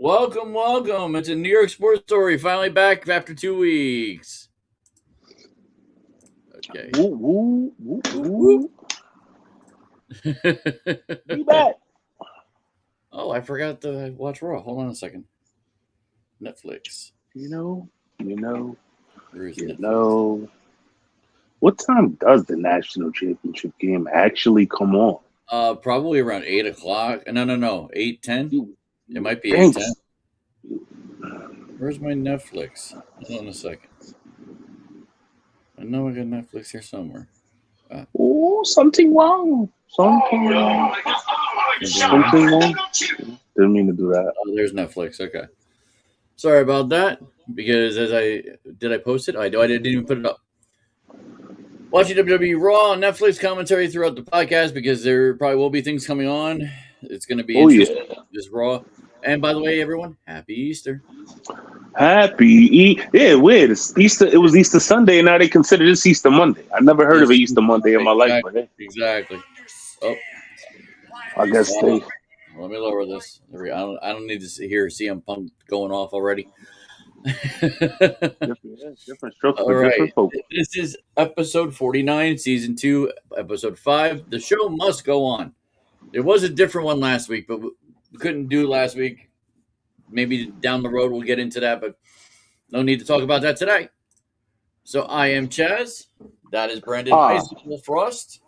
Welcome. It's a New York sports story. Finally back after 2 weeks. Okay. Woo, woo, woo, woo. Be back. Oh, I forgot to watch Raw. Hold on a second. Netflix. You know. Where is Netflix? What time does the national championship game actually come on? Probably around 8 o'clock. No. 8:10. It might be Thanks. 8:10. Where's my Netflix? Hold on a second. I know I got Netflix here somewhere. Oh, something wrong. Something wrong. Didn't mean to do that. Oh, there's Netflix. Okay. Sorry about that. Because did I post it? I didn't even put it up. Watching WWE Raw on Netflix commentary throughout the podcast because there probably will be things coming on. It's going to be interesting. Yeah. This Raw. And by the way, everyone, Happy Easter. Weird. It's Easter. It was Easter Sunday, and now they consider this Easter Monday. I never heard of an Easter Monday in my life. But hey. Exactly. Oh, I guess they. Let me lower this. I don't need to hear CM Punk going off already. Different strokes All for right. different folks. This is episode 49, season 2, episode 5. The show must go on. There was a different one last week, but we couldn't do last week. Maybe down the road we'll get into that, but no need to talk about that today. So I am Chaz. That is Brandon Icicle Frost.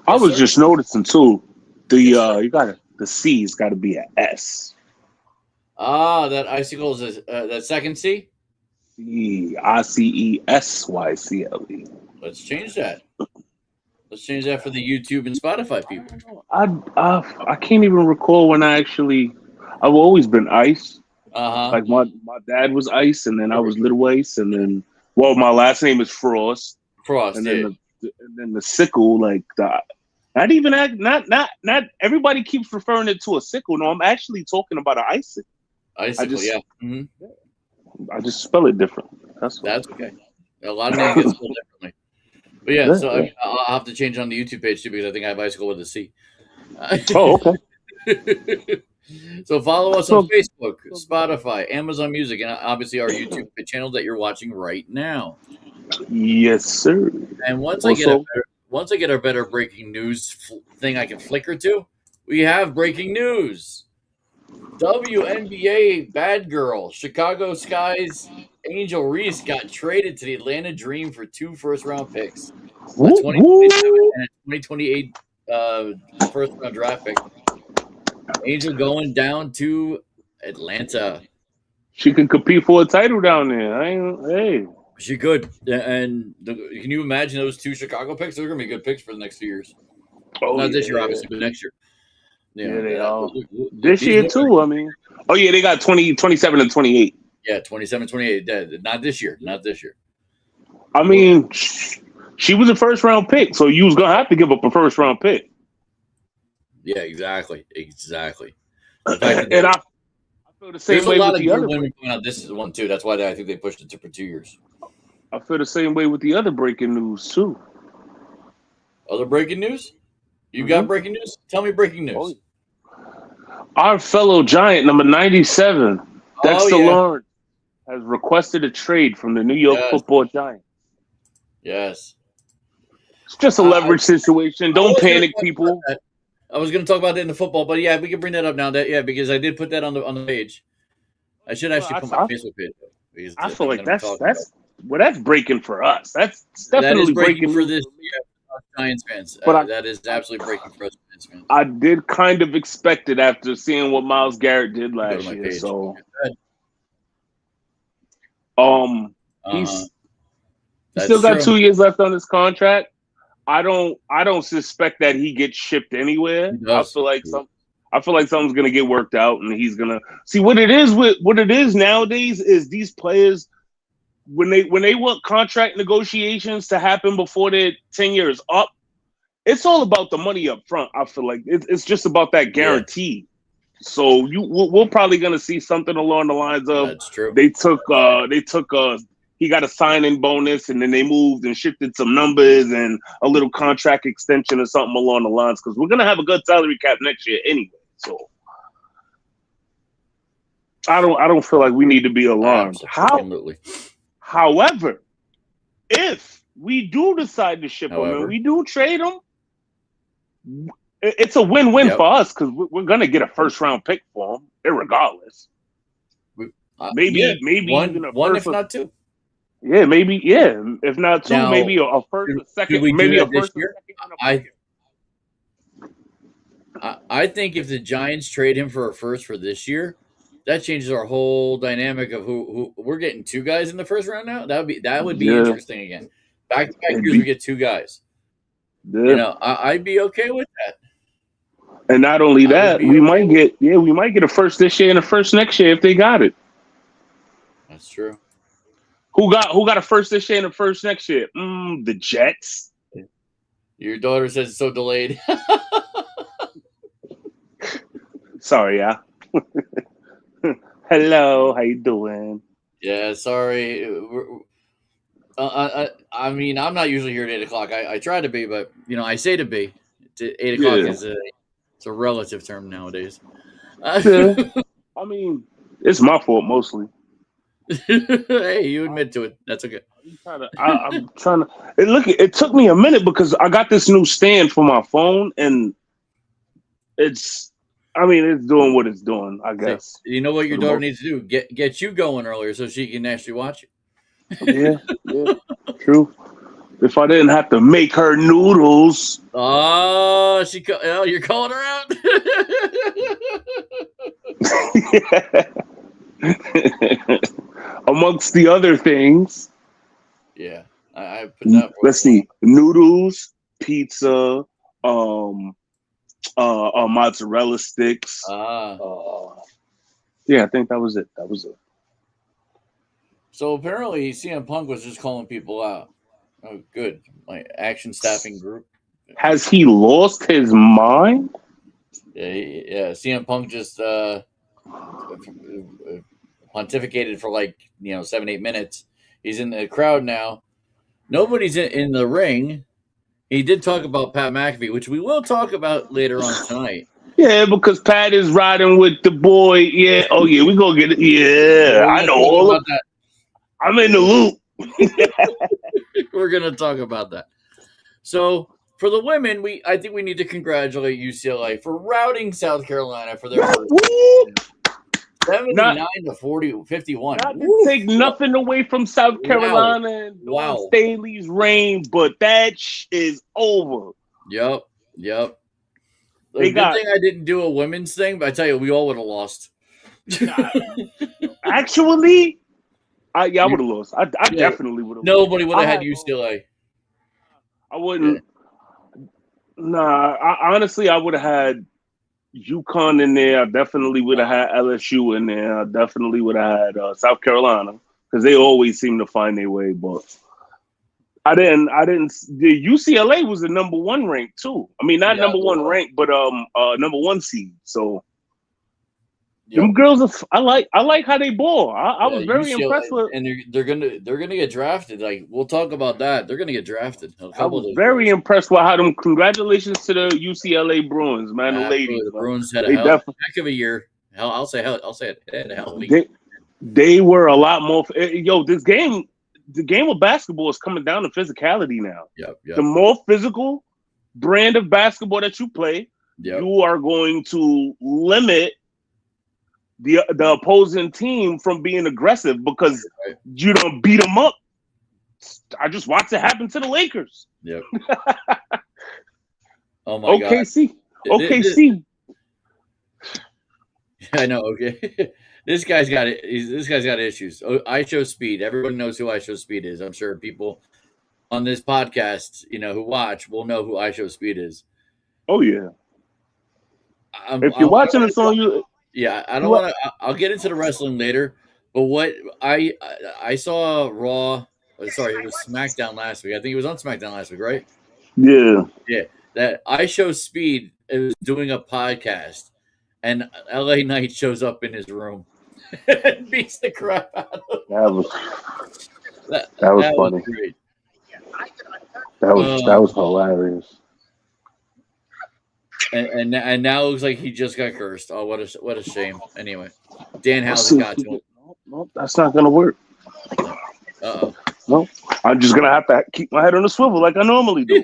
I was just noticing too. The C's got to be an S. That Icicle is that second C. ICESYCLE. Let's change that. Let's change that for the YouTube and Spotify people. I can't even recall when I've always been Ice. Like my dad was Ice, and then I was Little Ice, and then my last name is Frost. And then the sickle, like not everybody keeps referring it to a sickle. No, I'm actually talking about an icicle. Icicle, yeah. Mm-hmm. I just spell it different. That's okay. A lot of names get spelled differently. But yeah, so I'll have to change on the YouTube page too because I think I have Icicle with a C. Oh, okay. So follow us on Facebook, Spotify, Amazon Music, and obviously our YouTube channel that you're watching right now. Yes, sir. And once I get a better breaking news thing I can flicker to, we have breaking news. WNBA bad girl Chicago Sky's Angel Reese got traded to the Atlanta Dream for 2 first-round picks, a 2027 and a 2028 first-round draft pick. Angel going down to Atlanta. She can compete for a title down there. Hey. She could. And can you imagine those 2 Chicago picks? They're going to be good picks for the next few years. Not this year, obviously, but next year. Yeah, they are. This year, too, I mean. Oh, yeah, they got 27 and 28. Yeah, 27, 28. Not this year. I mean, she was a first-round pick, so you was going to have to give up a first-round pick. Yeah, exactly. And I feel the same way with the other women coming out. This is one, too. That's why I think they pushed it for 2 years. I feel the same way with the other breaking news, too. Other breaking news? You got breaking news? Tell me breaking news. Oh. Our fellow Giant, number 97, Dexter Lawrence, has requested a trade from the New York Football Giants. Yes. It's just a leverage situation. Don't panic, people. I was going to talk about that in the football, but yeah, we can bring that up now. Because I did put that on the page. I should actually put my Facebook page. I feel like that's breaking for us. That's definitely breaking for this Giants fans. That is absolutely breaking for us Giants fans. I did kind of expect it after seeing what Myles Garrett did last year. Page. So, he's still got 2 years left on his contract. I don't suspect that he gets shipped anywhere. I feel like something's gonna get worked out, and he's gonna see what it is nowadays. Is these players when they want contract negotiations to happen before their 10 years up, it's all about the money up front. I feel like it's just about that guarantee. Yeah. So we're probably gonna see something along the lines of that's true. They took he got a signing bonus, and then they moved and shifted some numbers and a little contract extension or something along the lines, because we're gonna have a good salary cap next year anyway. So I don't feel like we need to be alarmed. Absolutely. However, if we do decide to ship him and we do trade him, it's a win-win for us because we're gonna get a first-round pick for him, irregardless. Maybe even a one, first, if not two. Yeah, maybe. Yeah, if not two, now, maybe a first, a second, maybe a first, year? I think if the Giants trade him for a first for this year, that changes our whole dynamic of who we're getting two guys in the first round now. That would be interesting again. Back-to-back years, we get two guys. Yeah. You know, I'd be okay with that. And not only that, we might get a first this year and a first next year if they got it. That's true. Who got a first this year and a first next year? The Jets. Your daughter says it's so delayed. Sorry, yeah. Hello, how you doing? Yeah, sorry. I mean, I'm not usually here at 8 o'clock. I try to be, but I say to be. 8 o'clock is it's a relative term nowadays. Yeah. I mean, it's my fault mostly. Hey, you admit to it. That's okay. I'm trying to. It took me a minute because I got this new stand for my phone, and it's doing what it's doing, I guess. You know what your daughter needs to do? Get you going earlier so she can actually watch it. Yeah, true. If I didn't have to make her noodles. Oh, you're calling her out? Amongst the other things. Yeah, I put that. Let's see, noodles, pizza, mozzarella sticks. Yeah, I think that was it. So apparently, CM Punk was just calling people out. Oh, good. My action staffing group. Has he lost his mind? Yeah. CM Punk just pontificated for 7-8 minutes. He's in the crowd now. Nobody's in the ring. He did talk about Pat McAfee, which we will talk about later on tonight. Yeah, because Pat is riding with the boy. Yeah. Oh, yeah, we gonna get it. Yeah, I know all of that. I'm in the loop. We're gonna talk about that. So for the women, I think we need to congratulate UCLA for routing South Carolina for their first 79-51. Not to take nothing away from South Carolina and Staley's reign, but that is over. Yep. The good thing I didn't do a women's thing, but I tell you, we all would have lost. Actually, I would have lost. I definitely would have. Nobody would have had UCLA. I wouldn't. Yeah. Nah, honestly, I would have had UConn in there. I definitely would have had LSU in there. I definitely would have had South Carolina because they always seem to find their way. But I didn't. The UCLA was the number one ranked too. I mean, not number one ranked, but number one seed. So. Them girls, I like how they ball. I was very impressed with, and they're gonna get drafted. Like we'll talk about that. They're gonna get drafted. I was very impressed with how them. Congratulations to the UCLA Bruins, man. The ladies, the Bruins had a heck of a year. I'll say it. They had a hell of a year. They were a lot more. This game, the game of basketball is coming down to physicality now. Yep. The more physical brand of basketball that you play, you are going to limit the opposing team from being aggressive because you don't beat them up. I just watched it happen to the Lakers. Yep. Oh my God. OKC. I know. Okay. This guy's got issues. I Show Speed. Everyone knows who I Show Speed is. I'm sure people on this podcast, who watch, will know who I Show Speed is. Oh yeah. If you're watching this on you. Yeah, I don't want to. I'll get into the wrestling later, but what I saw Raw. Sorry, it was SmackDown last week. I think it was on SmackDown last week, right? Yeah. That I Show Speed is doing a podcast, and LA Knight shows up in his room and beats the crap out of him. That was funny. Great. That was hilarious. And now it looks like he just got cursed. Oh, what a shame. Anyway, Dan Housen got to him. No, that's not going to work. Uh-oh. No, I'm just going to have to keep my head on the swivel like I normally do.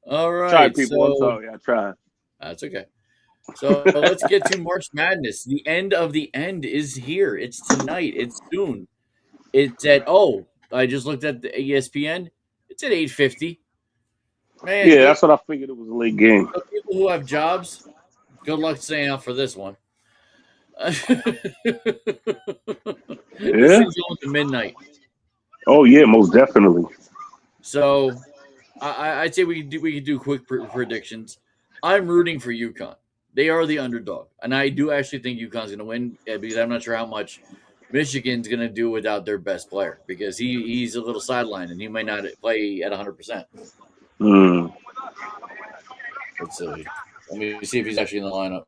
All right. Try, people. I'm sorry. I tried. That's okay. So let's get to March Madness. The end of the end is here. It's tonight. It's soon. It's at, I just looked at the ESPN. It's at 8:50. Man, yeah, that's what I figured. It was a late game. So people who have jobs, good luck staying out for this one. This thing's going to midnight. Oh yeah, most definitely. So I'd say we could do quick predictions. I'm rooting for UConn. They are the underdog, and I do actually think UConn's going to win because I'm not sure how much Michigan's going to do without their best player because he's a little sidelined and he might not play at 100%. Let's see. Let me see if he's actually in the lineup.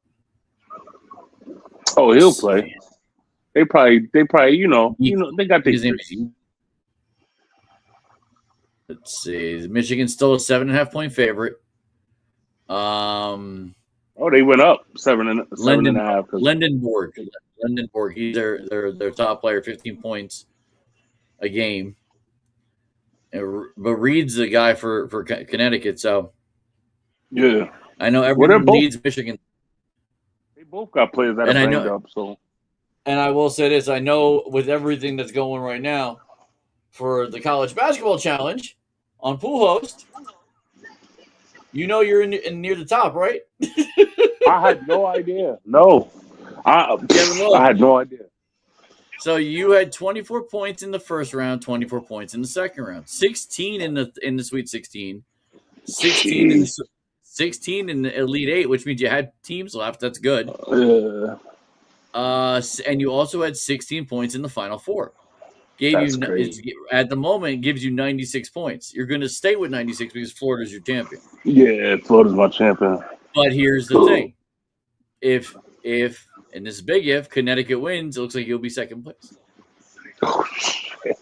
Oh, he'll play. They probably, they got their. Let's see. Michigan's still a 7.5-point favorite. Oh, they went up 7.5. Lindenborg. He's their top player, 15 points a game. But Reed's the guy for Connecticut, so yeah, I know everyone needs Michigan. They both got players that are banged up. So, and I will say this: I know with everything that's going right now for the college basketball challenge on Pool Host, you're in near the top, right? I had no idea. No, I had no idea. So you had 24 points in the first round, 24 points in the second round, 16 in the Sweet 16, 16 in the Elite 8, which means you had teams left. That's good. And you also had 16 points in the Final Four. At the moment, gives you 96 points. You're going to stay with 96 because Florida's your champion. Yeah, Florida's my champion. But here's the thing: if and this is big if Connecticut wins, it looks like you'll be second place. Oh shit!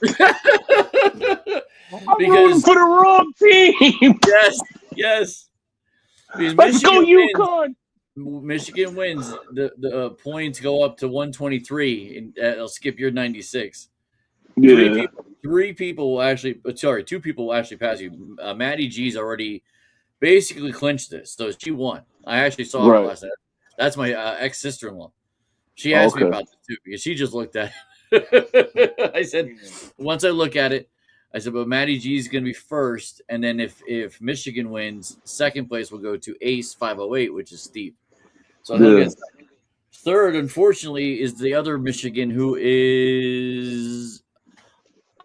Because for the wrong team. Yes. Because Let's go UConn. Michigan wins. The points go up to 123, and it'll skip your 96. Yeah. Two people will actually pass you. Maddie G's already basically clinched this, so she won. I actually saw her last night. That's my ex-sister-in-law. She asked me about this too because she just looked at it. I said, once I look at it, I said, but Maddie G is going to be first, and then if Michigan wins, second place will go to Ace 508, which is Steve. So he'll get second. Third, unfortunately, is the other Michigan who is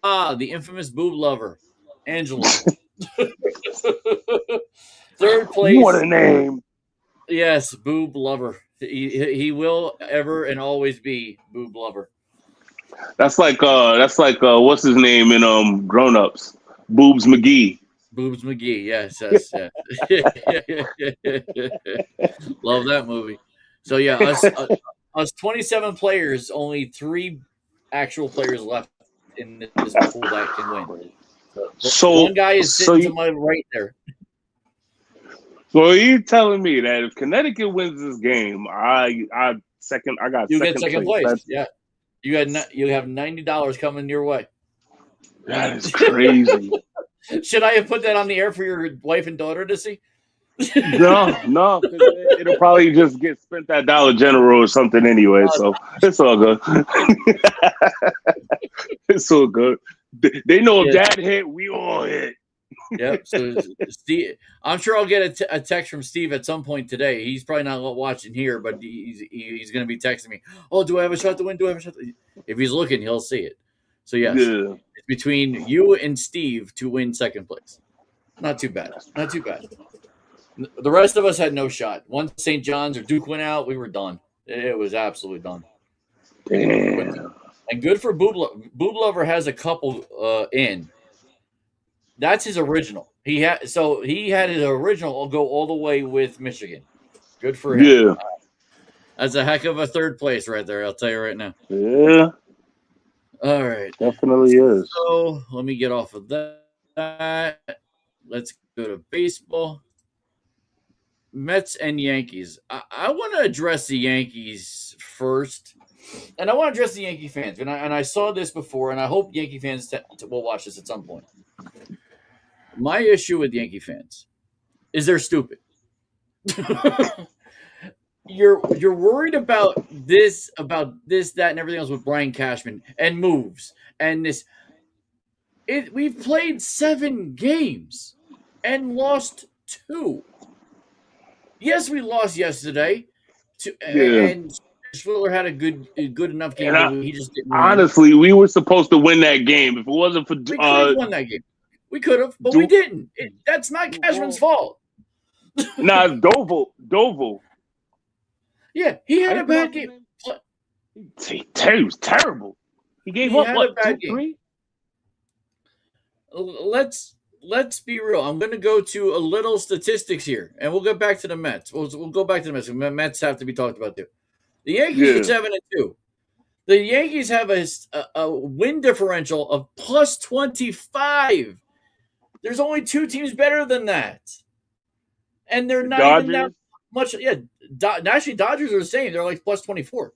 the infamous boob lover, Angela. Third place. What a name! Yes, boob lover. He will ever and always be boob lover. That's like what's his name in Grown Ups? Boobs McGee. Boobs McGee, yes. Love that movie. So yeah, us 27 players, only 3 actual players left in this pool that can win. So one guy is sitting to my right there. So you're telling me that if Connecticut wins this game, I got second place. Yeah, you have $90 coming your way. That is crazy. Should I have put that on the air for your wife and daughter to see? No, it'll probably just get spent at Dollar General or something anyway. So it's all good. It's all good. They know if Dad hit, we all hit. Yep. So Steve, I'm sure I'll get a text from Steve at some point today. He's probably not watching here, but he's going to be texting me. Oh, do I have a shot to win? If he's looking, he'll see it. So yes, it's between you and Steve to win second place. Not too bad. The rest of us had no shot. Once St. John's or Duke went out, we were done. It was absolutely done. Damn. And good for Boob Lover has a couple in. That's his original. He had his original go all the way with Michigan. Good for him. Yeah. That's a heck of a third place right there. I'll tell you right now. Yeah. All right. Definitely is. So let me get off of that. Let's go to baseball. Mets and Yankees. I want to address the Yankees first, and I want to address the Yankee fans, and I saw this before, and I hope Yankee fans will watch this at some point. My issue with Yankee fans is they're stupid. You're worried about this, that, and everything else with Brian Cashman and moves and this. We've played 7 games and lost 2. Yes, we lost yesterday, and Schiller had a good enough game, but he just didn't win. Honestly, we were supposed to win that game. If it wasn't for we could have won that game. We could have, but we didn't. That's not Cashman's fault. Nah, it's Doval. Yeah, he had a bad game. He was terrible. He gave up what, 2-3? Let's be real. I'm going to go to a little statistics here, and we'll get back to the Mets. We'll go back to the Mets. The Mets have to be talked about too. The Yankees are 7-2. The Yankees have a win differential of plus 25. There's only 2 teams better than that, and they're not even that much. Yeah, actually, Dodgers are the same. They're like plus 24.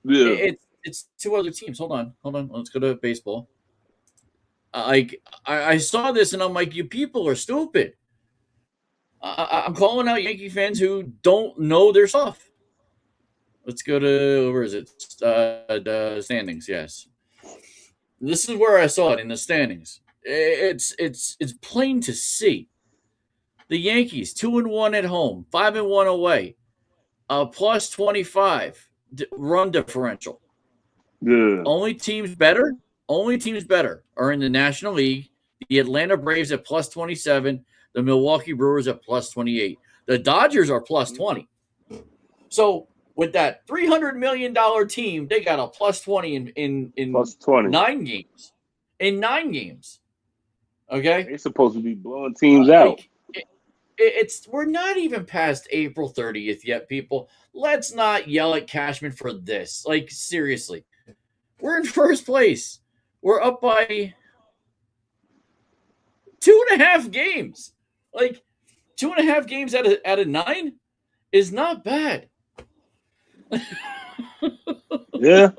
Yeah, it's 2 other teams. Hold on. Let's go to baseball. I saw this and I'm like, you people are stupid. I'm calling out Yankee fans who don't know their stuff. Let's go to, where is it? The standings. Yes, this is where I saw it in the standings. It's plain to see. The Yankees 2-1 at home, 5-1 away, plus 25 run differential. Yeah. Only teams better are in the National League. The Atlanta Braves at plus 27. The Milwaukee Brewers at plus 28. The Dodgers are plus 20. So with that $300 million team, they got a plus 20 in plus 20. 9 games. In 9 games. Okay? They're supposed to be blowing teams out. We're not even past April 30th yet, people. Let's not yell at Cashman for this. Like, seriously. We're in first place. We're up by 2.5 games. Like, 2.5 games out of 9 is not bad. Yeah.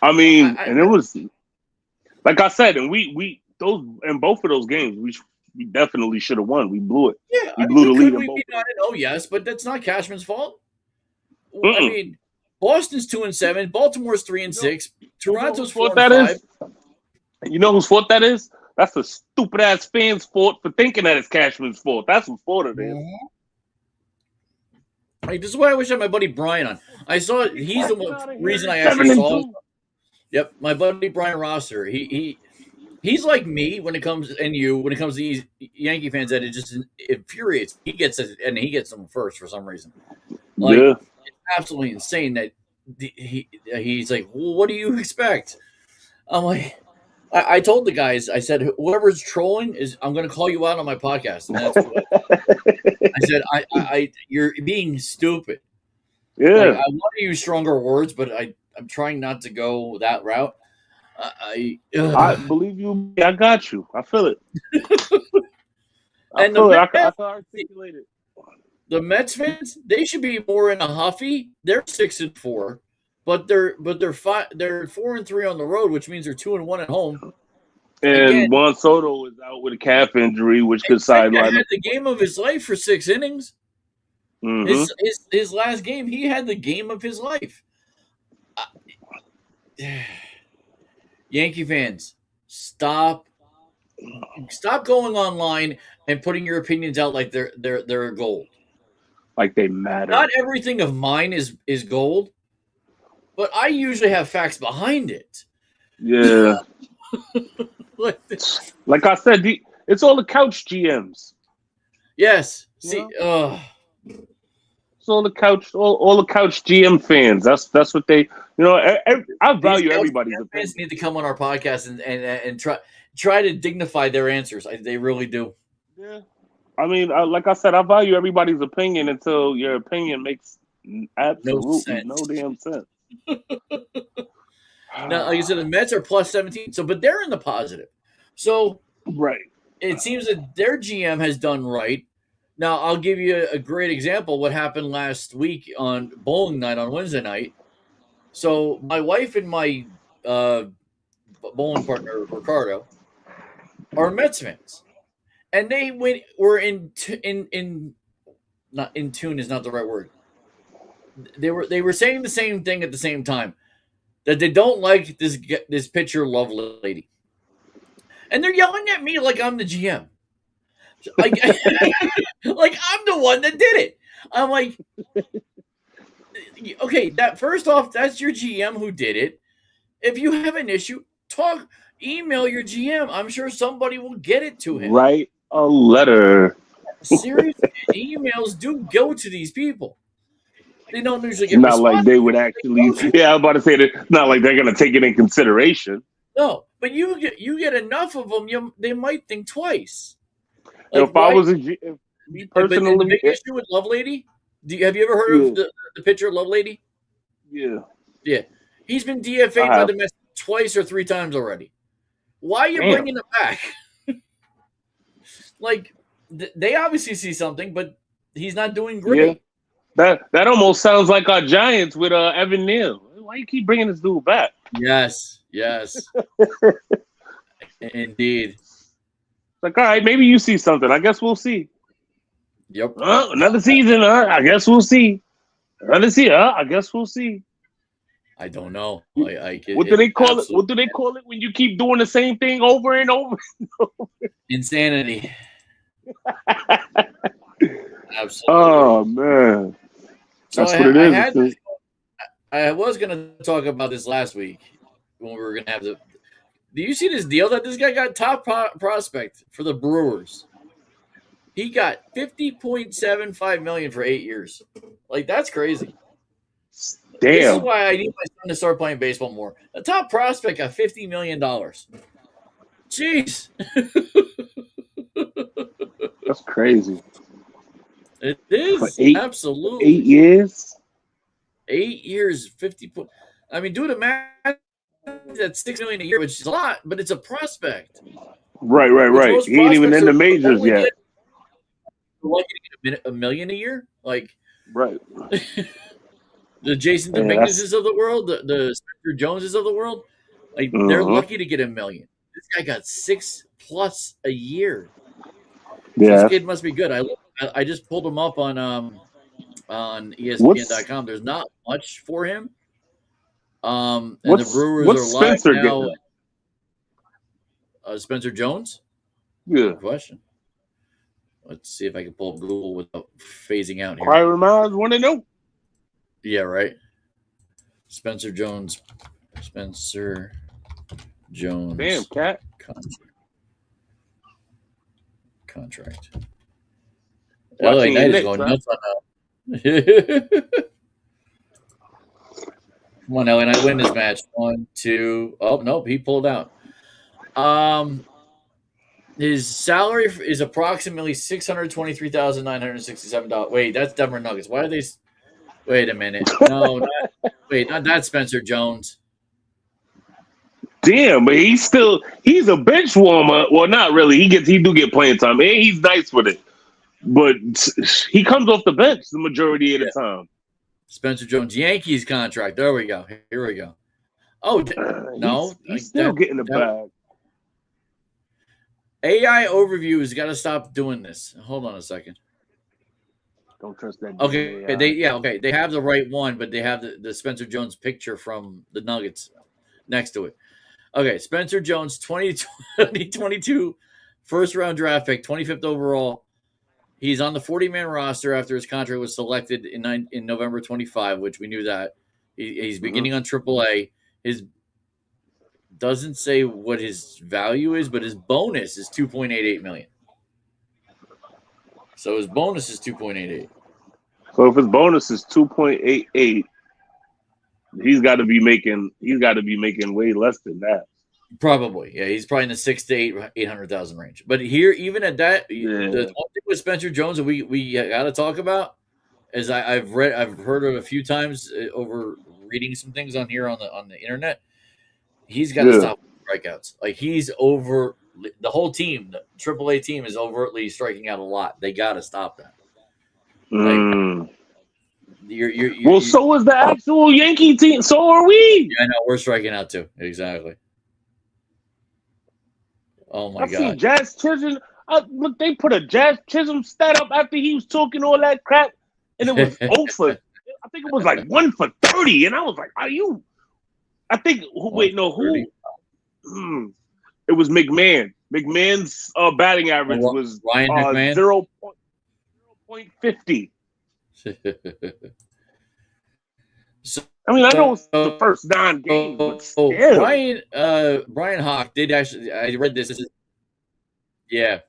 I mean, and it was, like I said, and we those in both of those games, we definitely should have won. We blew it. Yeah, we blew the lead in we both. Be 9-0, yes, but that's not Cashman's fault. I mean, Boston's 2-7, Baltimore's 3-6, Toronto's 4-5. You know whose fault that is? That's the stupid ass fans' fault for thinking that it's Cashman's fault. That's whose fault it is. Like, this is why I wish I had my buddy Brian on. I saw it. He's the reason I actually saw it. Yep, my buddy Brian Rosser. He's like me when it comes to these Yankee fans that it just infuriates. He gets it, and he gets them first for some reason. Like, it's absolutely insane that he's like, well, what do you expect? I'm like, I told the guys, I said, whoever's trolling I'm going to call you out on my podcast. And that's what I said. You're being stupid. Yeah, like, I want to use stronger words, but I'm trying not to go that route. I believe you. I got you. I feel it. I can articulate it. The Mets fans, they should be more in a huffy. They're 6-4, but they're 4-3 on the road, which means they're 2-1 at home. And again, Juan Soto is out with a calf injury, which could sideline. He had the game of his life for 6 innings. Mm-hmm. His last game, he had the game of his life. Yankee fans, stop going online and putting your opinions out like they're gold. Like they matter. Not everything of mine is gold, but I usually have facts behind it. Yeah. Like I said, it's all the couch GMs. Yes. See, it's all the couch GM fans. That's what they. I value everybody's opinion. Fans need to come on our podcast and try to dignify their answers. They really do. Yeah. I mean, like I said, I value everybody's opinion until your opinion makes absolutely no damn sense. Now, like I said, the Mets are plus 17, but they're in the positive. So right, it seems that their GM has done right. Now, I'll give you a great example. What happened last week on bowling night on Wednesday night. So my wife and my bowling partner Ricardo are Mets fans, and they were not in tune is not the right word. They were saying the same thing at the same time, that they don't like this pitcher love lady, and they're yelling at me like I'm the GM, like like I'm the one that did it. I'm like, okay, that first off, that's your GM who did it. If you have an issue, email your GM. I'm sure somebody will get it to him. Write a letter. Seriously, emails do go to these people. They don't usually get not like they would actually. Yeah, I'm about to say that. Not like they're going to take it in consideration. No, but you get enough of them, they might think twice. Like, if I was me personally, the big issue with Lovelady. Have you ever heard of the pitcher Lovelady? Yeah. He's been DFA'd by the Mets twice or three times already. Why are you bringing him back? Like, they obviously see something, but he's not doing great. Yeah. That almost sounds like our Giants with Evan Neal. Why you keep bringing this dude back? Yes. Indeed. Like, all right, maybe you see something. I guess we'll see. Yep. Another season. I guess we'll see. Another season. I guess we'll see. I don't know. What do they call it? What do they call it when you keep doing the same thing over and over? Insanity. Absolutely. Oh man, that's what it is. I was going to talk about this last week when we were going to have do you see this deal that this guy got top prospect for the Brewers? He got $50.75 million for 8 years. Like, that's crazy. Damn. This is why I need my son to start playing baseball more. The top prospect got $50 million. Jeez. That's crazy. It is. Absolutely. 8 years? 8 years, 50. I mean, do the math. That's $6 million a year, which is a lot, but it's a prospect. Right. He ain't even in the majors yet. Lucky to get $1 million a year? Like, right. The Jason Dominguez's of the world, the Spencer Joneses of the world, like they're lucky to get $1 million. This guy got $6+ a year. Yeah, this kid must be good. I just pulled him up on ESPN.com. There's not much for him. And the Brewers are live now. Spencer Jones? Yeah. Good question. Let's see if I can pull up Google without phasing out here. Choir Miles want to know. Yeah, right. Spencer Jones. Damn, cat. Contract. LA Knight is going nuts on that. Come on, LA Knight, win this match. 1, 2. Oh, nope, he pulled out. His salary is approximately $623,967. Wait, that's Denver Nuggets. Why are they? Wait a minute. No, not that Spencer Jones. Damn, but he's a bench warmer. Well, not really. He do get playing time, and he's nice with it. But he comes off the bench the majority of the time. Spencer Jones, Yankees contract. There we go. Here we go. Oh no, he's still getting the bag. AI overview has got to stop doing this. Hold on a second. Don't trust that. Okay, they have the right one, but they have the Spencer Jones picture from the Nuggets next to it. Okay, Spencer Jones, 2022 first-round draft pick, 25th overall. He's on the 40-man roster after his contract was selected in November 25, which we knew that. He's beginning on AAA. His doesn't say what his value is, but his bonus is $2.88 million. So his bonus is $2.88. So if his bonus is $2.88, he's got to be making way less than that. Probably, yeah. He's probably in the 600,000 to 800,000 range. But here, even at that, the one thing with Spencer Jones that we got to talk about is I've heard of a few times over reading some things on here on the internet. He's got to stop strikeouts. Like, he's over the whole team, the AAA team, is overtly striking out a lot. They got to stop that. Like, well, so is the actual Yankee team. So are we. Yeah, I know. We're striking out too. Exactly. Oh my God! See Jazz Chisholm. Look, they put a Jazz Chisholm stat up after he was talking all that crap, and it was 0 for. I think it was like 1 for 30, and I was like, "Are you?" I think. Wait, no, who? It was McMahon. McMahon's batting average was Ryan McMahon? 0.50. So, I mean, I know it's the first 9 games, but still. Brian Hawk did actually. I read this. Yeah,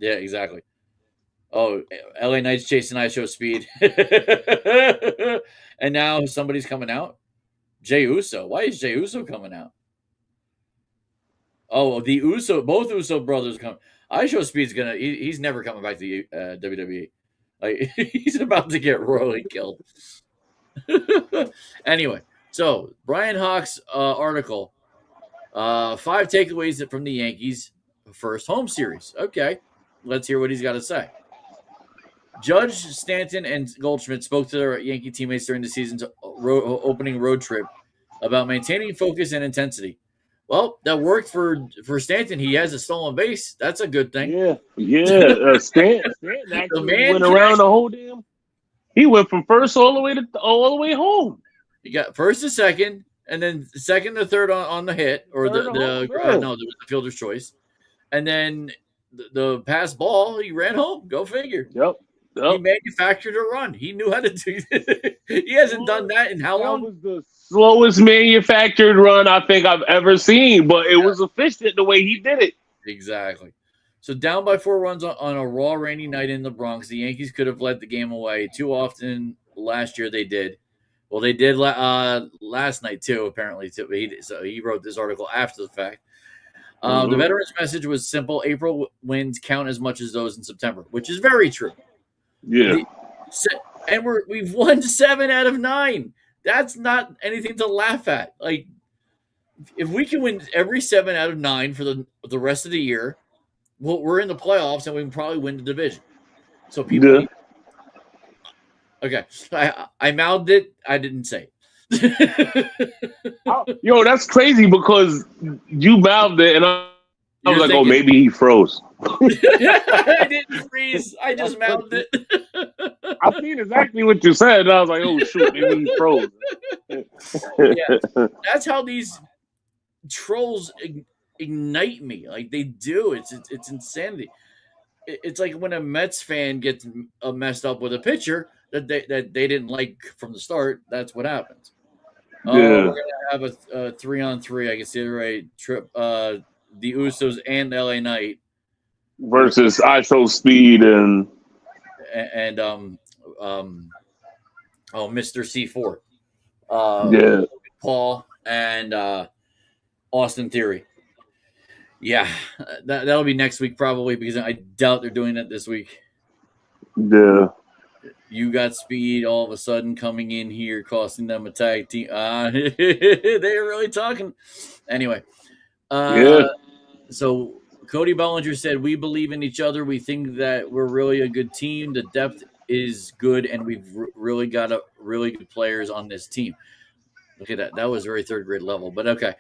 exactly. Oh, LA Knights chasing ISO speed, and now somebody's coming out. Jey Uso. Why is Jey Uso coming out? Oh, both Uso brothers come. ISO Speed's gonna. He's never coming back to WWE. Like he's about to get royally killed. Anyway, so Brian Hawk's article, 5 takeaways from the Yankees' first home series. Okay, let's hear what he's got to say. Judge, Stanton, and Goldschmidt spoke to their Yankee teammates during the season's opening road trip about maintaining focus and intensity. Well, that worked for Stanton. He has a stolen base. That's a good thing. Yeah. Stanton actually went around the whole damn. He went from first all the way home. He got first to second, and then second to third on the hit, or there was the fielder's choice, and then the pass ball. He ran home. Go figure. Yep. He manufactured a run. He knew how to do it. He hasn't done that in how long? That was the slowest manufactured run I think I've ever seen, but it was efficient the way he did it. Exactly. So down by 4 runs on a raw, rainy night in the Bronx, the Yankees could have let the game away. Too often last year they did. Well, they did last night too, apparently. So he wrote this article after the fact. The veterans' message was simple. April wins count as much as those in September, which is very true. Yeah. And we've won 7 out of 9. That's not anything to laugh at. Like, if we can win every 7 out of 9 for the rest of the year, well, we're in the playoffs and we can probably win the division. So people, okay, I mouthed it. I didn't say it. Yo, that's crazy because you mouthed it, and I was like, "Oh, maybe he froze." I didn't freeze. I just mouthed it. I seen exactly what you said, and I was like, "Oh shoot, maybe he froze." Yeah, that's how these trolls ignite me. Like they do. It's insanity. It's like when a Mets fan gets messed up with a pitcher that they didn't like from the start. That's what happens. We're gonna have a 3-on-3. I can see it right. Trip. The Usos and LA Knight versus ISO Speed and Mr. C4. Paul and Austin Theory. Yeah, that'll be next week probably because I doubt they're doing it this week. Yeah. You got Speed all of a sudden coming in here, costing them a tag team. They're really talking. Anyway. So Cody Bellinger said, "We believe in each other. We think that we're really a good team. The depth is good, and we've really got really good players on this team." Look at that. That was very third grade level, but okay.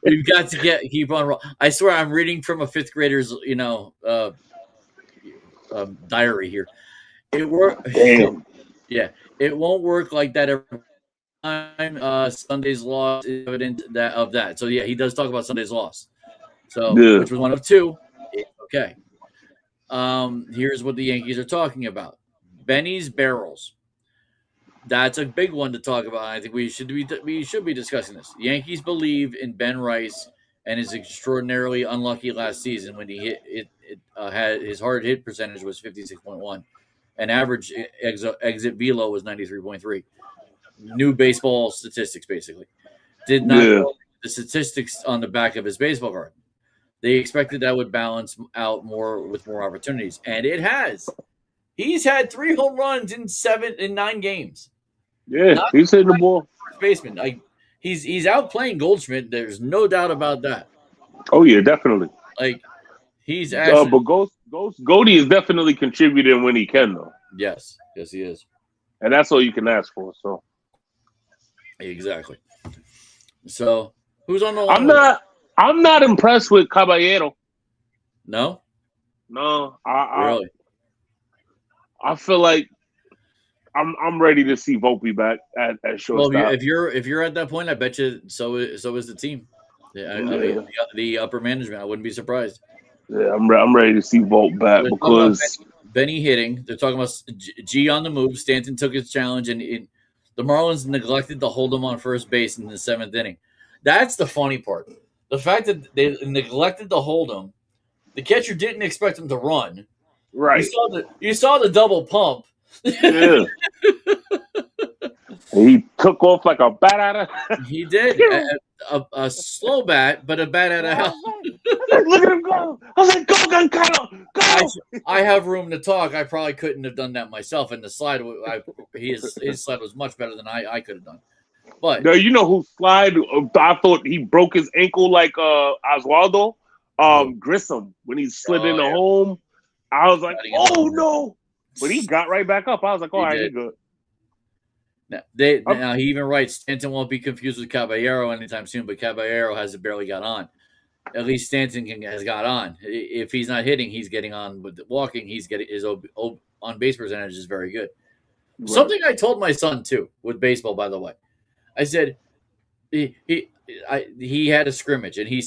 We've got to keep on rolling. I swear I'm reading from a fifth grader's, diary here. It worked. Damn. Yeah, it won't work like that every time. Sunday's loss is evident of that. So yeah, he does talk about Sunday's loss. So which was one of 2. Okay. Here's what the Yankees are talking about. Benny's barrels. That's a big one to talk about. I think we should be discussing this. The Yankees believe in Ben Rice and his extraordinarily unlucky last season when he had his hard hit percentage was 56.1, and average exit velo was 93.3. New baseball statistics, basically. Did not know the statistics on the back of his baseball card. They expected that would balance out more with more opportunities, and it has. He's had 3 home runs in 9 games. Yeah, he's hitting the ball. First baseman. He's outplaying Goldschmidt. There's no doubt about that. Oh yeah, definitely. Like he's actually, but Goldie is definitely contributing when he can though. Yes, he is, and that's all you can ask for. So exactly. So who's on the line? I'm not impressed with Caballero. No, really. I feel like I'm ready to see Volpe back at shortstop. Well, if you're at that point, I bet you so is the team. Yeah, I mean the upper management. I wouldn't be surprised. Yeah, I'm ready to see Volpe back because Benny hitting. They're talking about G on the move. Stanton took his challenge, and the Marlins neglected to hold him on first base in the 7th inning. That's the funny part. The fact that they neglected to hold him. The catcher didn't expect him to run. Right. You saw the double pump. Yeah. He took off like a bat out of. He did a slow bat, but a bat out of hell. Look at him go! I was like, "Go, Giancarlo, go!" I have room to talk. I probably couldn't have done that myself. And the slide, his slide was much better than I could have done. But no, you know who slide? I thought he broke his ankle like Oswaldo, Grissom when he slid into home. I was like, "Oh no!" But he got right back up. I was like, "All right, he's good." Now he even writes Stanton won't be confused with Caballero anytime soon, but Caballero has barely got on. At least Stanton has got on. If he's not hitting, he's getting on. With walking, he's getting his on base percentage is very good. Right. Something I told my son too with baseball, by the way. I said he had a scrimmage, and he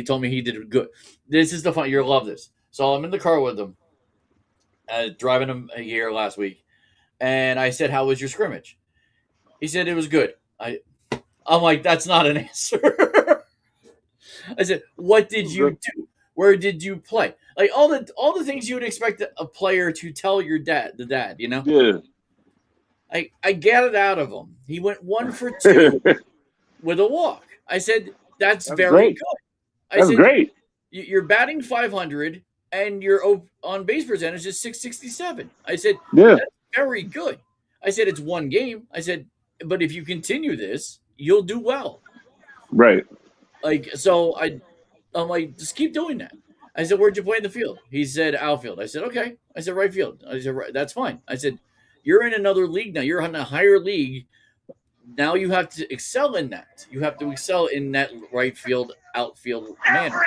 told me he did good. This is the fun. You'll love this. So I'm in the car with him, driving him here last week, and I said, "How was your scrimmage?" He said it was good. I'm like, that's not an answer. I said, what did you do? Where did you play? Like all the things you would expect a player to tell the dad, you know? Yeah. I got it out of him. He went 1 for 2 with a walk. I said, that's very good. That's great. You're batting .500 and your on base percentage is .667. I said, yeah, that's very good. I said, it's one game. I said, but if you continue this, you'll do well. Right. Like, so I'm like, just keep doing that. I said, where'd you play in the field? He said, outfield. I said, okay. I said, right field. I said, right, that's fine. I said, you're in another league now. You're in a higher league. Now you have to excel in that. You have to excel in that right field, outfield manner.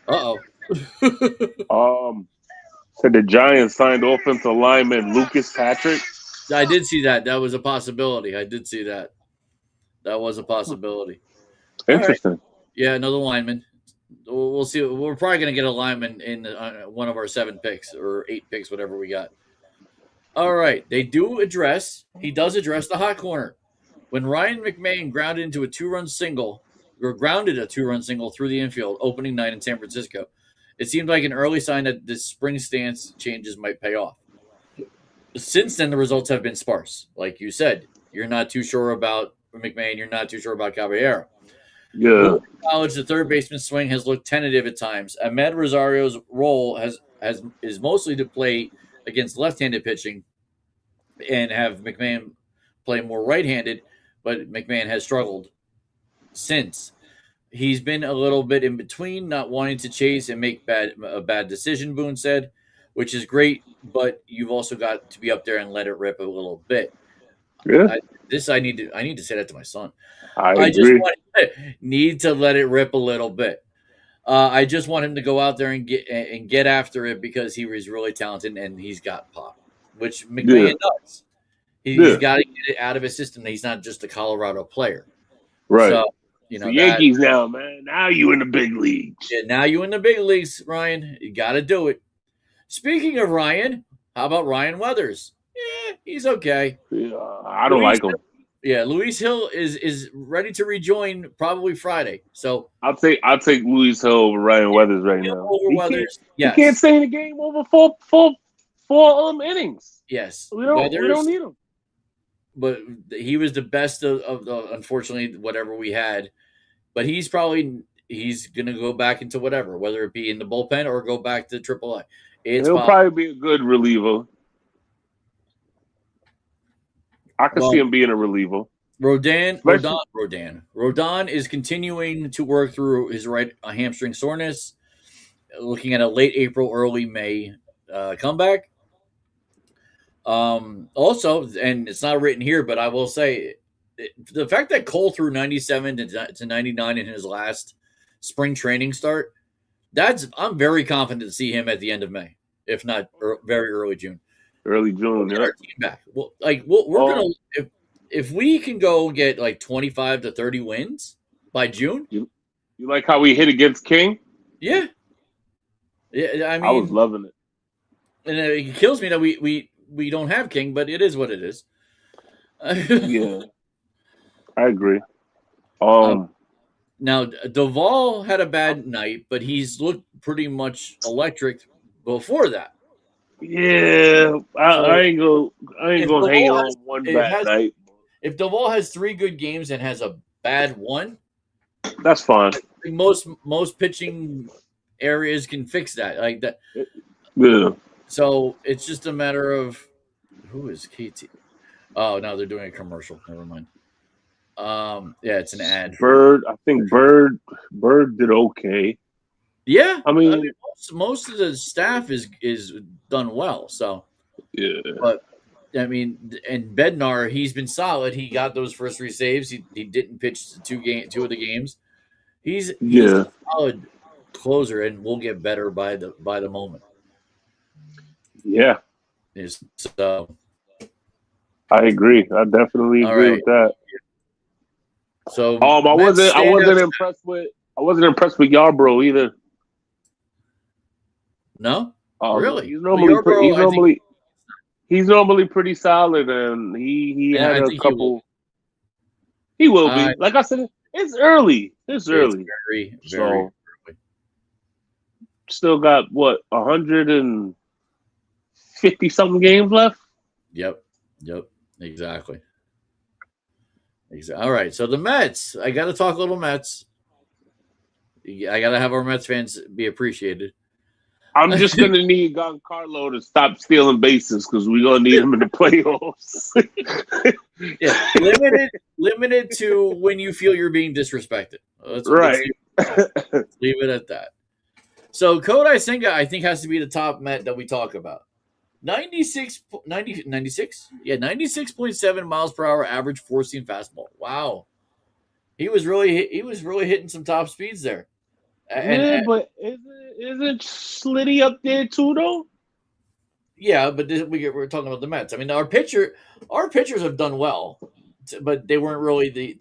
Uh-oh. So the Giants signed offensive lineman Lucas Patrick. I did see that. That was a possibility. I did see that. That was a possibility. Interesting. Right. Yeah, another lineman. We'll see. We're probably going to get a lineman in one of our 7 picks or 8 picks, whatever we got. All right. He does address the hot corner. When Ryan McMahon grounded a 2-run single through the infield opening night in San Francisco, it seemed like an early sign that the spring stance changes might pay off. Since then, the results have been sparse. Like you said, you're not too sure about McMahon. You're not too sure about Caballero. Yeah. In college, the third baseman swing has looked tentative at times. Ahmed Rosario's role is mostly to play against left-handed pitching and have McMahon play more right-handed, but McMahon has struggled since. He's been a little bit in between, not wanting to chase and make a bad decision, Boone said, which is great, but you've also got to be up there and let it rip a little bit. Yeah. I need to say that to my son. I just need to let it rip a little bit. I just want him to go out there and get after it because he was really talented and he's got pop, which McMahon does. He's got to get it out of his system. He's not just a Colorado player. Right. So, the Yankees now, man. Now you in the big leagues. Yeah, now you in the big leagues, Ryan. You got to do it. Speaking of Ryan, how about Ryan Weathers? Yeah, he's okay. Yeah, I don't like him. Yeah, Luis Hill is ready to rejoin probably Friday. So I'll take Luis Hill over Ryan Weathers right now. He can't stay in the game over four innings. Yes, we don't need him. But he was the best of the, unfortunately, whatever we had. But he's going to go back into whatever, whether it be in the bullpen or go back to AAA. He'll probably be a good reliever. I can see him being a reliever. Rodon is continuing to work through his right hamstring soreness. Looking at a late April, early May comeback. Also, and it's not written here, but I will say the fact that Cole threw 97 to 99 in his last spring training start, I'm very confident to see him at the end of May, if not very early June. Early June, yeah. Our team back. Well, we're gonna if we can go get like 25 to 30 wins by June. You like how we hit against King? Yeah. Yeah, I mean, I was loving it, and it kills me that we don't have King, but it is what it is. Yeah, I agree. Now Duvall had a bad night, but he's looked pretty much electric before that. Yeah, I ain't gonna hang on one bad night. If Duvall has 3 good games and has a bad one, that's fine. Most pitching areas can fix that, like that. Yeah. So it's just a matter of who is KT. Oh, no, they're doing a commercial. Never mind. Yeah, it's an ad. I think Bird did okay. Yeah, I mean most of the staff is done well. So yeah, but I mean, and Bednar, he's been solid. He got those first 3 saves. He didn't pitch 2 of the games. He's a solid closer, and we'll get better by the moment. Yeah. So I agree. I definitely agree with that. So I wasn't impressed with Yarbrough either. No, really. He's normally pretty solid, and he had a couple. He will be. Like I said, it's early. It's early. Very, very early. Still got 150 something games left. Yep. Exactly. All right. So the Mets. I got to talk a little Mets. I got to have our Mets fans be appreciated. I'm just going to need Giancarlo to stop stealing bases because we're going to need him in the playoffs. Yeah, limited to when you feel you're being disrespected. Let's leave it at that. So Kodai Senga, I think, has to be the top Met that we talk about. 96? Yeah, 96.7 miles per hour average 4-seam fastball. Wow. He was really hitting some top speeds there. But isn't Slitty up there too, though? Yeah, but we're talking about the Mets. I mean, our pitchers have done well, but they weren't really the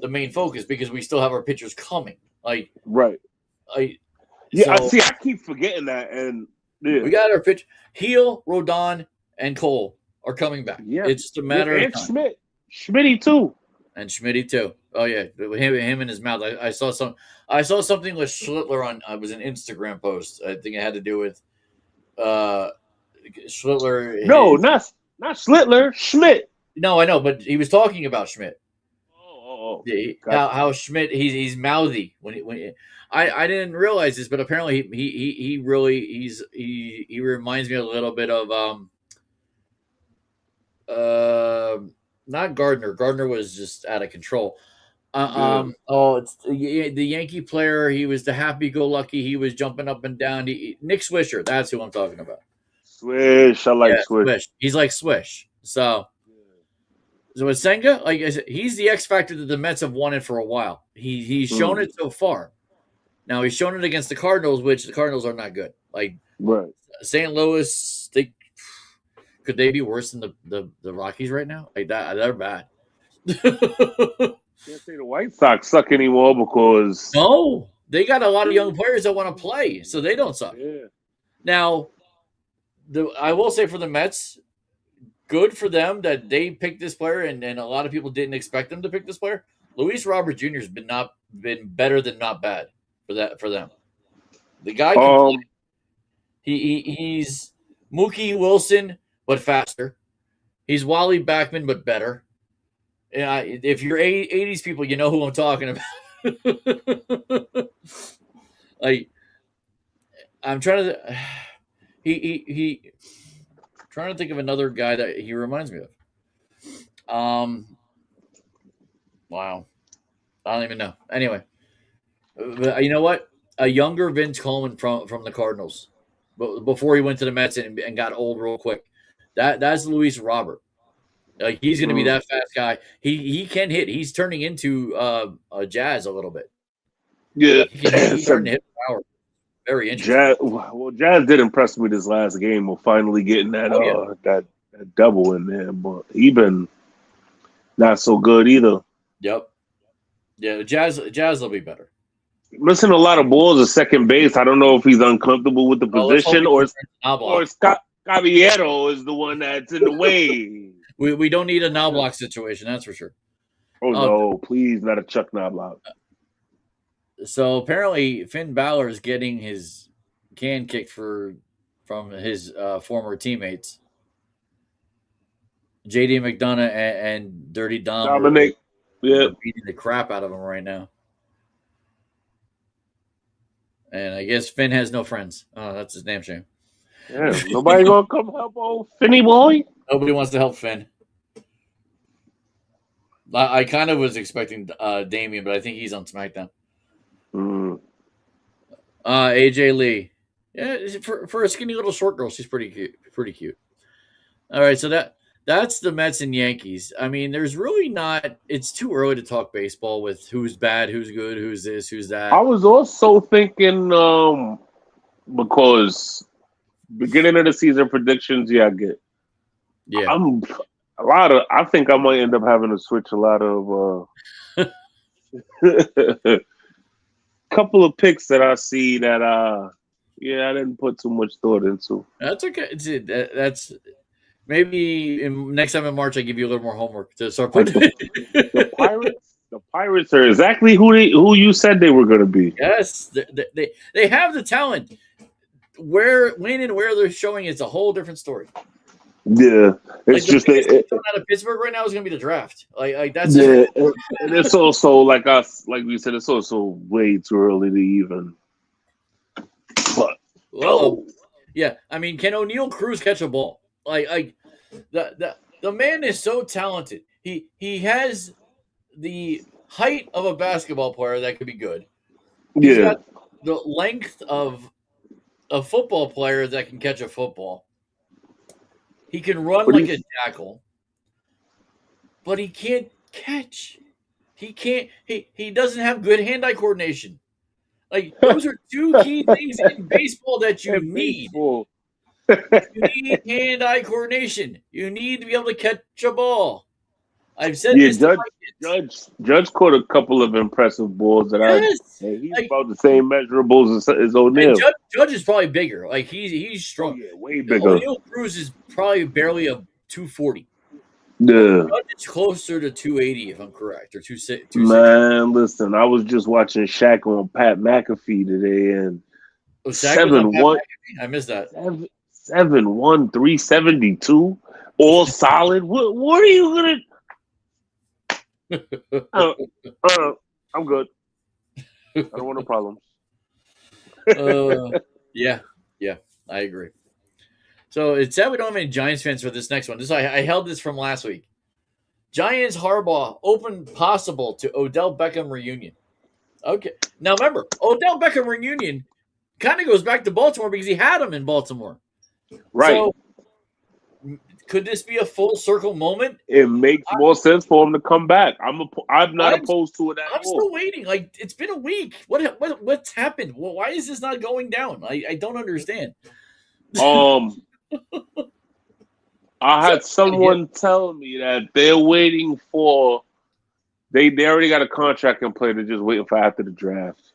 main focus because we still have our pitchers coming. I keep forgetting that, and we got our pitch. Heel, Rodon, and Cole are coming back. Yeah, it's just a matter of time. Schmitty too. And Schmitty too. Oh yeah, him in his mouth. I saw something with Schlittler on. It was an Instagram post. I think it had to do with Schlittler. No, not Schlittler. Schmidt. No, I know, but he was talking about Schmidt. Oh. How Schmidt he's mouthy when I didn't realize this, but apparently he really he reminds me a little bit of not Gardner. Gardner was just out of control. It's the Yankee player. He was the happy-go-lucky. He was jumping up and down. Nick Swisher. That's who I'm talking about. Swish. I like Swish. He's like Swish. So with Senga, like I said, he's the X factor that the Mets have wanted for a while. He's shown it so far. Now he's shown it against the Cardinals, which the Cardinals are not good. Like St. Louis, could they be worse than the Rockies right now? Like that, they're bad. Can't say the White Sox suck anymore because no, they got a lot of young players that want to play, so they don't suck. Yeah. Now, I will say for the Mets, good for them that they picked this player, and a lot of people didn't expect them to pick this player. Luis Robert Jr. has been better than not bad for them. The guy can play. He's Mookie Wilson, but faster. He's Wally Backman, but better. Yeah, if you're 80s people, you know who I'm talking about. Like, I'm trying to. He trying to think of another guy that he reminds me of. Wow. I don't even know. Anyway, you know what? A younger Vince Coleman from the Cardinals, before he went to the Mets and got old real quick. That's Luis Robert. He's going to be that fast guy. He can hit. He's turning into Jazz a little bit. Yeah, He's starting to hit power. Very interesting. Jazz did impress me this last game of finally getting that that double in there, but he been not so good either. Yep. Yeah, Jazz will be better. Missing a lot of balls at second base. I don't know if he's uncomfortable with the position or Caballero is the one that's in the way. We don't need a Knobloch situation, that's for sure. Oh no, please, not a Chuck Knobloch. So apparently Finn Balor is getting his can kicked from his former teammates. JD McDonough and Dirty Dom Dominic are beating the crap out of him right now. And I guess Finn has no friends. Oh, that's his damn shame. Yeah, nobody gonna come help old Finny boy? Nobody wants to help Finn. I kind of was expecting Damian, but I think he's on SmackDown. AJ Lee. Yeah, for a skinny little short girl, she's pretty cute. All right, so that's the Mets and Yankees. I mean, there's really not. It's too early to talk baseball with who's bad, who's good, who's this, who's that. I was also thinking because beginning of the season predictions, I get. Yeah, I think I might end up having to switch a lot of couple of picks that I see that I didn't put too much thought into. That's okay. That's maybe next time in March I give you a little more homework to start putting. The Pirates are exactly who you said they were going to be. Yes, they have the talent. When and where they're showing it's a whole different story. Yeah, it's just coming out of Pittsburgh right now is going to be the draft. Like that's and it's also like we said, it's also way too early to even. But yeah, I mean, can O'Neal Cruz catch a ball? Like the man is so talented. He has the height of a basketball player that could be good. He's got the length of a football player that can catch a football. He can run like a jackal, but he can't catch. He can't. He doesn't have good hand-eye coordination. Like those are two key things in baseball that you need. You need hand-eye coordination. You need to be able to catch a ball. I've said this. Judge caught a couple of impressive balls that he's about the same measurables as O'Neal. Judge is probably bigger. Like he's strong. Yeah, way bigger. O'Neal Cruz is probably barely a 240. Yeah. Judge is closer to 280 if I'm correct, or 260. Man, listen, I was just watching Shaq on Pat McAfee today, and 7-1. I missed that. 7-1, 372, all solid. What are you gonna? I'm good. I don't want no problems. Yeah, I agree. So it's sad we don't have any Giants fans for this next one. I held this from last week. Giants Harbaugh open possible to Odell Beckham reunion. Okay, now remember Odell Beckham reunion kind of goes back to Baltimore because he had him in Baltimore. Right. So, could this be a full circle moment? It makes more sense for him to come back. I'm not opposed to it at all. I'm still waiting. Like it's been a week. What's happened? Well, why is this not going down? I don't understand. I had someone tell me that they're waiting for. They already got a contract in play. They're just waiting for after the draft.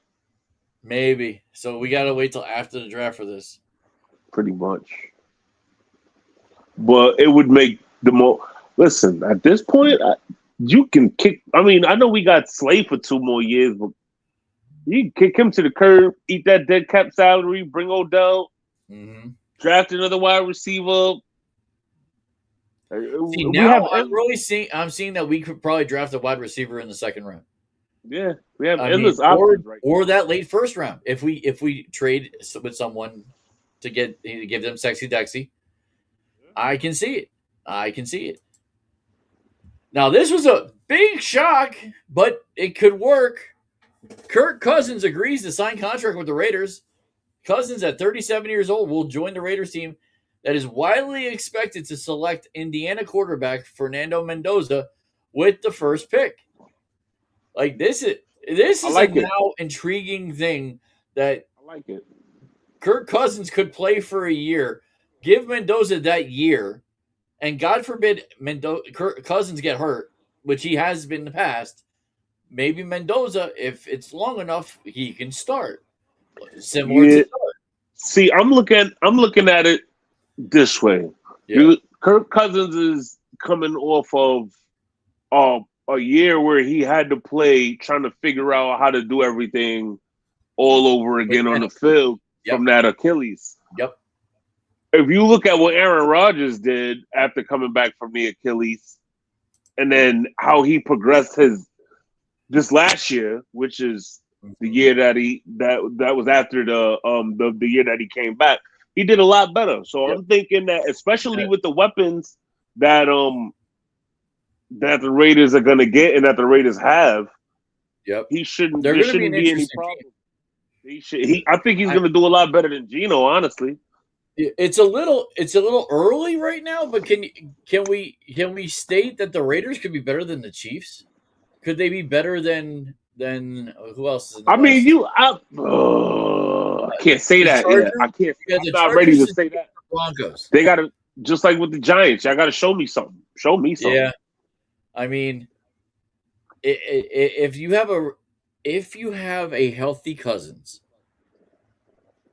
Maybe. So we got to wait till after the draft for this. Pretty much. But it would make the more. Listen, at this point, you can kick. I mean, I know we got Slay for 2 more years, but you can kick him to the curb, eat that dead cap salary, bring Odell, draft another wide receiver. See, now I'm seeing that we could probably draft a wide receiver in the 2nd round. Yeah, we have endless options, or that late 1st round if we trade with someone to give them sexy Dexy. I can see it. Now, this was a big shock, but it could work. Kirk Cousins agrees to sign contract with the Raiders. Cousins, at 37 years old, will join the Raiders team that is widely expected to select Indiana quarterback Fernando Mendoza with the first pick. Like this is a now intriguing thing that I like it. Kirk Cousins could play for a year, give Mendoza that year, and God forbid Kirk Cousins get hurt, which he has been in the past. Maybe Mendoza, if it's long enough, he can start. Similar to Kirk. See, I'm looking at it this way. Yeah. Kirk Cousins is coming off of a year where he had to play, trying to figure out how to do everything all over again on the field from that Achilles. Yep. If you look at what Aaron Rodgers did after coming back from the Achilles, and then how he progressed this last year, which is the year that was after the year that he came back, he did a lot better. So I'm thinking that, especially with the weapons that the Raiders are going to get and that the Raiders have, he shouldn't. There shouldn't be any problem. I think he's going to do a lot better than Geno, honestly. It's a little early right now, but can we state that the Raiders could be better than the Chiefs? Could they be better than who else is in the West? I can't say that yet. I can't. I'm not ready to say that. Broncos. They got to, just like with the Giants. Y'all got to show me something. Show me something. Yeah, I mean, if you have a healthy Cousins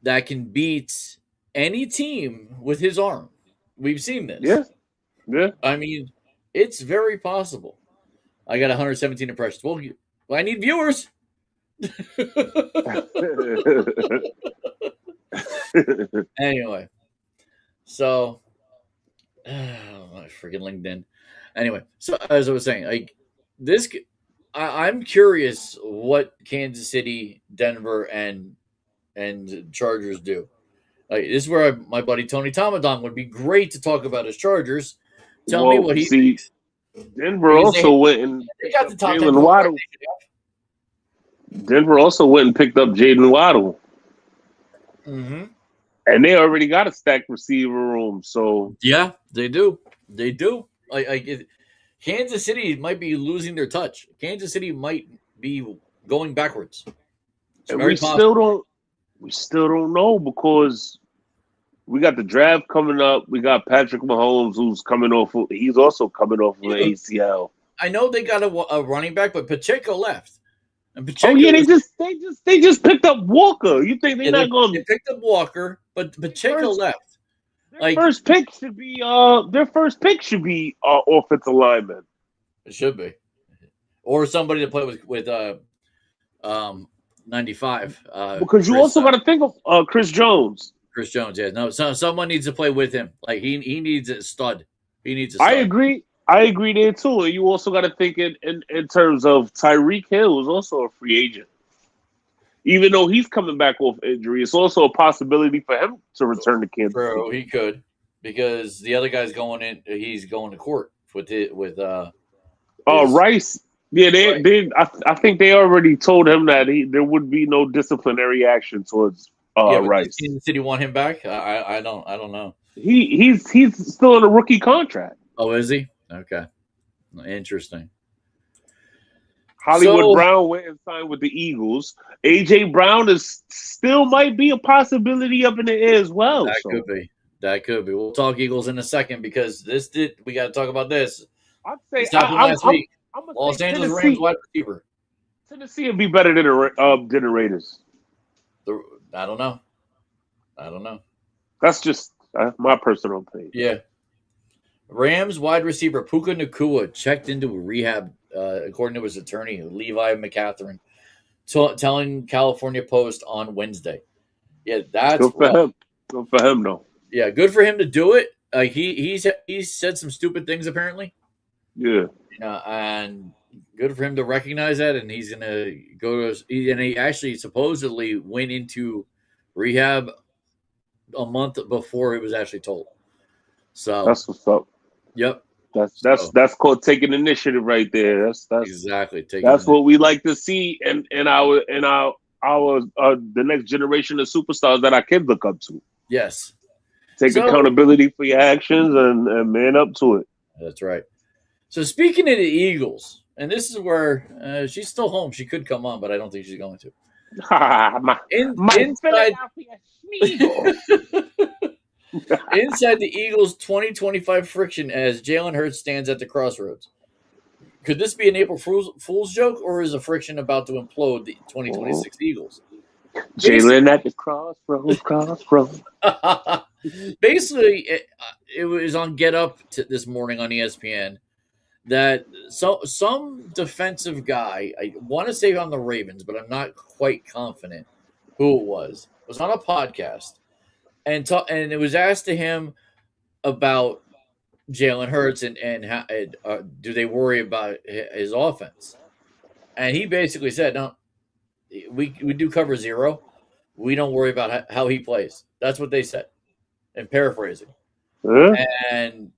that can beat any team with his arm, we've seen this. Yeah. I mean, it's very possible. I got 117 impressions. Well, I need viewers. Anyway, so my freaking LinkedIn. Anyway, so as I was saying, like this, I'm curious what Kansas City, Denver, and Chargers do. Like, this is where my buddy Tony Tomadon would be great to talk about his Chargers. Tell me what he thinks. Denver also went and they got the top Jalen Waddle. Denver also went and picked up Jaden Waddle. Mm-hmm. And they already got a stacked receiver room. So yeah, they do. They do. Kansas City might be losing their touch. Kansas City might be going backwards. And we still don't know, because we got the draft coming up. We got Patrick Mahomes, he's also coming off of an ACL. I know they got a running back, but Pacheco left. And Pacheco they just picked up Walker. You think they're not going? They picked up Walker, but Pacheco left. Their first pick should be offensive lineman. It should be, or somebody to play with 95. Because you also got to think of Chris Jones. Chris Jones, yeah. No, someone needs to play with him. Like he needs a stud. He needs a stud. I agree there too. And you also got to think in terms of Tyreek Hill, who's also a free agent. Even though he's coming back off injury, it's also a possibility for him to return to Kansas City. Bro, he could, because the other guy's going in. He's going to court with Rice. Yeah, I think they already told him that there would be no disciplinary action towards Rice. Does Kansas City want him back? I don't know. He's still in a rookie contract. Oh, is he? Okay, interesting. Hollywood Brown went and signed with the Eagles. AJ Brown still might be a possibility up in the air as well. That could be. We'll talk Eagles in a second, because we got to talk about this. I'd say last week. Los Angeles Rams wide receiver. Tennessee would be better than the Raiders. I don't know. That's just my personal opinion. Yeah. Rams wide receiver Puka Nacua checked into rehab, according to his attorney, Levi McCatherine, telling California Post on Wednesday. Yeah, that's good for him. Good for him, though. Yeah, good for him to do it. He's said some stupid things, apparently. Yeah. And good for him to recognize that, and he's gonna go to. And he actually supposedly went into rehab a month before he was actually told. So that's what's up. Yep. That's called taking initiative right there. That's exactly. That's what we like to see in our the next generation of superstars that our kids look up to. Yes. Take accountability for your actions and man up to it. That's right. So speaking of the Eagles, and this is where she's still home. She could come on, but I don't think she's going to. Inside the Eagles' 2025 friction as Jalen Hurts stands at the crossroads. Could this be an April Fool's joke, or is a friction about to implode the 2026 Eagles? Jalen at the crossroads. Basically, it was on Get Up this morning on ESPN that some defensive guy, I want to say on the Ravens, but I'm not quite confident who it was on a podcast, and it was asked to him about Jalen Hurts and how do they worry about his offense, and he basically said, "No, we do cover zero. We don't worry about how he plays." That's what they said. And paraphrasing, and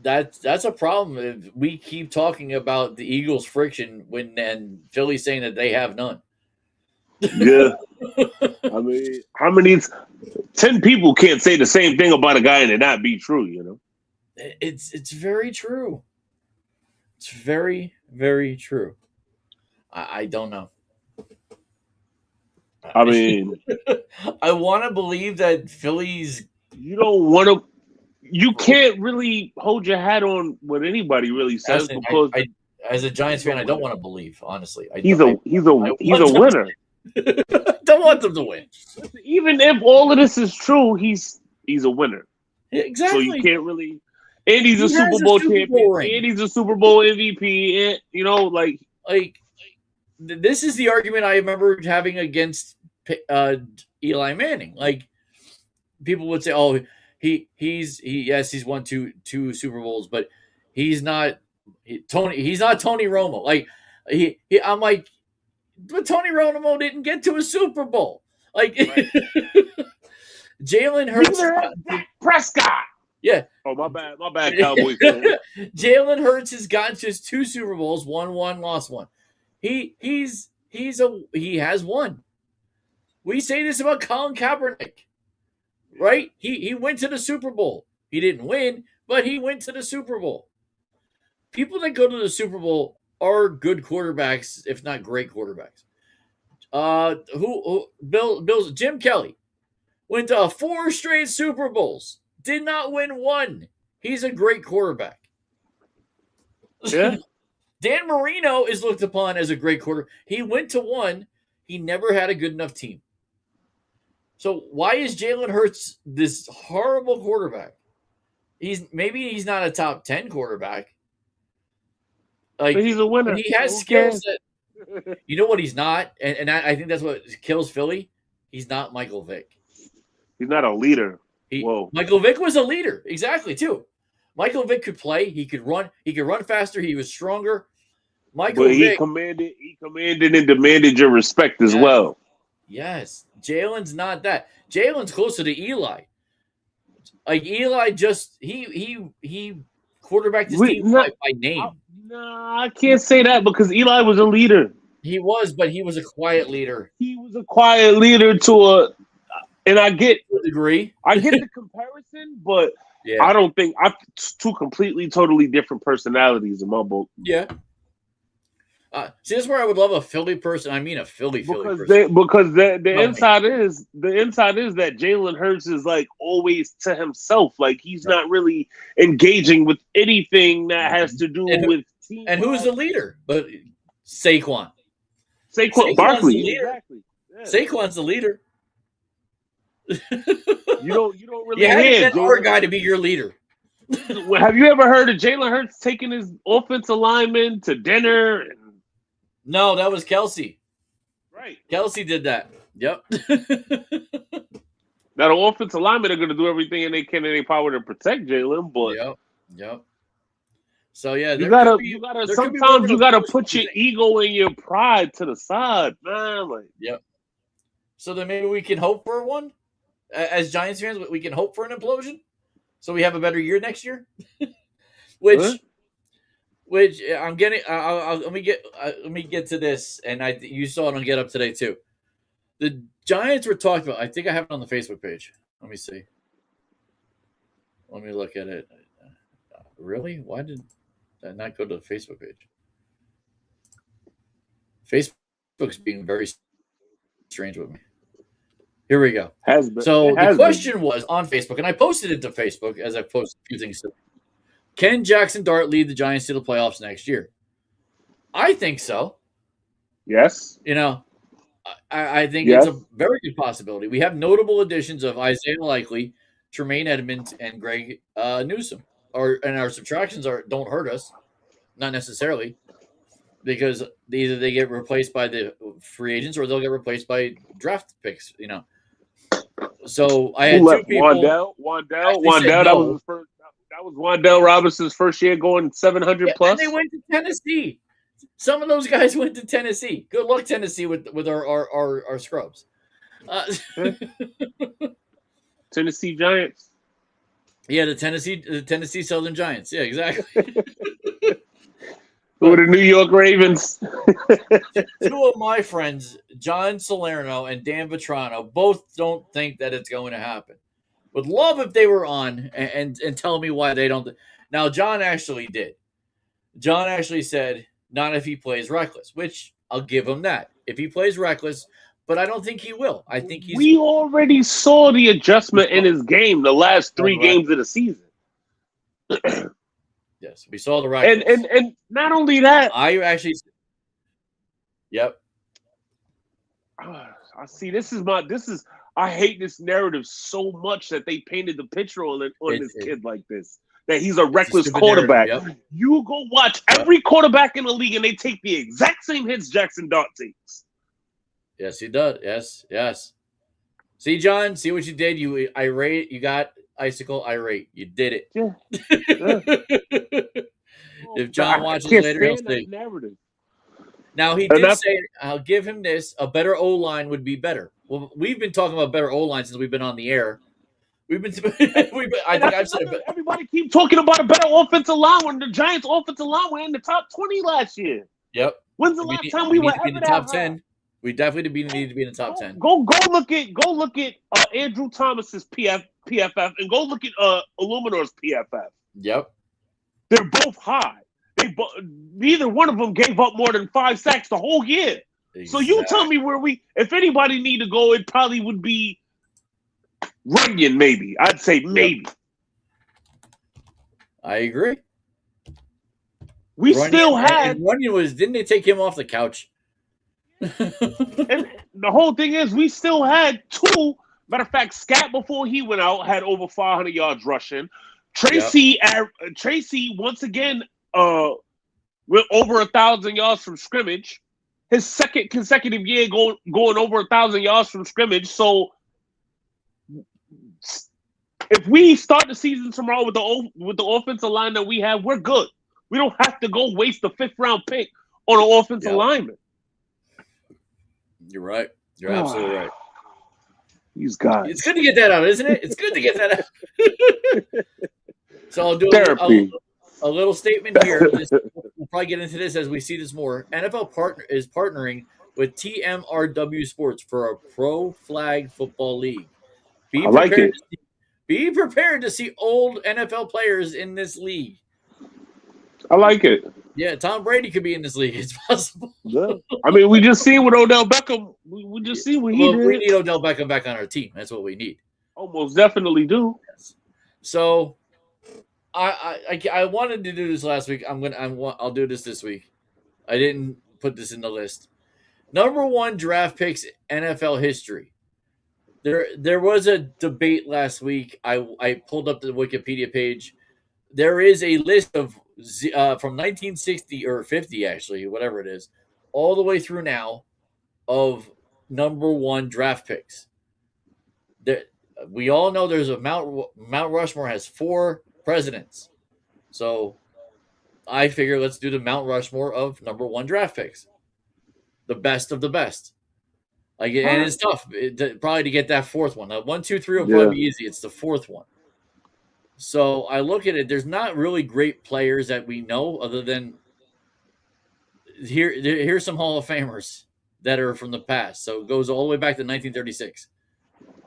that's a problem if we keep talking about the Eagles' friction and Philly's saying that they have none. Yeah, I mean, how many 10 people can't say the same thing about a guy and it not be true? You know, it's very true. It's very, very true. I don't know. I mean, I want to believe that Philly's. You don't want to. You can't really hold your hat on what anybody really says because as a Giants fan, I don't want to believe. Honestly, he's a winner. Don't want them to win. Even if all of this is true, he's a winner. Exactly. So you can't really. And he's a Super Bowl champion. And he's a Super Bowl MVP. And like this is the argument I remember having against Eli Manning. Like people would say, "Oh, he's won two Super Bowls, but he's not Tony. He's not Tony Romo." Like I'm like, but Tony Romo didn't get to a Super Bowl. Like right. Jalen Hurts, Prescott. Yeah. Oh, my bad, Cowboys fan. Jalen Hurts has gotten to his 2 Super Bowls, won one, lost one. He has won. We say this about Colin Kaepernick, right? He went to the Super Bowl. He didn't win, but he went to the Super Bowl. People that go to the Super Bowl are good quarterbacks, if not great quarterbacks. Bill's Jim Kelly went to 4 straight Super Bowls. Did not win one. He's a great quarterback. Yeah. Dan Marino is looked upon as a great quarterback. He went to one. He never had a good enough team. So why is Jalen Hurts this horrible quarterback? Maybe he's not a top 10 quarterback. Like, but he's a winner. He has skills that you know what he's not, and I think that's what kills Philly. He's not Michael Vick. He's not a leader. Michael Vick was a leader, exactly, too. Michael Vick could play. He could run. He could run faster. He was stronger. He commanded and demanded your respect as well. Yes. Jalen's not that. Jalen's closer to Eli. Like Eli just he quarterbacked his team by name. I can't say that because Eli was a leader. He was, but he was a quiet leader. He was a quiet leader and I get to a degree. I get the comparison, but yeah. I don't think two completely, totally different personalities in my book. Yeah. See, this is where I would love a Philly person. I mean, a Philly person. Because the inside is that Jalen Hurts is like always to himself. Like he's not really engaging with anything that has to do with team. And who's the leader? But Saquon Barkley. Exactly. Yeah. Saquon's the leader. You don't really get our guy to be your leader. Have you ever heard of Jalen Hurts taking his offensive lineman to dinner? No, that was Kelsey. Right. Kelsey did that. Yep. Now the offensive linemen are going to do everything in their power to protect Jalen, but yep. So yeah, sometimes you gotta put your ego and your pride to the side, man. Yep. So then maybe we can hope for one. As Giants fans, we can hope for an implosion, so we have a better year next year. Which I'm getting. Let me get to this, and you saw it on Get Up today too. The Giants were talking about. I think I have it on the Facebook page. Let me see. Let me look at it. Really? Why did I not go to the Facebook page? Facebook's being very strange with me. Here we go. So the question was on Facebook, and I posted it to Facebook as I posted a few things. Can Jackson Dart lead the Giants to the playoffs next year? I think so. Yes. I think it's a very good possibility. We have notable additions of Isaiah Likely, Tremaine Edmonds, and Greg Newsome. And our subtractions don't hurt us, not necessarily, because either they get replaced by the free agents or they'll get replaced by draft picks. So I had two people. Wandell. That was his first. That was Wandell Robinson's first year going 700 plus. And they went to Tennessee. Some of those guys went to Tennessee. Good luck, Tennessee, with our scrubs. Tennessee Giants. Yeah, the Tennessee Southern Giants. Yeah, exactly. Who are the New York Ravens? Two of my friends, John Salerno and Dan Vetrano, both don't think that it's going to happen. Would love if they were on and tell me why they don't. Now, John actually did. John actually said, not if he plays reckless, which I'll give him that. If he plays reckless, but I don't think he will. I think he's. We already saw the adjustment in his game the last 3 games of the season. Yes, we saw the reckless. And not only that, I actually. Yep. I see. I hate this narrative so much that they painted the picture on this kid like this. That he's a reckless quarterback. Yep. You go watch every quarterback in the league, and they take the exact same hits Jackson Dart takes. Yes, he does. Yes. See, John, see what you did. You irate. You got icicle irate. You did it. Yeah. If John watches later, he'll see. Narrative. Now, he did say, I'll give him this, a better O-line would be better. Well, we've been talking about better O-line since we've been on the air. I've said it. Everybody keep talking about a better offensive line when the Giants' offensive line were in the top 20 last year. Yep. When's the last time we were in the top 10? We definitely need to be in the top 10. Go look at Andrew Thomas's PFF and go look at Illuminor's PFF. Yep. They're both high. Neither one of them gave up more than 5 sacks the whole year. Exactly. So you tell me if anybody need to go, it probably would be Runyon, maybe. I'd say maybe. I agree. Runyon didn't they take him off the couch? And the whole thing is we still had 2. Matter of fact, Scat before he went out had over 500 yards rushing. Tracy once again went over 1,000 yards from scrimmage. His second consecutive year going over 1,000 yards from scrimmage. So if we start the season tomorrow with the offensive line that we have, we're good. We don't have to go waste the 5th round pick on an offensive lineman. You're right. You're absolutely right. These guys. It's good to get that out, isn't it? It's good to get that out. So I'll do a little statement here. We'll probably get into this as we see this more. NFL is partnering with TMRW Sports for a pro flag football league. Be prepared to see old NFL players in this league. I like it. Yeah, Tom Brady could be in this league. It's possible. Yeah. I mean, we just seen with Odell Beckham. We just see what he did. We need Odell Beckham back on our team. That's what we need. Almost definitely do. Yes. So, I wanted to do this last week. I'll do this week. I didn't put this in the list. Number 1 draft picks NFL history. There was a debate last week. I pulled up the Wikipedia page. There is a list of from 1960 or 50, actually, whatever it is, all the way through now of number 1 draft picks. We all know there's a Mount Rushmore has 4 presidents. So I figure let's do the Mount Rushmore of number 1 draft picks. The best of the best. And it's tough probably to get that 4th one. 1, 2, 3 will probably be easy. It's the 4th one. So I look at it. There's not really great players that we know, other than here's some Hall of Famers that are from the past. So it goes all the way back to 1936.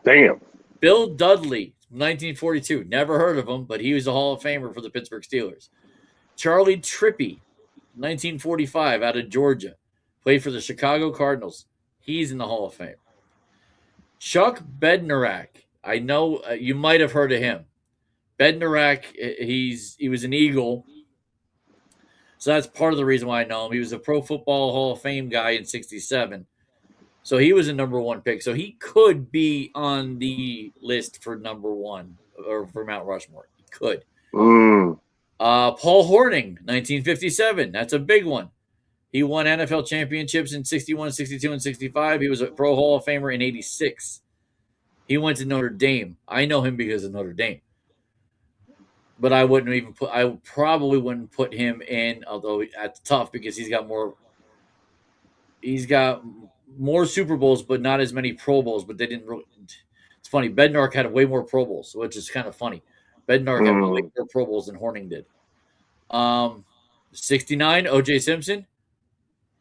Damn. Bill Dudley, 1942. Never heard of him, but he was a Hall of Famer for the Pittsburgh Steelers. Charlie Trippi, 1945, out of Georgia. Played for the Chicago Cardinals. He's in the Hall of Fame. Chuck Bednarak. I know you might have heard of him. Bednarak, he was an Eagle. So that's part of the reason why I know him. He was a Pro Football Hall of Fame guy in 67. So he was a number one pick. So he could be on the list for number one or for Mount Rushmore. He could. Paul Hornung, 1957. That's a big one. He won NFL championships in 61, 62, and 65. He was a Pro Hall of Famer in 86. He went to Notre Dame. I know him because of Notre Dame. But I probably wouldn't put him in, although that's tough because he's got more Super Bowls, but not as many Pro Bowls. But they didn't really. It's funny. Bednarik had way more Pro Bowls, which is kind of funny. Bednarik had way more Pro Bowls than Hornung did. 69, O.J. Simpson.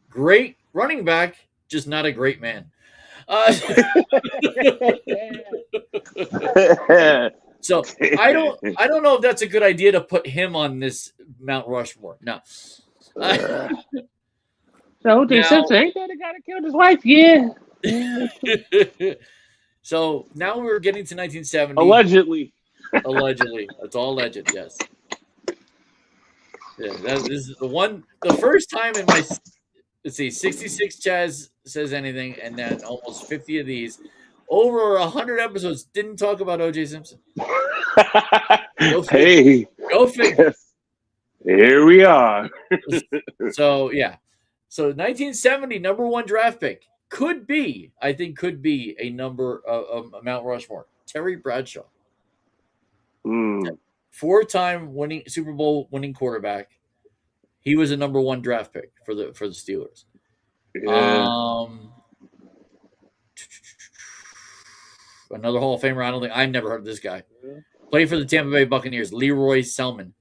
Great running back, just not a great man. So I don't know if that's a good idea to put him on this Mount Rushmore. No. So O.J. Simpson, ain't that the guy that killed his wife? Yeah. So now we're getting to 1970. Allegedly. It's all alleged, yes. Yeah, this is the first time in my, let's see, 66 Chaz says anything, and then almost 50 of these. Over 100 episodes didn't talk about O.J. Simpson. Go figure. Go figure. Here we are. So, yeah. So, 1970, number one draft pick. Could be a number of Mount Rushmore. Terry Bradshaw. 4-time winning Super Bowl winning quarterback. He was a number one draft pick for the Steelers. Yeah. Another Hall of Famer. I've never heard of this guy. Played for the Tampa Bay Buccaneers. Leroy Selman.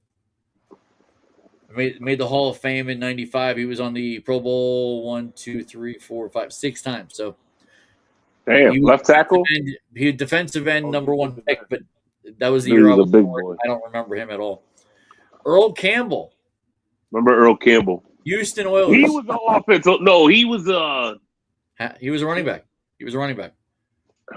Made the Hall of Fame in 95. He was on the Pro Bowl 6 times. So damn, left tackle. He was defensive end, number one pick, but that was the year I was born. I don't remember him at all. Earl Campbell. Remember Earl Campbell? Houston Oilers. He was the offensive. No, he was a running back.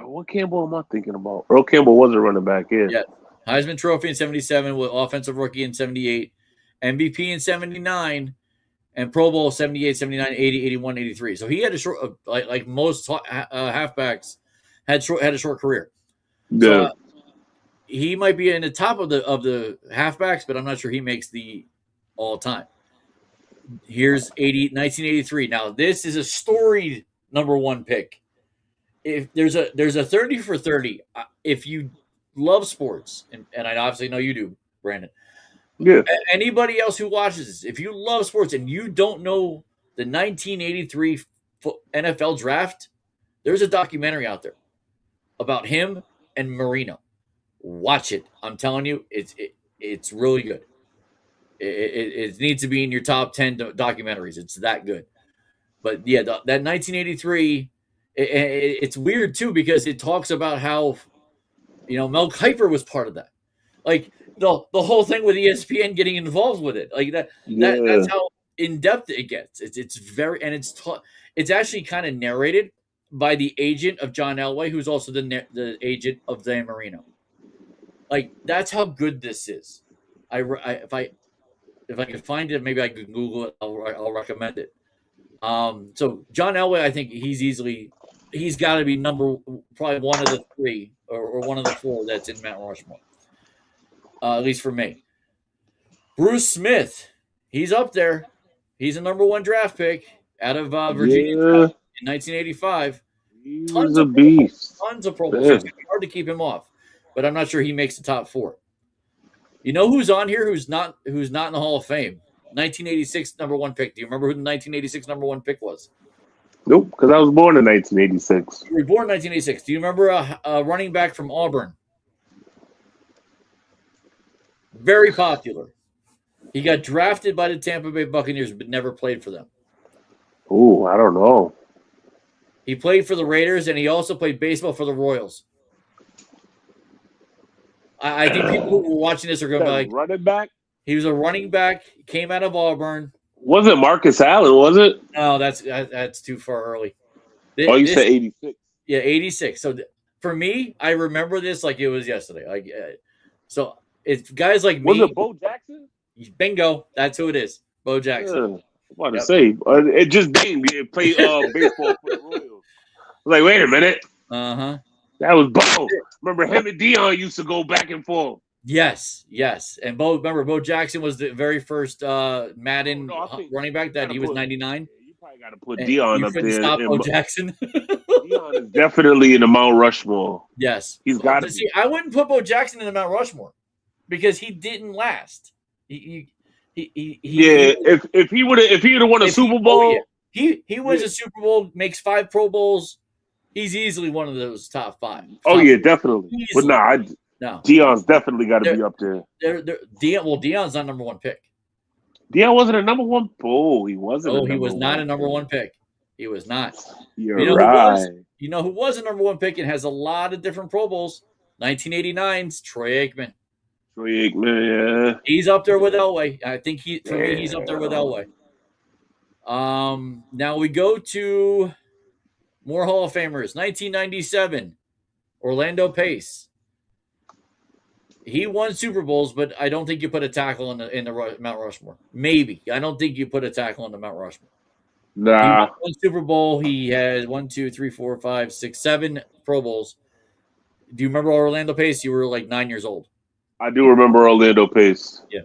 What Campbell am I thinking about? Earl Campbell was a running back, yeah. Heisman Trophy in 77, with Offensive Rookie in 78, MVP in 79, and Pro Bowl 78, 79, 80, 81, 83. So he had a short, like most halfbacks, had a short career. Yeah. So, he might be in the top of the halfbacks, but I'm not sure he makes the all time. Here's 1983. Now this is a storied number one pick. If there's a 30 for 30, if you love sports, and I obviously know you do, Brandon. Yeah. Anybody else who watches this, if you love sports and you don't know the 1983 NFL draft, there's a documentary out there about him and Marino. Watch it. I'm telling you, it's really good. It needs to be in your top 10 documentaries. It's that good. But yeah, that 1983. It's weird too because it talks about how, Mel Kiper was part of that, like the whole thing with ESPN getting involved with it, like that. Yeah. That's how in depth it gets. It's very, and it's actually kind of narrated by the agent of John Elway, who's also the agent of Dan Marino. Like that's how good this is. If I can find it, maybe I could Google it. I'll recommend it. So John Elway, I think he's got to be probably one of the three or one of the four that's in Mount Rushmore. At least for me. Bruce Smith, he's up there. He's a number one draft pick out of Virginia in 1985. Tons of beast. Tons of Pro Bowls. So it's hard to keep him off, but I'm not sure he makes the top four. You know who's on here? Who's not in the Hall of Fame? 1986 number one pick. Do you remember who the 1986 number one pick was? Nope, because I was born in 1986. You were born in 1986. Do you remember a running back from Auburn? Very popular. He got drafted by the Tampa Bay Buccaneers, but never played for them. Ooh, I don't know. He played for the Raiders, and he also played baseball for the Royals. I think people who were watching this are going to be like, running back? He was a running back. Came out of Auburn. Wasn't Marcus Allen, was it? No, that's too far early. You said 86. Yeah, 86. So for me, I remember this like it was yesterday. Like, so it's guys like me. Was it Bo Jackson? Bingo. That's who it is. Bo Jackson. I'm about to say. It just didn't play baseball for the Royals. I was like, wait a minute. Uh-huh. That was Bo. Remember him and Dion used to go back and forth. Yes. And Bo Jackson was the very first Madden running back that he was 99. You probably got to put Dion up there. Stop Bo Jackson. Dion is definitely in the Mount Rushmore. Yes. He's got to see. I wouldn't put Bo Jackson in the Mount Rushmore because he didn't last. If he would have won a Super Bowl, he wins a Super Bowl, makes 5 Pro Bowls. He's easily one of those top 5. Definitely. Easily. But no, Dion's definitely got to be up there. Dion's not number 1 pick. Dion wasn't a number 1. Oh, he wasn't. Oh, he was not a number 1 pick. He was not. You're right. Who was a number 1 pick and has a lot of different Pro Bowls? 1989's Troy Aikman. Yeah. He's up there with Elway. I think he's up there with Elway. Now we go to more Hall of Famers. 1997, Orlando Pace. He won Super Bowls, but I don't think you put a tackle in the Mount Rushmore. Maybe. I don't think you put a tackle in the Mount Rushmore. Nah. He won Super Bowl. He had 1, 2, 3, 4, 5, 6, 7 Pro Bowls. Do you remember Orlando Pace? You were like 9 years old. I do remember Orlando Pace. Yeah.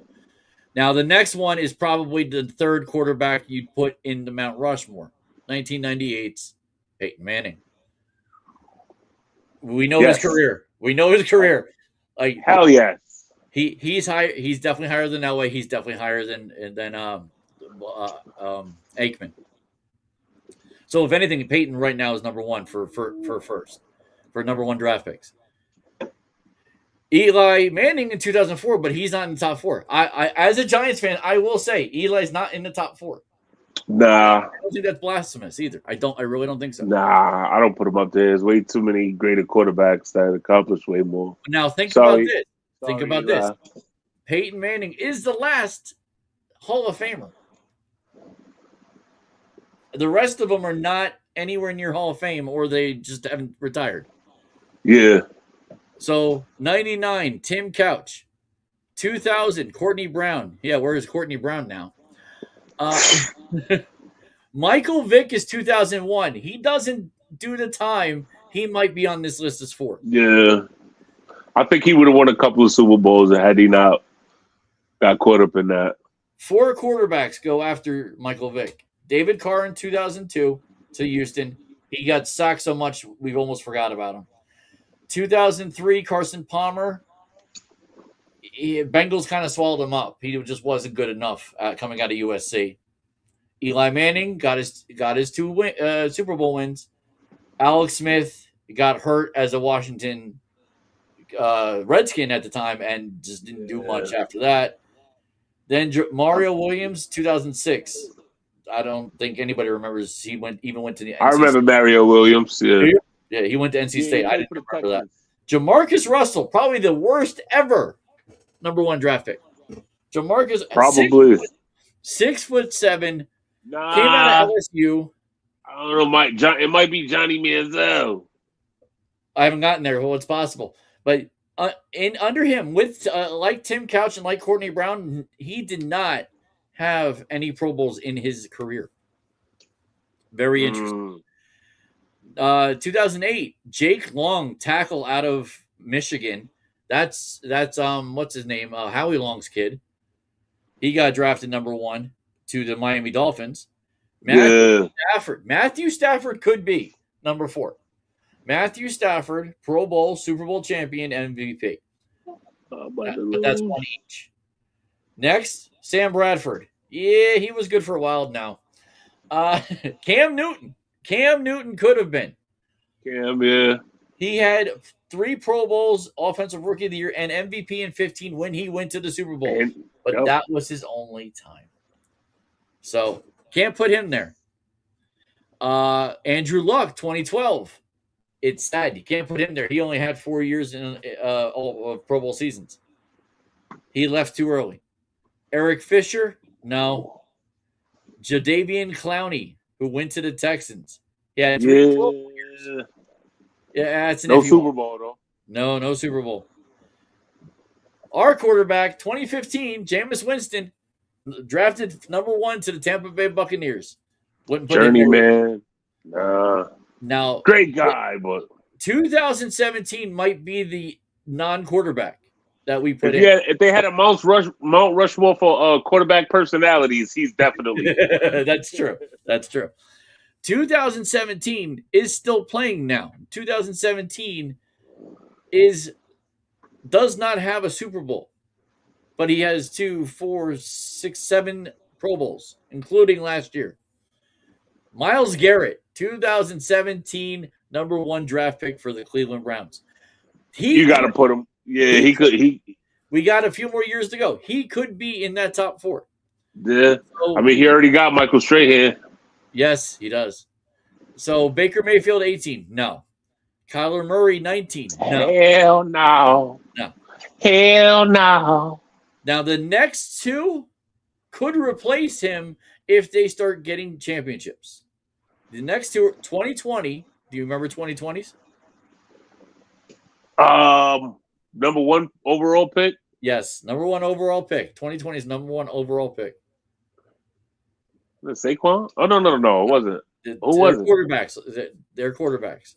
Now, the next one is probably the third quarterback you'd put in the Mount Rushmore. 1998's Peyton Manning. We know his career. Like, hell yes. He's high. He's definitely higher than Elway. He's definitely higher than Aikman. So if anything, Peyton right now is number 1 for number 1 draft picks. Eli Manning in 2004, but he's not in the top 4. I as a Giants fan, I will say Eli's not in the top 4. Nah, I don't think that's blasphemous either. I really don't think so. Nah, I don't put him up there. There's way too many greater quarterbacks that accomplish way more. Now think about this. Think about this. Peyton Manning is the last Hall of Famer. The rest of them are not anywhere near Hall of Fame, or they just haven't retired. Yeah. So 99, Tim Couch. 2000, Courtney Brown. Yeah, where is Courtney Brown now? Michael Vick is 2001. He doesn't do the time. He might be on this list as 4. Yeah. I think he would have won a couple of Super Bowls had he not got caught up in that. 4 quarterbacks go after Michael Vick. David Carr in 2002 to Houston. He got sacked so much we almost forgot about him. 2003, Carson Palmer. Bengals kind of swallowed him up. He just wasn't good enough coming out of USC. Eli Manning got his 2 Super Bowl wins. Alex Smith got hurt as a Washington Redskin at the time and just didn't do much after that. Then Mario Williams, 2006. I don't think anybody remembers he went to the NC I remember State. Mario Williams. Yeah, he went to NC State. I didn't remember that. Jamarcus Russell, probably the worst ever number 1 draft pick. Jamarcus, probably 6'7". Nah, came out of LSU. I don't know, it might be Johnny Manziel. I haven't gotten there. Well, it's possible, but under him, with like Tim Couch and like Courtney Brown, he did not have any Pro Bowls in his career. Very interesting. 2008, Jake Long, tackle out of Michigan. That's what's his name? Howie Long's kid. He got drafted number 1 to the Miami Dolphins. Matthew Stafford could be number 4. Matthew Stafford, Pro Bowl, Super Bowl champion, MVP. But that's 1 each. Next, Sam Bradford. Yeah, he was good for a while now. Cam Newton. Cam Newton could have been. Cam, yeah. He had 3 Pro Bowls, Offensive Rookie of the Year, and MVP in 15 when he went to the Super Bowl. But that was his only time. So can't put him there. Andrew Luck, 2012. It's sad. You can't put him there. He only had 4 years in of Pro Bowl seasons. He left too early. Eric Fisher, no. Jadeveon Clowney, who went to the Texans. Yeah, 3 Pro Bowl years. Yeah, that's no Super Bowl, though. No Super Bowl. Our quarterback, 2015, Jameis Winston, drafted number 1 to the Tampa Bay Buccaneers. Journeyman. Now, great guy, but 2017 might be the non-quarterback that we put in. If they had a Mount Rushmore for quarterback personalities, he's definitely. That's true. That's true. 2017 is still playing now. 2017 does not have a Super Bowl, but he has 2, 4, 6, 7 Pro Bowls, including last year. Myles Garrett, 2017 number 1 draft pick for the Cleveland Browns. You got to put him. Yeah, he could. We got a few more years to go. He could be in that top 4. Yeah, so, I mean, he already got Michael Strahan. Yes, he does. So Baker Mayfield, 18. No. Kyler Murray, 19. No. Hell no. No. Hell no. Now, the next 2 could replace him if they start getting championships. The next 2 are 2020. Do you remember 2020s? Number 1 overall pick? Yes, number 1 overall pick. 2020's number 1 overall pick. Was it Saquon? Oh, no, it wasn't. Who was it? Quarterbacks. They're quarterbacks.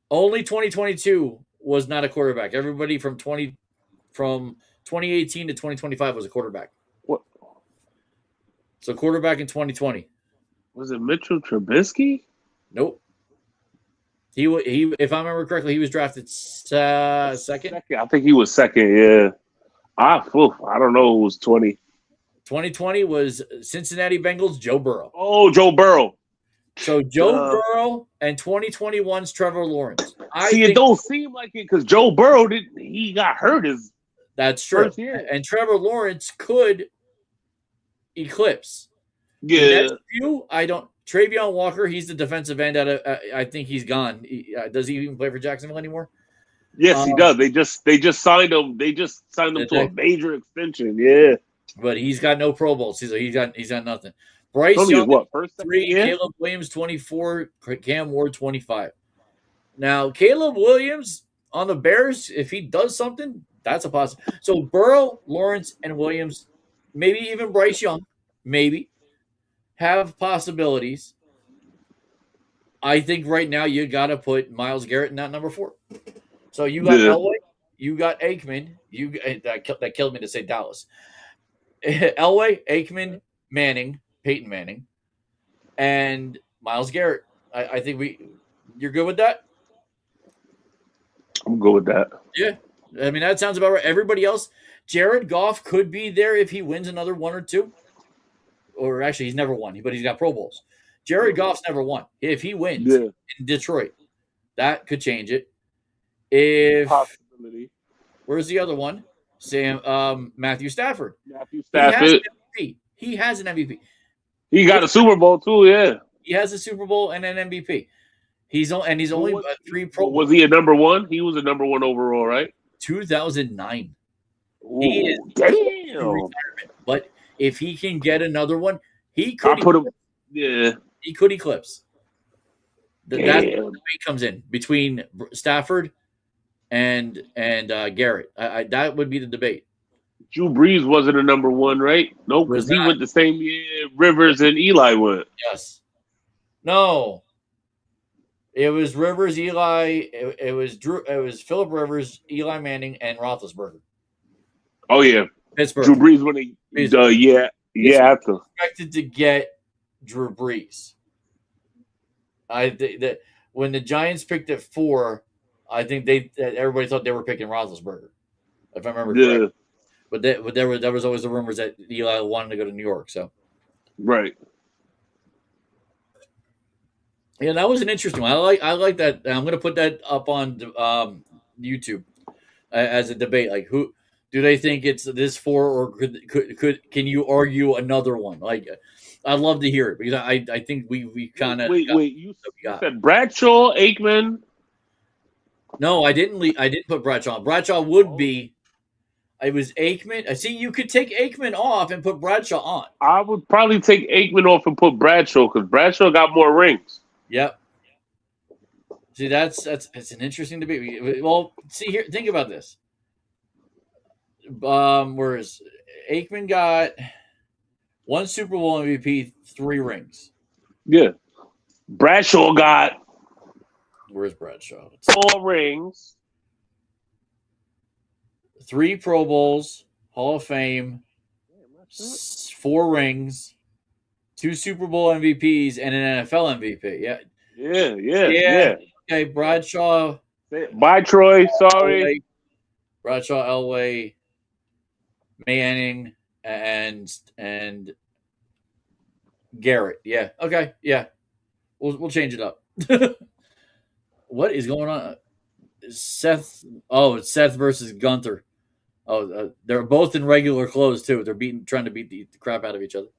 Only 2022 was not a quarterback. Everybody from 2018 to 2025 was a quarterback. What? So quarterback in 2020. Was it Mitchell Trubisky? Nope. He if I remember correctly, he was drafted second. I think he was second. Yeah. I don't know who was 20. 2020 was Cincinnati Bengals, Joe Burrow. Oh, Joe Burrow. So Joe Burrow and 2021's Trevor Lawrence. It don't seem like it because Joe Burrow he got hurt that's true. First year. And Trevor Lawrence could eclipse. Yeah. The next few, Travion Walker, he's the defensive end I think he's gone. Does he even play for Jacksonville anymore? Yes, he does. They just signed him. They just signed him to a major extension. Yeah. But he's got no Pro Bowls. He's got nothing. Bryce Young, what, first 3, Caleb Williams, 24, Cam Ward, 25. Now, Caleb Williams on the Bears, if he does something, that's a possibility. So Burrow, Lawrence, and Williams, maybe even Bryce Young, maybe, have possibilities. I think right now you got to put Myles Garrett in that number 4. So you got Elway, you got Aikman. That killed me to say Dallas. Elway, Aikman, Manning, Peyton Manning, and Myles Garrett. I think you're good with that? I'm good with that. Yeah. I mean, that sounds about right. Everybody else, Jared Goff could be there if he wins another 1 or 2. Or actually, he's never won, but he's got Pro Bowls. Jared Goff's never won. If he wins in Detroit, that could change it. Possibility. Where's the other one? Matthew Stafford. He has an MVP. He got a Super Bowl too, yeah. He has a Super Bowl and an MVP. He's only 3 Pro Bowls. Was he a number 1? He was a number 1 overall, right? 2009. Ooh, he is damn. But if he can get another one, he could. He could eclipse. That's where the debate comes in between Stafford and Garrett. That would be the debate. Drew Brees wasn't a number 1, right? No, because he went the same year Rivers and Eli went. Yes. No. It was Rivers, Eli. It was Phillip Rivers, Eli Manning, and Roethlisberger. Oh yeah, Pittsburgh. Drew Brees when he after expected to get Drew Brees. I think that when the Giants picked at 4, I think everybody thought they were picking Roethlisberger, if I remember correctly. But there was always the rumors that Eli wanted to go to New York. So right. Yeah, that was an interesting one. I like that. I'm going to put that up on YouTube as a debate. Like, who do they think it's this for, or can you argue another one? Like, I'd love to hear it because I think we kind of wait. You said Bradshaw, Aikman. No, I didn't. I didn't put Bradshaw. Bradshaw would be. It was Aikman. I see. You could take Aikman off and put Bradshaw on. I would probably take Aikman off and put Bradshaw because Bradshaw got more rings. Yep. See, that's an interesting debate. Well, see here. Think about this. Whereas Aikman got one Super Bowl MVP, 3 rings. Yeah. Bradshaw got. Where's Bradshaw? 4 rings. 3 Pro Bowls, Hall of Fame, 4 rings, 2 Super Bowl MVPs, and an NFL MVP. Yeah. Okay, Bradshaw. Bye, Troy. Sorry. Bradshaw, Elway, Manning, and Garrett. Yeah. Okay. Yeah. We'll change it up. What is going on? Seth. Oh, it's Seth versus Gunther. Oh, they're both in regular clothes too. They're trying to beat the crap out of each other.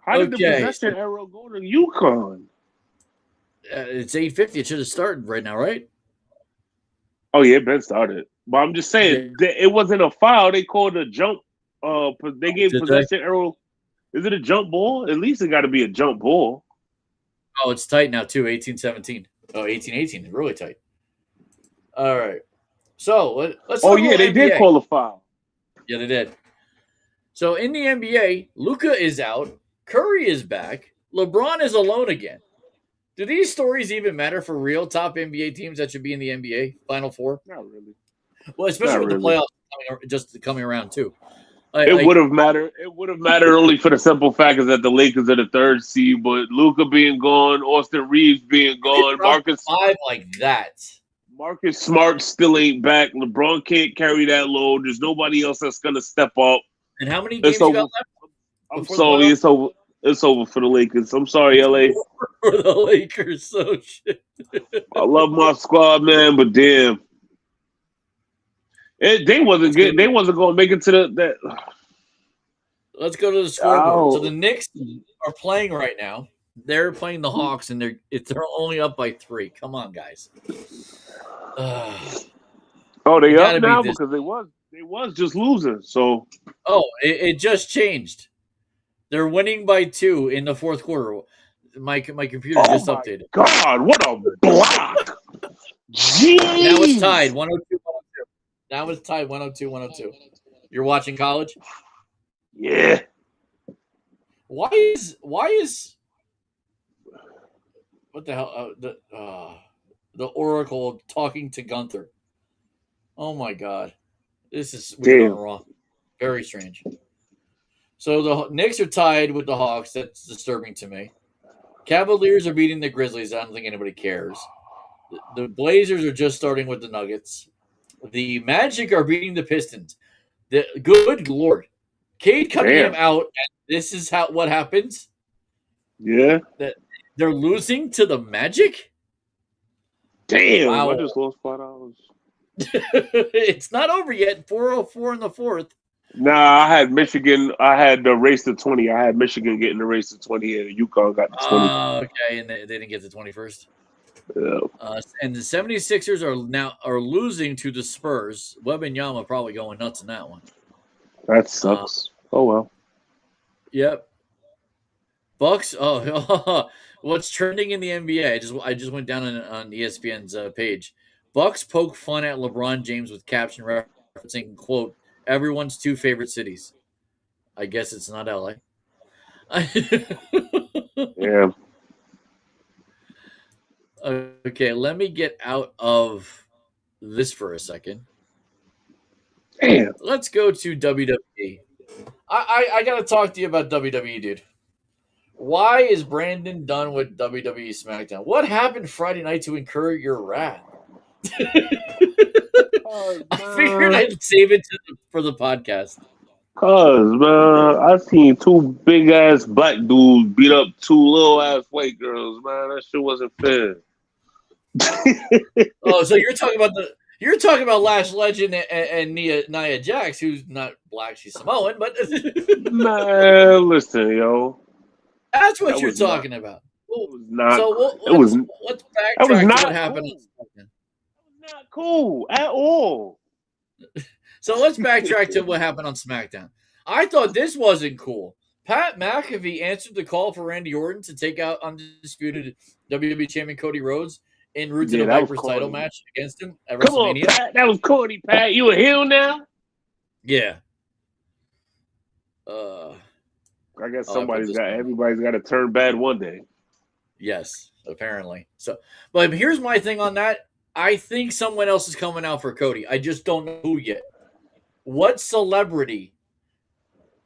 How did the possession arrow go to UConn? It's 8:50. It should have started right now, right? Oh yeah, Ben started. But I'm just saying it wasn't a foul. They called a jump. They gave possession arrow. Is it a jump ball? At least it got to be a jump ball. Oh, it's tight now too. 18-17. Oh, 18-18. Really tight. All right. So let's. Oh yeah, they did call a foul. Yeah, they did. So in the NBA, Luka is out. Curry is back. LeBron is alone again. Do these stories even matter for real top NBA teams that should be in the NBA Final Four? Not really. Well, especially with the playoffs coming around too. It would have mattered. It would have mattered only for the simple fact is that the Lakers are the 3rd seed, but Luka being gone, Austin Reeves being gone, Marcus 5 like that. Marcus Smart still ain't back. LeBron can't carry that load. There's nobody else that's gonna step up. And how many games you got left? I'm sorry, it's over. It's over for the Lakers. I'm sorry, LA. For the Lakers, so shit. I love my squad, man, but damn. They wasn't good. They wasn't going to make it to that. Let's go to the scoreboard. So the Knicks are playing right now. They're playing the Hawks, and they're only up by 3. Come on, guys. They up now because they was just losing. So it just changed. They're winning by 2 in the 4th quarter. My computer just updated. God, what a block! Jeez. Now it's tied 102-102. Now it's tied 102-102. You're watching college? Yeah. Why is what the hell the Oracle talking to Gunther? Oh my God, this is we're going wrong. Very strange. So the Knicks are tied with the Hawks. That's disturbing to me. Cavaliers are beating the Grizzlies. I don't think anybody cares. The Blazers are just starting with the Nuggets. The Magic are beating the Pistons. Good Lord. Cade Cunningham out, and this is what happens? Yeah. That they're losing to the Magic? Damn. Wow. I just lost $5. It's not over yet. 4:04 in the 4th. Nah, I had Michigan. I had the race to 20. I had Michigan getting the race to 20, and UConn got the 20. Okay, and they didn't get the 21st. Yeah. And the 76ers are losing to the Spurs. Wembanyama probably going nuts in that one. That sucks. Oh well. Yep. Bucks. Oh, what's trending in the NBA? I just went down on ESPN's page. Bucks poke fun at LeBron James with caption referencing quote everyone's 2 favorite cities. I guess it's not LA. Yeah. Okay, let me get out of this for a second. Damn. Let's go to WWE. I got to talk to you about WWE, dude. Why is Brandon done with WWE SmackDown? What happened Friday night to incur your wrath? I figured I'd save it for the podcast. Cause man, I seen two big ass black dudes beat up two little ass white girls. Man, that shit wasn't fair. Oh, so you're talking about Lash Legend and Nia Jax, who's not black, she's Samoan, but man, listen, yo, that's what you're talking about. It was not. So let's backtrack to what happened. Cool. It was not cool at all. So let's backtrack to what happened on SmackDown. I thought this wasn't cool. Pat McAfee answered the call for Randy Orton to take out undisputed WWE champion Cody Rhodes en route to the Viper's title match against him at WrestleMania. Come on, Pat. That was corny, Pat. You a heel now? Yeah. I guess everybody's got to turn bad one day. Yes, apparently. So, but here's my thing on that. I think someone else is coming out for Cody. I just don't know who yet. What celebrity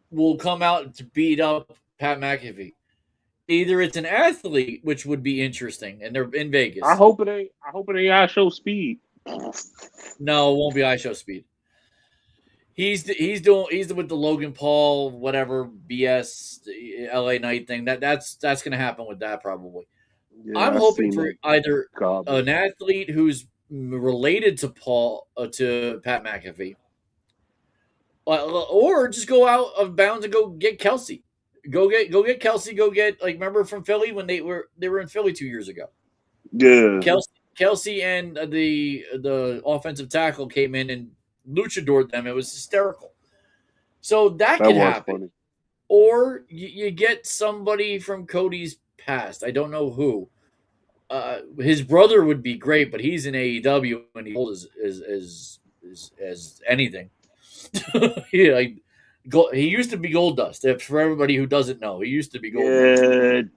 will come out to beat up Pat McAfee? Either it's an athlete, which would be interesting, and they're in Vegas. I hope it ain't iShow Speed. No, it won't be iShow Speed. He's with the Logan Paul whatever BS LA Knight thing. That's going to happen with that probably. Yeah, I'm hoping for either an athlete who's related to Pat McAfee, or just go out of bounds and go get Kelsey. Go get Kelsey. Go get remember from Philly when they were in Philly 2 years ago. Yeah, Kelsey and the offensive tackle came in and luchadored them. It was hysterical. So that could happen. Funny. Or you get somebody from Cody's past. I don't know who. His brother would be great, but he's in AEW and he old as anything. He used to be Goldust. For everybody who doesn't know, he used to be Goldust.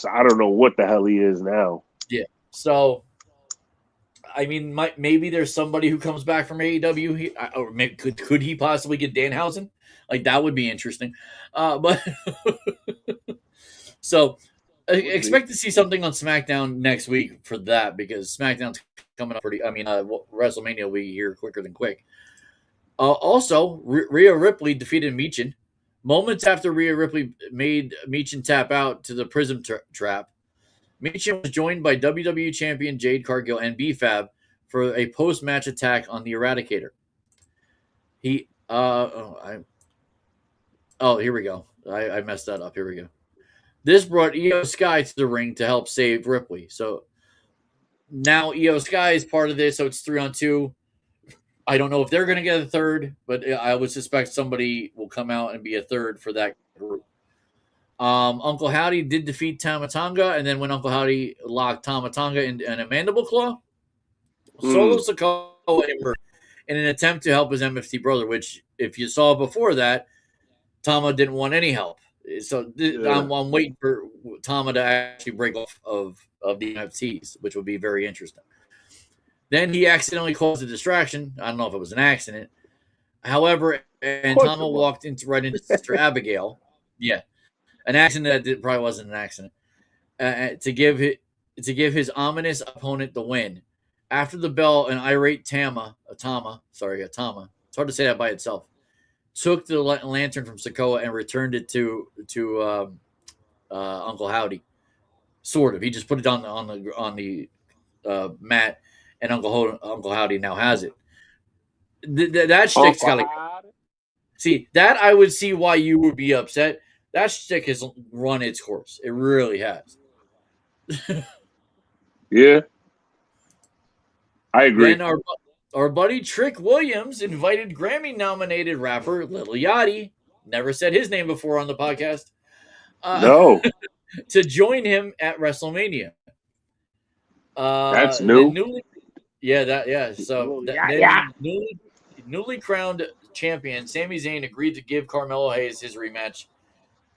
I don't know what the hell he is now. Yeah. So, I mean, maybe there's somebody who comes back from AEW. Or maybe, could he possibly get Danhausen? That would be interesting. But so expect to see something on SmackDown next week for that because SmackDown's coming up WrestleMania will be here quicker than quick. Also, Rhea Ripley defeated Michin. Moments after Rhea Ripley made Michin tap out to the Prism Trap, Michin was joined by WWE Champion Jade Cargill and B-Fab for a post-match attack on the Eradicator. Here we go. I messed that up. Here we go. This brought Io Sky to the ring to help save Ripley. So now Io Sky is part of this, so it's 3-on-2. I don't know if they're going to get a third, but I would suspect somebody will come out and be a third for that group. Uncle Howdy did defeat Tama Tonga, and then when Uncle Howdy locked Tama Tonga in a mandible claw, Solo Sikoa emerged in an attempt to help his MFT brother, which, if you saw before that, Tama didn't want any help. So I'm waiting for Tama to actually break off of the MFTs, which would be very interesting. Then he accidentally caused a distraction. I don't know if it was an accident. However, and Tama walked right into Sister Abigail. Yeah. An accident that probably wasn't an accident. To give his ominous opponent the win. After the bell, an irate Tama, it's hard to say that by itself, took the lantern from Sikoa and returned it to Uncle Howdy. Sort of. He just put it on the mat, and Uncle Howdy now has it. That shtick's got to see that. I would see why you would be upset. That shtick has run its course. It really has. Yeah, I agree. Then our buddy Trick Williams invited Grammy-nominated rapper Lil Yachty, never said his name before on the podcast, no, to join him at WrestleMania. That's new. So newly crowned champion Sami Zayn agreed to give Carmelo Hayes his rematch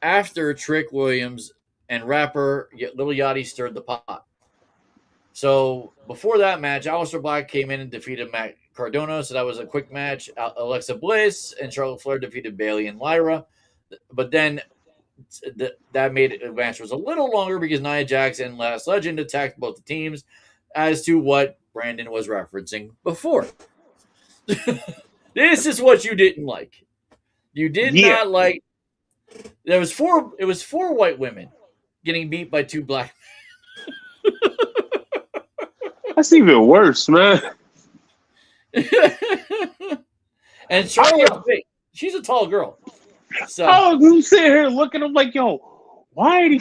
after Trick Williams and rapper Lil Yachty stirred the pot. So before that match, Aleister Black came in and defeated Matt Cardona. So that was a quick match. Alexa Bliss and Charlotte Flair defeated Bayley and Lyra. But then that made the match was a little longer because Nia Jax and Lash Legend attacked both the teams, as to what Brandon was referencing before. This is what you didn't like. You did not like. It was four white women getting beat by two black. That's even worse, man. And Charlotte's big. She's a tall girl. So I was sitting here looking. I'm like, yo, why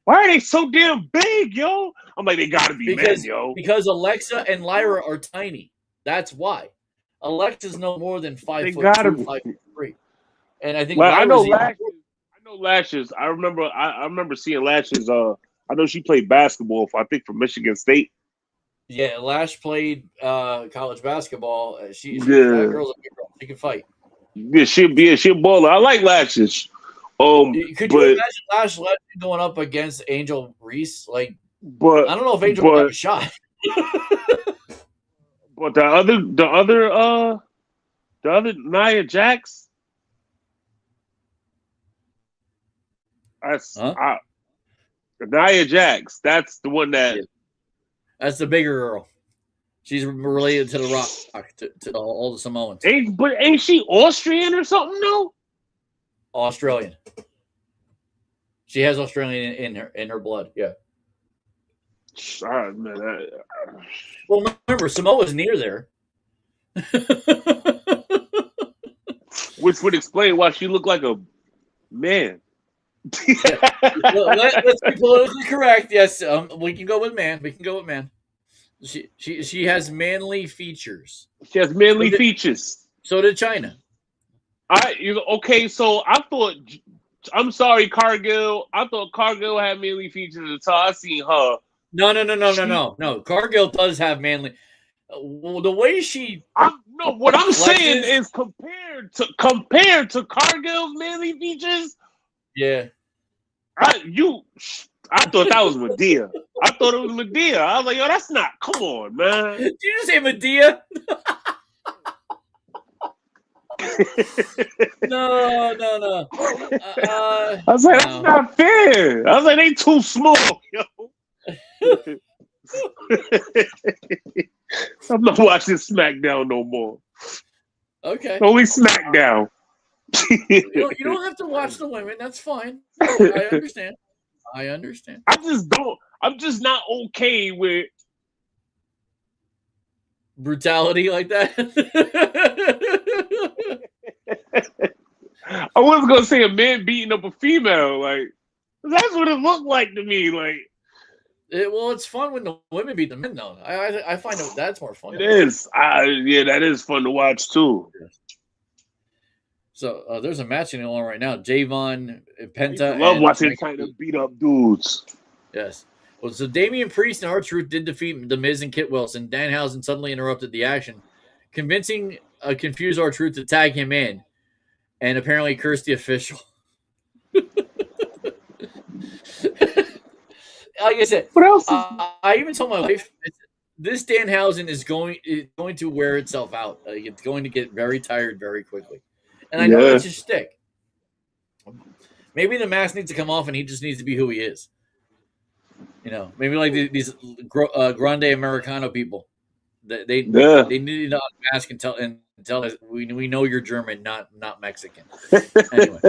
are they so damn big, yo? I'm like, they gotta be men, yo. Because Alexa and Lyra are tiny. That's why. Alexa's no more than 5'2", 5'3". And I think I know Lashes. I remember seeing Lashes. I know she played basketball for Michigan State. Yeah, Lash played college basketball. That girl's a big girl. She can fight. Yeah, she'll be a baller. I like Lashes. Could you imagine Lash going up against Angel Reese? I don't know if Angel would have a shot. But the other Nia Jax, Nia Jax. That's the one that. Yeah. That's the bigger girl. She's related to the Rock, to all the Samoans. Ain't she Austrian or something? No, Australian. She has Australian in her blood. Yeah. Man, well, remember Samoa's near there, which would explain why she looked like a man. Let's be politically correct. Yes, we can go with man. She has manly features. She has manly features. So did China. Okay, so I thought. I'm sorry, Cargill. I thought Cargill had manly features until I seen her. No. Cargill does have manly. The way she. What I'm saying is compared to Cargill's manly features. Yeah. I thought that was Medea. I thought it was Medea. I was like, yo, that's not. Come on, man. Did you just say Medea? No. I was like, that's not fair. I was like, they too small, yo. I'm not watching SmackDown no more. Okay. Only SmackDown. You don't have to watch the women. That's fine. I understand. I'm just not okay with brutality like that. I was gonna say a man beating up a female. Like that's what it looked like to me. Like, it's fun when the women beat the men, though. I find that's more fun. It is. That is fun to watch too. So there's a match going on right now. Javon, Penta. I love watching kind of beat up dudes. Yes. Well, so Damian Priest and R-Truth did defeat The Miz and Kit Wilson. Danhausen suddenly interrupted the action, convincing a confused R-Truth to tag him in, and apparently curse the official. Like I said, what else? I even told my wife, this Danhausen is going to wear itself out. It's going to get very tired very quickly. And I know that's his shtick. Maybe the mask needs to come off and he just needs to be who he is. Maybe like these grande Americano people. They need to unmask and tell us we know you're German, not Mexican. Anyway.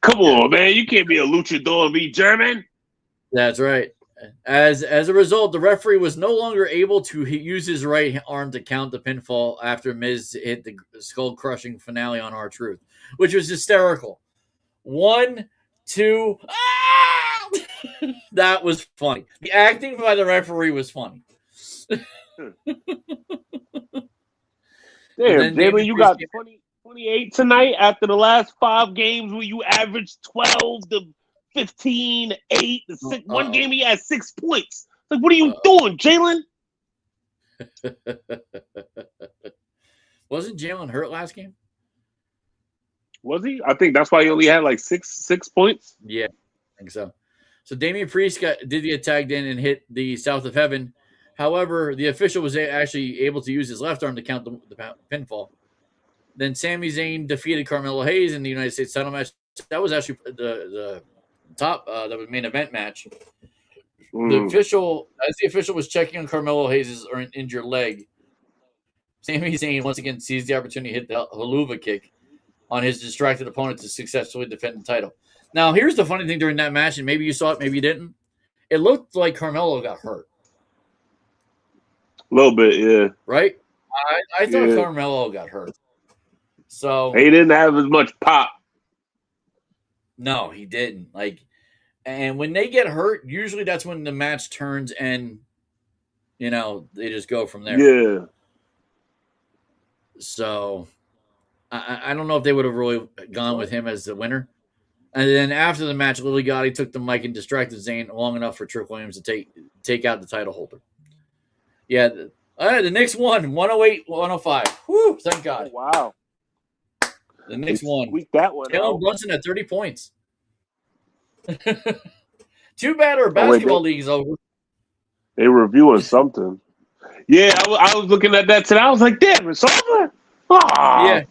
Come on, man. You can't be a luchador and be German. That's right. As a result, the referee was no longer able to use his right arm to count the pinfall after Miz hit the skull-crushing finale on R-Truth, which was hysterical. 1, 2, that was funny. The acting by the referee was funny. Damn, Damon, you got 28 tonight after the last 5 games where you averaged 12 to 15, 8, 6. One game he had 6 points. Like, what are you doing, Jalen? Wasn't Jalen hurt last game? Was he? I think that's why he only had like six points. Yeah, I think so. So Damian Priest did get tagged in and hit the South of Heaven. However, the official was actually able to use his left arm to count the pinfall. Then Sami Zayn defeated Carmelo Hayes in the United States title match. That was actually the top the main event match. The official was checking on Carmelo Hayes' injured leg, Sami Zayn once again seized the opportunity to hit the haluva kick on his distracted opponent to successfully defend the title. Now, here's the funny thing during that match, and maybe you saw it, maybe you didn't. It looked like Carmelo got hurt. A little bit, yeah. Right? I thought Carmelo got hurt. So he didn't have as much pop. No, he didn't. And when they get hurt, usually that's when the match turns and, they just go from there. Yeah. So I don't know if they would have really gone with him as the winner. And then after the match, Lil Gotti took the mic and distracted Zayn long enough for Trick Williams to take out the title holder. Yeah, the Knicks won 108-105. Whew, thank God. Oh, wow. The Knicks won. Squeak that one Jalen Brunson at 30 points. Too bad our basketball league is over. They reviewing something. Yeah, I was looking at that today. I was like, damn, it's over? Oh. Yeah.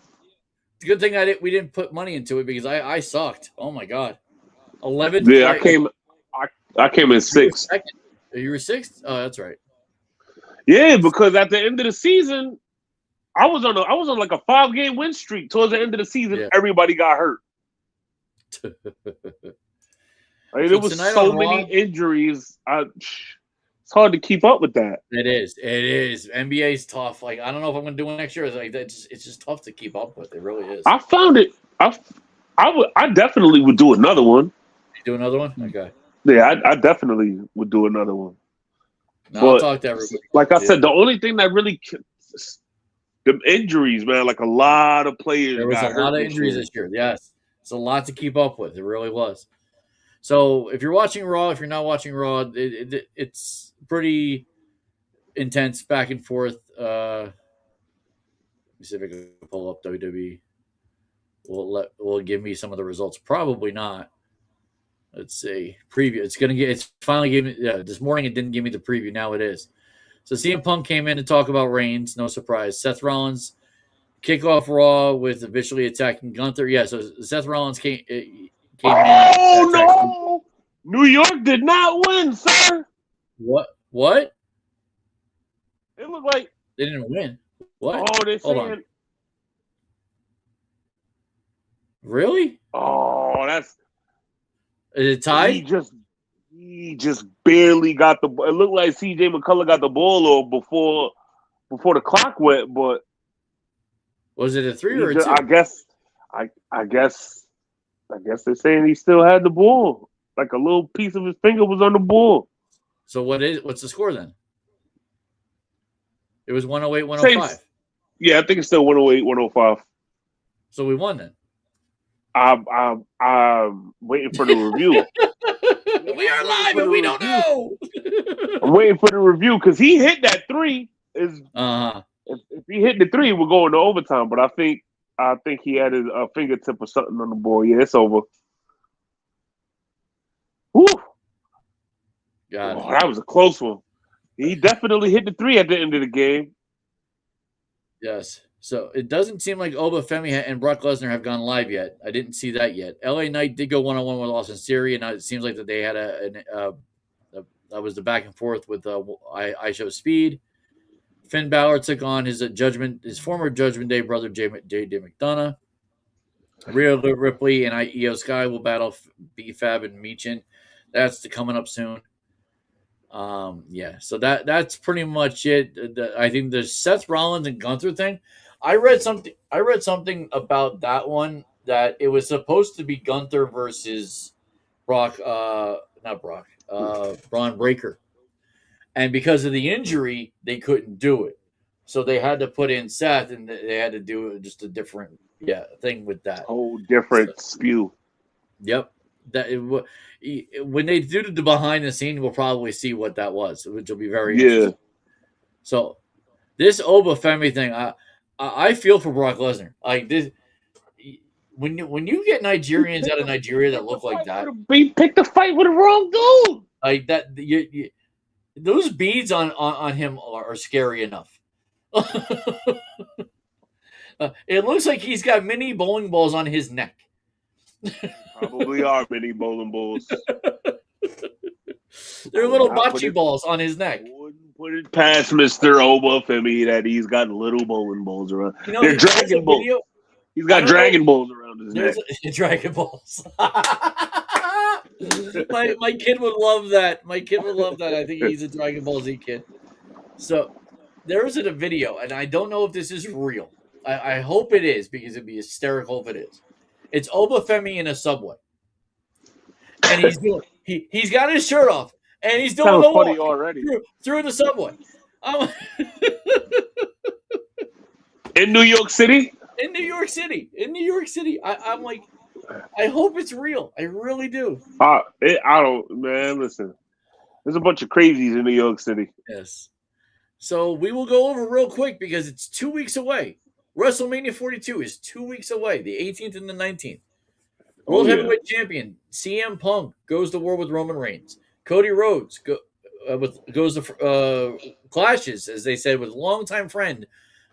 It's a good thing we didn't put money into it because I sucked. Oh my God. 11. Yeah, I came in sixth. You were sixth? Oh, that's right. Yeah, because at the end of the season, I was on like a 5-game win streak. Towards the end of the season, everybody got hurt. There was so many injuries. It's hard to keep up with that. It is. NBA is tough. I don't know if I'm going to do it next year. It's just tough to keep up with. It really is. I found it. I definitely would do another one. You do another one? Okay. Yeah, I definitely would do another one. I'll talk to everybody. Like I said, the only thing that really the injuries, man. Like a lot of players. There was a lot of injuries this year. Yes, it's a lot to keep up with. It really was. So if you're watching Raw, if you're not watching Raw, it's pretty intense back and forth. Let me see if I can pull up WWE. Will give me some of the results. Probably not. Let's see. Preview. It's finally gave me this morning it didn't give me the preview. Now it is. So CM Punk came in to talk about Reigns, no surprise. Seth Rollins kick off Raw with officially attacking Gunther. Yeah, so Seth Rollins came oh no! New York did not win, sir. What? It looked like they didn't win. What? Oh, they're saying. On. Really? Oh, that's. Is it tied? He just barely got the. It looked like CJ McCullough got the ball or before the clock went, but. Was it a 3 or a 2? I guess they're saying he still had the ball. Like a little piece of his finger was on the ball. So what's the score then? It was 108-105. Yeah, I think it's still 108-105. So we won then. I'm waiting for the review. We are live and we don't know. I'm waiting for the review because he hit that 3. If he hit the 3, we're going to overtime. But I think he had a fingertip or something on the ball. Yeah, it's over. Whew. That was a close one. He definitely hit the 3 at the end of the game. Yes. So it doesn't seem like Obafemi and Brock Lesnar have gone live yet. I didn't see that yet. LA Knight did go 1-on-1 with Austin Theory, and it seems like that they had that was the back and forth with I Show Speed. Finn Balor took on his former Judgment Day brother J.D. McDonough. Rhea Ripley and Io Sky will battle B-Fab and Michin. That's coming up soon. So that's pretty much it. I think the Seth Rollins and Gunther thing. I read something about that one that it was supposed to be Gunther versus Braun Breaker. And because of the injury, they couldn't do it. So they had to put in Seth, and they had to do just a different thing with that. Whole different spew. Yep. When they do the behind the scene, we'll probably see what that was, which will be very interesting. So this Obafemi thing, I feel for Brock Lesnar. Like this, when you get Nigerians out of Nigeria that look like that, he picked a fight with the wrong dude. Like that, those beads on him are scary enough. It looks like he's got mini bowling balls on his neck. Probably are mini bowling balls. They're little bocce balls on his neck. Wouldn't Put it past Mr. Obafemi that he's got little bowling balls around. They're Dragon Balls. He's got Dragon Balls around his neck. Dragon Balls. my kid would love that. My kid would love that. I think he's a Dragon Ball Z kid. So there is a video, and I don't know if this is real. I hope it is because it'd be hysterical if it is. It's Obafemi in a subway, and he's got his shirt off, and he's doing the funny already through the subway. In New York City. In New York City. I'm like, I hope it's real. I really do. I don't, man. Listen, there's a bunch of crazies in New York City. Yes. So we will go over real quick because it's 2 weeks away. WrestleMania 42 is 2 weeks away, the 18th and the 19th. World Heavyweight Champion CM Punk goes to war with Roman Reigns. Cody Rhodes goes to clashes, as they said, with longtime friend,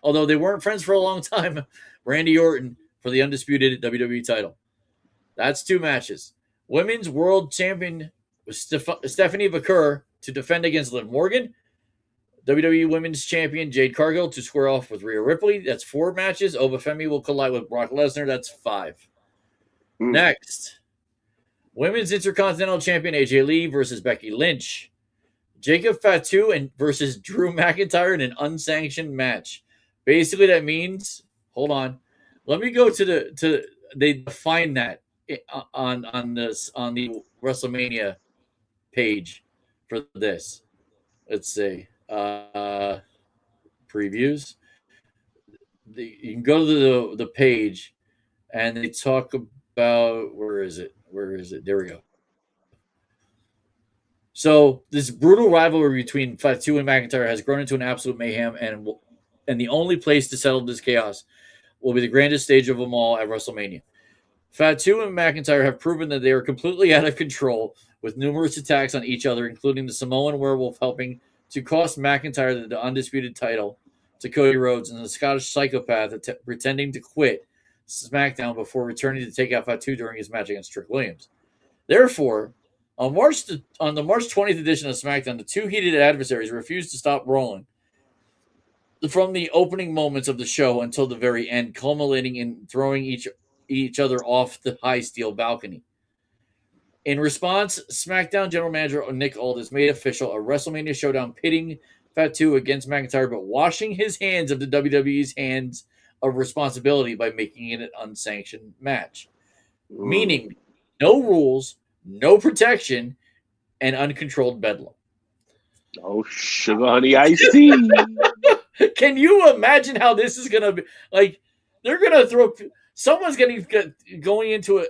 although they weren't friends for a long time, Randy Orton for the undisputed WWE title. That's 2 matches. Women's World Champion Stephanie Baker to defend against Liv Morgan. WWE Women's Champion Jade Cargill to square off with Rhea Ripley. That's 4 matches. Obafemi will collide with Brock Lesnar. That's 5. Next, Women's Intercontinental Champion AJ Lee versus Becky Lynch. Jacob Fatu versus Drew McIntyre in an unsanctioned match. Basically, that means, hold on, let me go to they define that on the WrestleMania page for this. Let's see. Previews. You can go to the page, and they talk about where is it? There we go. So this brutal rivalry between Fatu and McIntyre has grown into an absolute mayhem, and the only place to settle this chaos will be the grandest stage of them all at WrestleMania. Fatu and McIntyre have proven that they are completely out of control, with numerous attacks on each other, including the Samoan Werewolf helping to cost McIntyre the undisputed title to Cody Rhodes, and the Scottish Psychopath pretending to quit SmackDown before returning to take out Fatu during his match against Trick Williams. Therefore, on the March 20th edition of SmackDown, the 2 heated adversaries refused to stop brawling from the opening moments of the show until the very end, culminating in throwing each other off the high steel balcony. In response, SmackDown General Manager Nick Aldis made official a WrestleMania showdown pitting Fatu against McIntyre, but washing his hands of the WWE's hands of responsibility by making it an unsanctioned match. Meaning, no rules, no protection, and uncontrolled bedlam. Oh, sugar honey, I see. Can you imagine how this is going to be? Like, they're going to throw... Someone's going into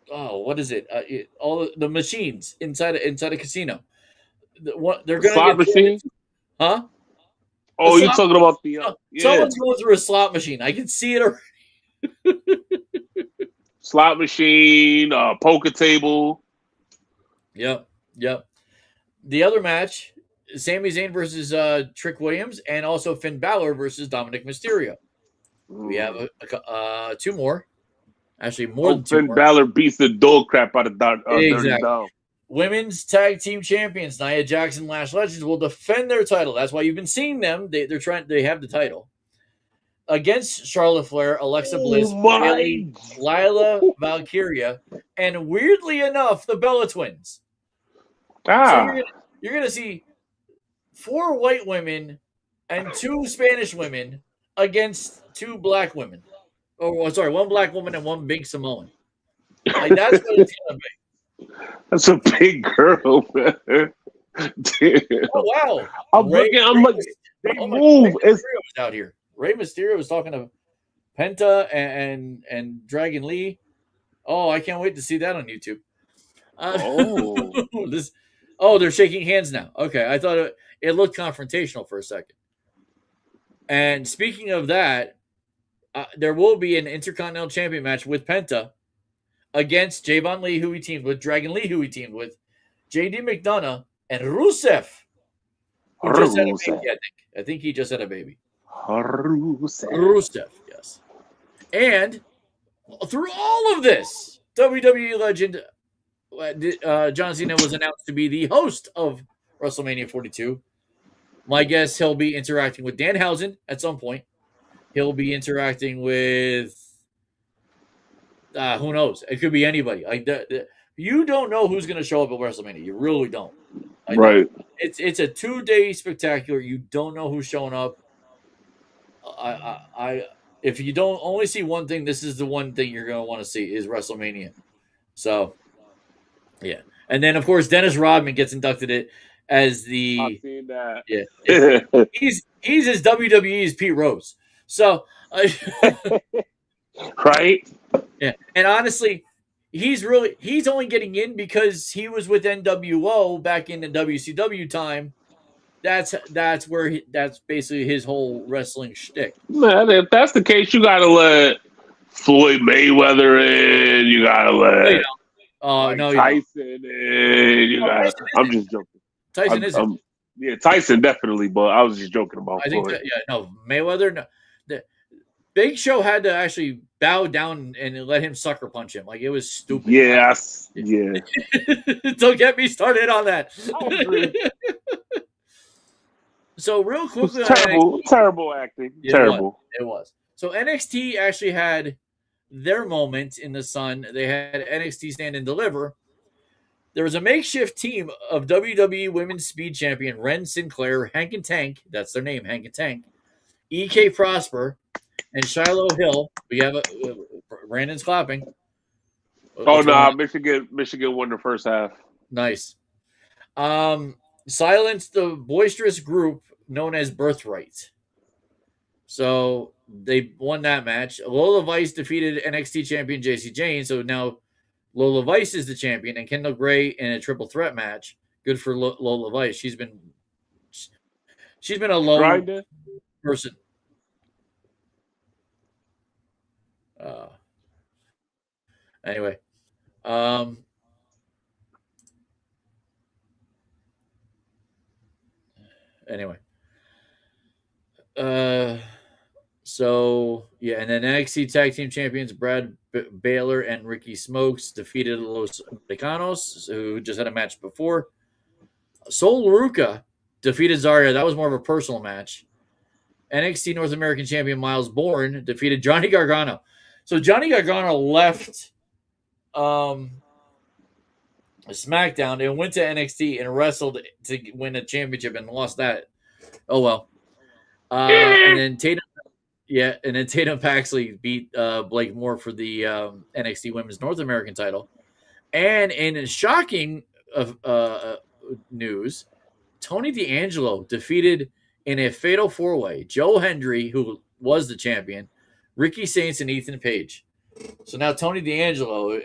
what is it? All the machines inside a casino. They're going slot machine? Huh? Oh, you're talking about the... Someone's going through a slot machine. I can see it already. Slot machine, poker table. Yep. The other match, Sami Zayn versus Trick Williams, and also Finn Balor versus Dominic Mysterio. We have 2 more. Actually, more than 2 Finn more. Balor beats the dog crap out of exactly. Dirty Dom. Women's Tag Team Champions Nia Jax and Lash Legends will defend their title. That's why you've been seeing them. They have the title against Charlotte Flair, Alexa Bliss, Bayley, Lila Valkyria, and weirdly enough, the Bella Twins. So you're gonna see 4 white women and 2 Spanish women against 2 black women. Oh, sorry, 1 black woman and 1 big Samoan. Like, that's what it's gonna be. That's a big girl, man. Damn. Oh wow! I'm like, they move. Rey Mysterio was out here. Rey Mysterio was talking to Penta and Dragon Lee. Oh, I can't wait to see that on YouTube. They're shaking hands now. Okay, I thought it looked confrontational for a second. And speaking of that, there will be an Intercontinental Champion match with Penta against Javon Lee, who he teamed with, Dragon Lee, who he teamed with, JD McDonough, and Rusev, who just had a baby, I think he just had a baby. Rusev, yes. And through all of this, WWE legend John Cena was announced to be the host of WrestleMania 42. My guess, he'll be interacting with Danhausen at some point. He'll be interacting with who knows? It could be anybody. Like you don't know who's going to show up at WrestleMania. You really don't. Right. It's a 2-day spectacular. You don't know who's showing up. If you don't only see one thing, this is the one thing you're going to want to see is WrestleMania. So, yeah. And then, of course, Dennis Rodman gets inducted as the. I've seen that. Yeah. He's as WWE as Pete Rose. So. Right. Yeah. And honestly, he's only getting in because he was with NWO back in the WCW time. That's basically his whole wrestling shtick. Man, if that's the case, you gotta let Floyd Mayweather in. You gotta let Tyson in. You gotta. I'm just joking. Tyson isn't. Yeah, Tyson definitely, but I was just joking about Floyd. Mayweather. No, the Big Show had to actually bow down and let him sucker punch him. Like it was stupid. Yeah. Don't get me started on that. I agree. So real quickly, terrible acting. Terrible. It was. So NXT actually had their moment in the sun. They had NXT Stand and Deliver. There was a makeshift team of WWE Women's Speed Champion Ren Sinclair, Hank and Tank. That's their name, Hank and Tank. EK Prosper and Shiloh Hill. We have Brandon's clapping. Michigan won the first half. Nice. Silenced the boisterous group known as Birthright. So they won that match. Lola Vice defeated NXT champion JC Jane. So now Lola Vice is the champion, and Kendall Gray in a triple threat match. Good for Lola Vice. She's been a low person. Anyway. So yeah, and then NXT Tag Team Champions Brad Baylor and Ricky Smokes defeated Los Mexicanos, who just had a match before. Sol Ruca defeated Zarya. That was more of a personal match. NXT North American Champion Miles Bourne defeated Johnny Gargano. So Johnny Gargano left SmackDown and went to NXT and wrestled to win a championship and lost that. Oh well. And then Tatum Paxley beat Blake Moore for the NXT Women's North American title. And in shocking news, Tony D'Angelo defeated in a fatal 4-way Joe Hendry, who was the champion, Ricky Saints, and Ethan Page. So now Tony D'Angelo,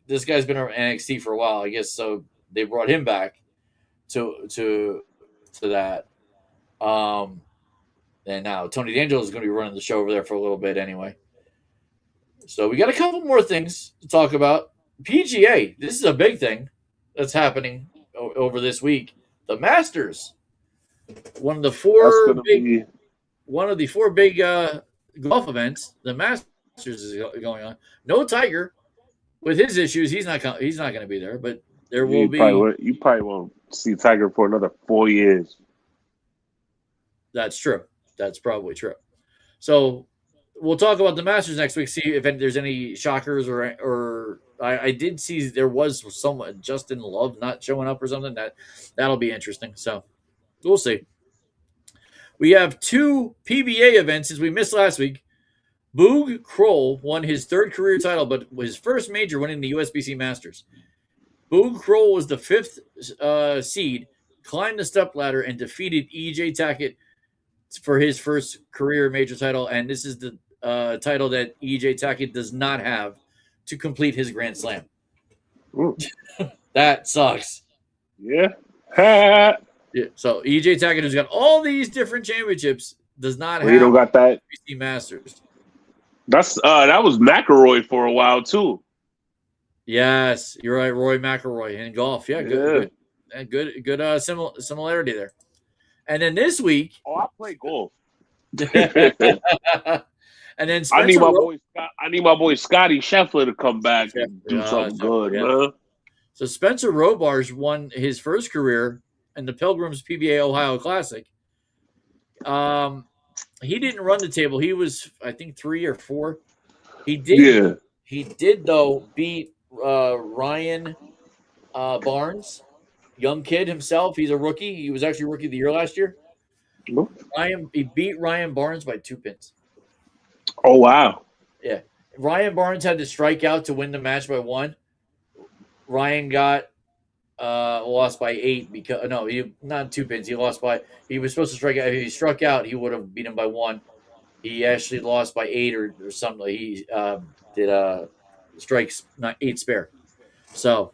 this guy's been on NXT for a while, I guess, so they brought him back to that. And now Tony D'Angelo is going to be running the show over there for a little bit anyway. So we got a couple more things to talk about. PGA, this is a big thing that's happening over this week. The Masters, one of the four big golf events. The Masters is going on. No Tiger, with his issues, he's not going to be there. But there will be. You probably won't see Tiger for another 4 years. That's true. That's probably true. So we'll talk about the Masters next week. See if there's any shockers or I did see there was someone, Justin Love, not showing up or something. That'll be interesting. So we'll see. We have 2 PBA events as we missed last week. Boog Kroll won his 3rd career title, but his first major winning the USBC Masters. Boog Kroll was the 5th seed, climbed the stepladder, and defeated EJ Tackett for his first career major title, and this is the title that EJ Tackett does not have to complete his Grand Slam. That sucks. Yeah. Yeah. So EJ Tackett, who's got all these different championships, does not have. He don't got that. USBC Masters. That was McIlroy for a while too. Yes, you're right, Roy McIlroy in golf. Yeah, good similarity there. And then this week, I play golf. And then I need my boy Scotty Scheffler to come back and do something good, man. So Spencer Robards won his first career in the Pilgrims PBA Ohio Classic. He didn't run the table. He was, I think, 3 or 4. He did. Yeah. He did though beat Ryan Barnes, young kid himself. He's a rookie. He was actually rookie of the year last year. He beat Ryan Barnes by 2 pins. Oh wow! Yeah, Ryan Barnes had to strike out to win the match by 1. Ryan got lost by 8 because he not 2 pins. He lost by. He was supposed to strike out. If he struck out, he would have beat him by 1. He actually lost by 8 or something. He did strikes not 8 spare. So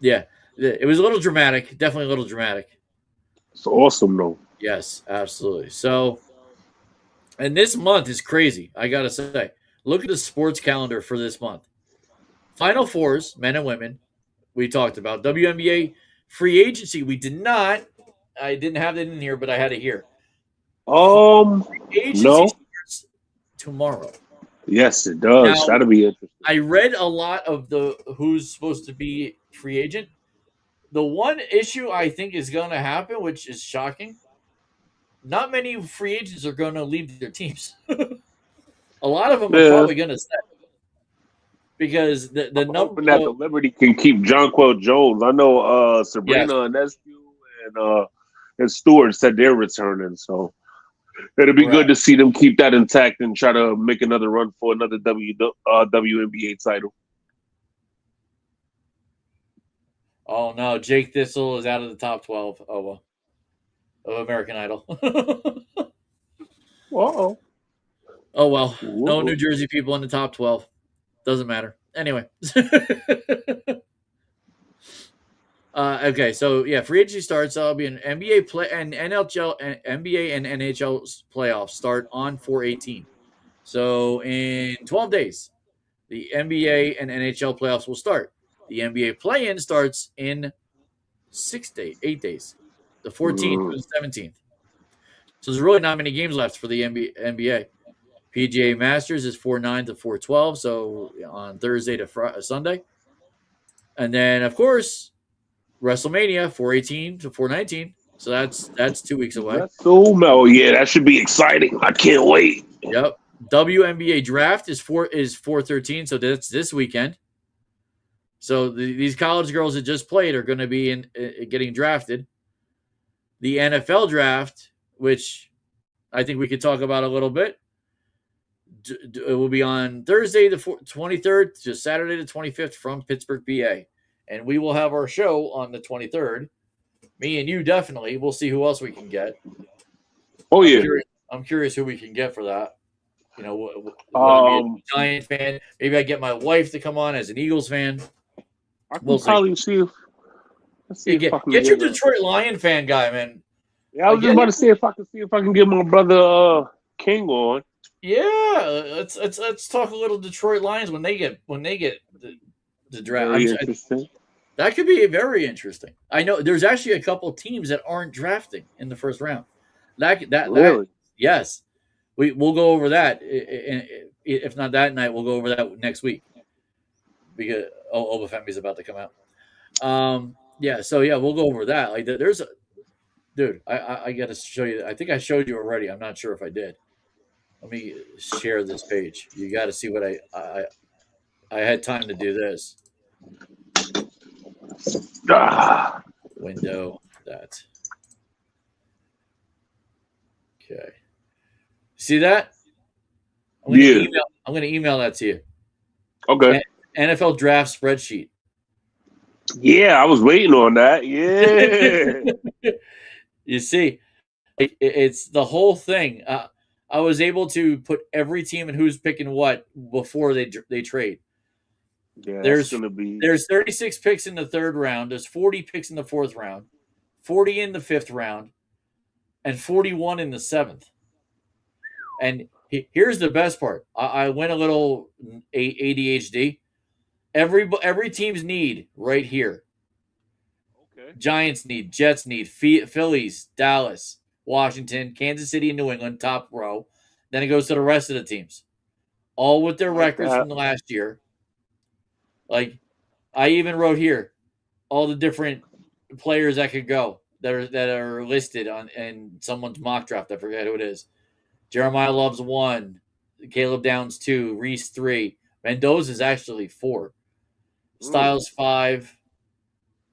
yeah, it was a little dramatic. Definitely a little dramatic. It's awesome though. Yes, absolutely. So, and this month is crazy. I gotta say, look at the sports calendar for this month. Final Fours, men and women. We talked about WNBA free agency. We did not. I didn't have that in here, but I had it here. Agency starts tomorrow. Yes, it does. Now, that'll be interesting. I read a lot of the who's supposed to be free agent. The one issue I think is going to happen, which is shocking, not many free agents are going to leave their teams. A lot of them are probably going to stay because the number that the Liberty can keep Jonquel Jones. I know Sabrina Ionescu and Stewart said they're returning, so it'll be good to see them keep that intact and try to make another run for another WNBA title. Oh no, Jake Thistle is out of the top 12 of American Idol. Whoa. Oh well, no New Jersey people in the top 12. Doesn't matter. Anyway. Okay, so yeah, free agency starts. I'll be an NBA play and NHL and NBA and NHL playoffs start on 4/18. So in 12 days, the NBA and NHL playoffs will start. The NBA play-in starts in 8 days, the 14th to the 17th. So there's really not many games left for the NBA. PGA Masters is 4/9 to 4/12, so on Thursday to Sunday. And then, of course, WrestleMania 4/18 to 4/19. So that's 2 weeks away. Yeah, that should be exciting. I can't wait. Yep. WNBA draft is 4/13, so that's this weekend. So these college girls that just played are going to be getting drafted. The NFL draft, which I think we could talk about a little bit, it will be on Thursday the 23rd to Saturday the 25th from Pittsburgh, PA. And we will have our show on the 23rd. Me and you definitely. We'll see who else we can get. Oh, yeah. I'm curious who we can get for that. You know, a Giant fan. Maybe I get my wife to come on as an Eagles fan. I can probably see if get your Detroit Lion fan guy, man. Yeah, I was just about to say if I can get my brother King on. Yeah, let's talk a little Detroit Lions when they get the draft. That could be very interesting. I know there's actually a couple teams that aren't drafting in the first round. That yes, we'll go over that. If not that night, we'll go over that next week because Obafemi's about to come out. Yeah, so yeah, we'll go over that. Like there's a dude. I got to show you. I think I showed you already. I'm not sure if I did. Let me share this page. You got to see what I had time to do this. Window that. Okay. See that? I'm going to email that to you. Okay. NFL draft spreadsheet. Yeah, I was waiting on that. Yeah. You see, it's the whole thing. I was able to put every team and who's picking what before they trade. Yeah, there's 36 picks in the third round. There's 40 picks in the fourth round, 40 in the fifth round, and 41 in the seventh. And here's the best part. I went a little ADHD. Every team's need right here. Okay. Giants need, Jets need, Phillies, Dallas, Washington, Kansas City, and New England, top row. Then it goes to the rest of the teams, all with their records from the last year. Like, I even wrote here all the different players that could go. that are listed on in someone's mock draft. I forget who it is. Jeremiah Love's 1, Caleb Downs 2, Reese 3, Mendoza is actually 4, Styles 5.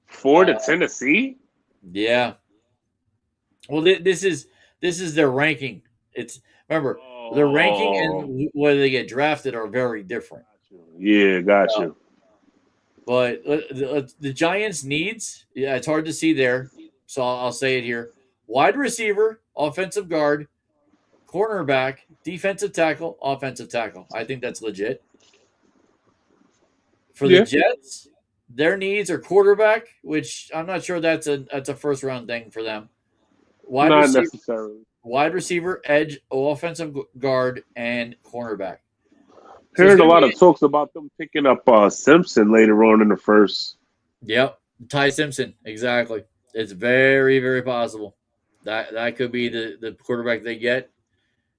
4 to Tennessee. Yeah. Well, this is their ranking. It's remember their ranking and whether they get drafted are very different. Yeah, gotcha. But the Giants' needs, yeah, it's hard to see there. So I'll say it here: wide receiver, offensive guard, cornerback, defensive tackle, offensive tackle. I think that's legit. For the Jets, their needs are quarterback, which I'm not sure that's a first round thing for them. Not necessarily. Wide receiver, edge, offensive guard, and cornerback. So heard a lot of talks about them picking up Simpson later on in the first. Yep, Ty Simpson, exactly. It's very, very possible that could be the quarterback they get,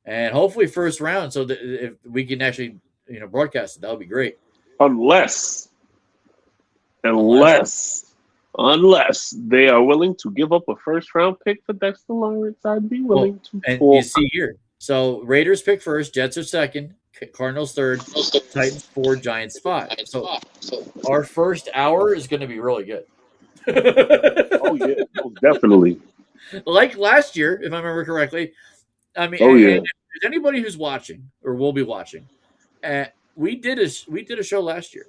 and hopefully first round. So that if we can actually broadcast it, that would be great. Unless they are willing to give up a first round pick for Dexter Lawrence, I'd be willing to. And you see here, so Raiders pick first, Jets are second, Cardinals third, Titans 4, Giants 5. So our first hour is going to be really good. Oh yeah, definitely. Like last year, if I remember correctly. I mean, and if there's anybody who's watching or will be watching, we did a show last year.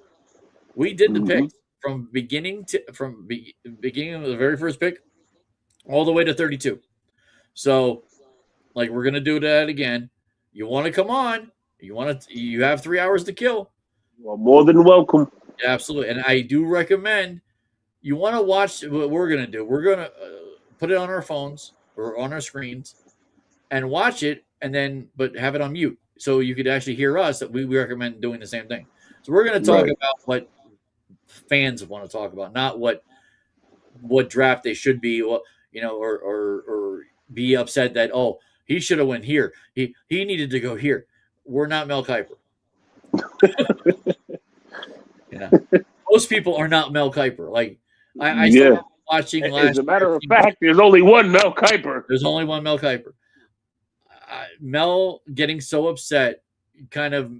We did the picks from beginning of the very first pick all the way to 32. So, like, we're gonna do that again. You want to come on? You have 3 hours to kill. Well, more than welcome. Yeah, absolutely, and I do recommend you want to watch what we're gonna do. We're gonna put it on our phones or on our screens and watch it, but have it on mute so you could actually hear us. That we recommend doing the same thing. So we're gonna talk about what fans want to talk about, not what draft they should be, or be upset that he should have went here. He needed to go here. We're not Mel Kiper. Most people are not Mel Kiper. Like I started watching last. As a matter of fact, there's only one Mel Kiper. There's only one Mel Kiper. Mel getting so upset kind of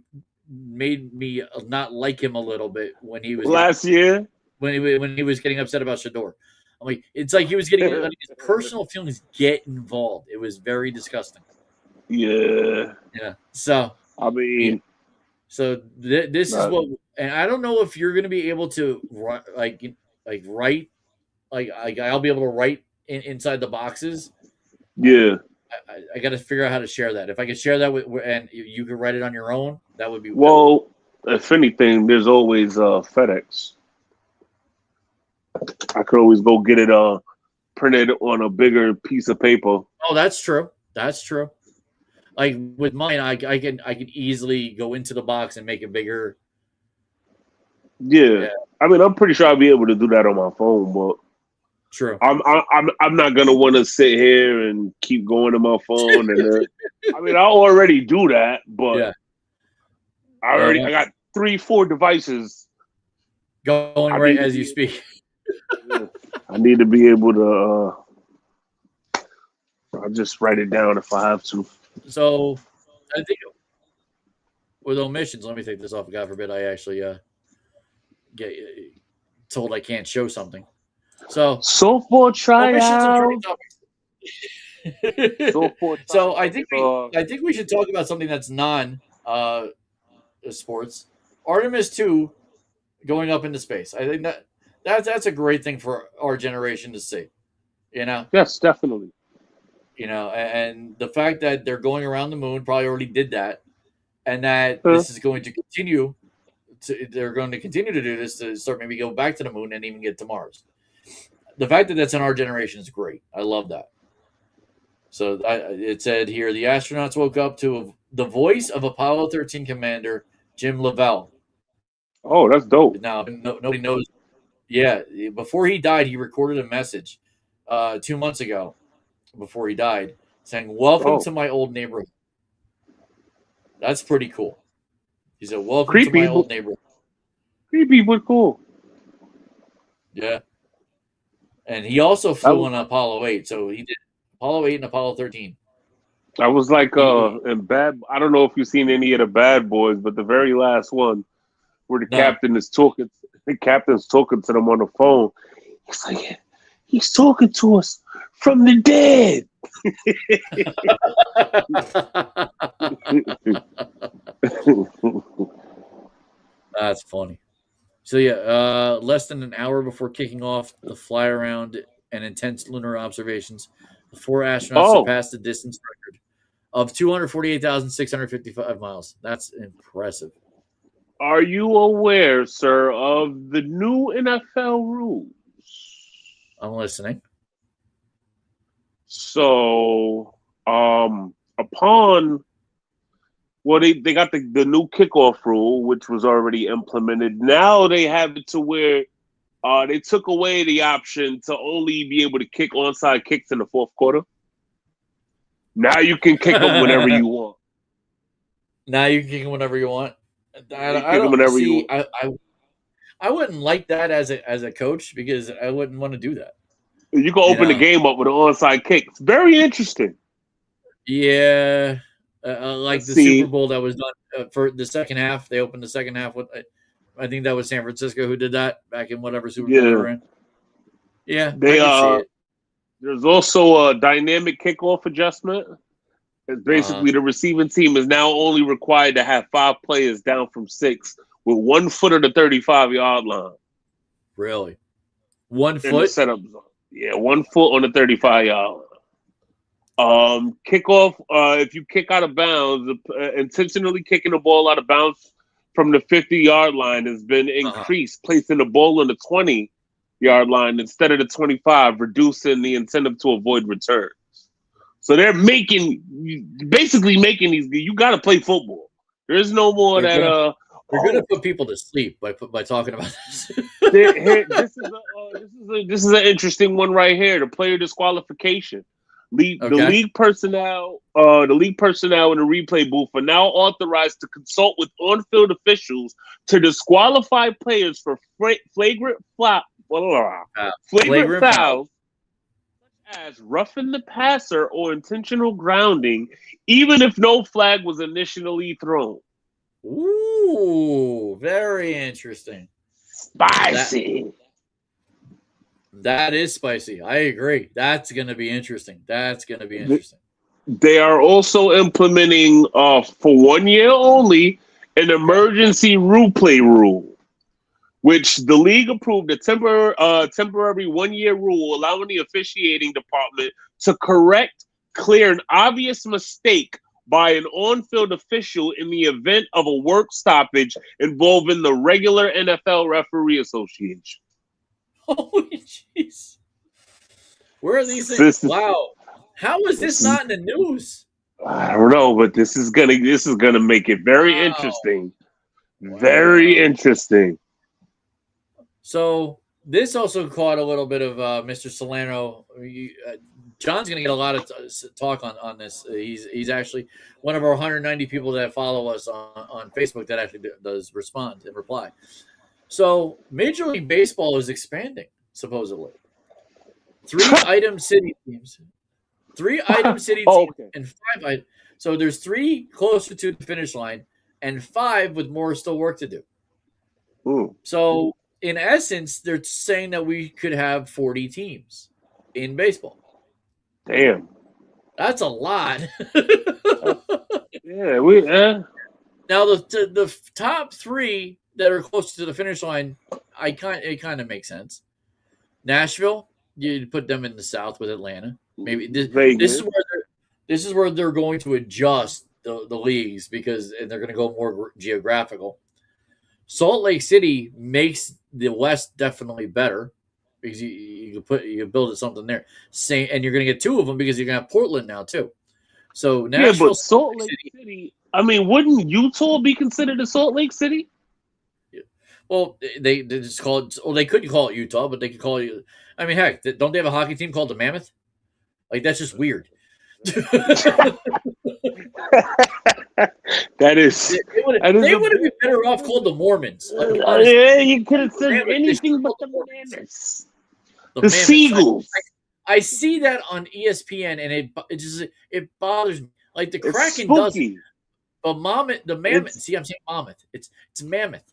made me not like him a little bit when he was last year when he was getting upset about Shador. I'm like, it's like he was getting his personal feelings get involved. It was very disgusting. Yeah. So I mean, this is what, and I don't know if you're going to be able to write I'll be able to write inside the boxes. Yeah. I got to figure out how to share that. If I could share that and you could write it on your own, that would be well. If anything, there's always FedEx. I could always go get it printed on a bigger piece of paper. Oh, that's true. That's true. Like with mine, I can easily go into the box and make it bigger. Yeah. I mean, I'm pretty sure I'll be able to do that on my phone, but. True. I'm not gonna want to sit here and keep going to my phone and I mean I'll already do that, but I got 3-4 devices going as you speak. I need to be able to. I'll just write it down if I have to. So I think with omissions, let me take this off. God forbid I actually get told I can't show something. Softball tryout. So I think we should talk about something that's non sports. Artemis 2 going up into space. I think that's a great thing for our generation to see. Yes, definitely. And the fact that they're going around the moon, probably already did that, and that this is going to continue. They're going to continue to do this to start maybe go back to the moon and even get to Mars. The fact that that's in our generation is great. I love that. So it said here, the astronauts woke up to the voice of Apollo 13 commander Jim Lovell. Oh, that's dope. Now, nobody knows. Yeah, before he died, he recorded a message 2 months ago before he died saying, "Welcome to my old neighborhood." That's pretty cool. He said, "Welcome to my old neighborhood." Creepy but cool. Yeah. And he also flew on Apollo 8, so he did Apollo 8 and Apollo 13. I was like in Bad. I don't know if you've seen any of the Bad Boys, but the very last one where the captain is talking. The captain's talking to them on the phone. He's like, he's talking to us from the dead. That's funny. So yeah, less than an hour before kicking off the fly around and intense lunar observations, the 4 astronauts surpassed the distance record of 248,655 miles. That's impressive. Are you aware, sir, of the new NFL rules? I'm listening. So, upon they got the new kickoff rule, which was already implemented. Now they have it to where they took away the option to only be able to kick onside kicks in the fourth quarter. Now you can kick them whenever you want. Now you can kick them whenever you want. I wouldn't like that as a coach because I wouldn't want to do that. You can open the game up with an onside kick. It's very interesting. Yeah. Like the Super Bowl that was done for the second half. They opened the second half with, I think that was San Francisco who did that back in whatever Super Bowl they were in. Yeah, they see it. There's also a dynamic kickoff adjustment. It's basically the receiving team is now only required to have 5 players down from 6 with 1 foot of the 35-yard line. Really? 1 foot? Setup zone. Yeah, 1 foot on the 35-yard line. Kickoff, if you kick out of bounds, intentionally kicking the ball out of bounds from the 50-yard line has been increased, placing the ball on the 20-yard line instead of the 25, reducing the incentive to avoid returns. So they're basically making these. You got to play football. There is no more They're going to put people to sleep by talking about this. This is an interesting one right here. The player disqualification. The league personnel in the replay booth are now authorized to consult with on-field officials to disqualify players for flagrant fouls, such as roughing the passer or intentional grounding, even if no flag was initially thrown. Ooh, very interesting. Spicy. That is spicy. I agree. That's going to be interesting. They are also implementing, for 1 year only, an emergency replay rule, which the league approved a temporary 1 year rule allowing the officiating department to correct, clear an obvious mistake by an on-field official in the event of a work stoppage involving the regular NFL Referee Association. Holy jeez. Where are these things? Wow. How is this not in the news? I don't know, but this is gonna make it very interesting. Very interesting. So this also caught a little bit of Mr. Solano. John's going to get a lot of talk on this. He's actually one of our 190 people that follow us on Facebook that actually does respond and reply. So Major League Baseball is expanding, supposedly. 3 item city teams. 3 item city teams and 5 items. So there's 3 closer to the finish line and 5 with more still work to do. Ooh. So in essence, they're saying that we could have 40 teams in baseball. Damn. That's a lot. Yeah, Now the top 3 that are close to the finish line, it kind of makes sense. Nashville, you put them in the South with Atlanta. Maybe this is where they're going to adjust the leagues because they're going to go more geographical. Salt Lake City makes the West definitely better because you build something there. And you're going to get 2 of them because you're going to have Portland now too. So Nashville, but Salt Lake City. I mean, wouldn't Utah be considered a Salt Lake City? Yeah. Well, they just call it. Well, they couldn't call it Utah, but they could call it. I mean, heck, don't they have a hockey team called the Mammoth? Like that's just weird. That is. They would have been better off called the Mormons. Yeah, you could have said anything but the Mormons. The Seagulls. I see that on ESPN, and it bothers me. Like the Kraken doesn't. But the mammoth. See, I'm saying mammoth. It's mammoth.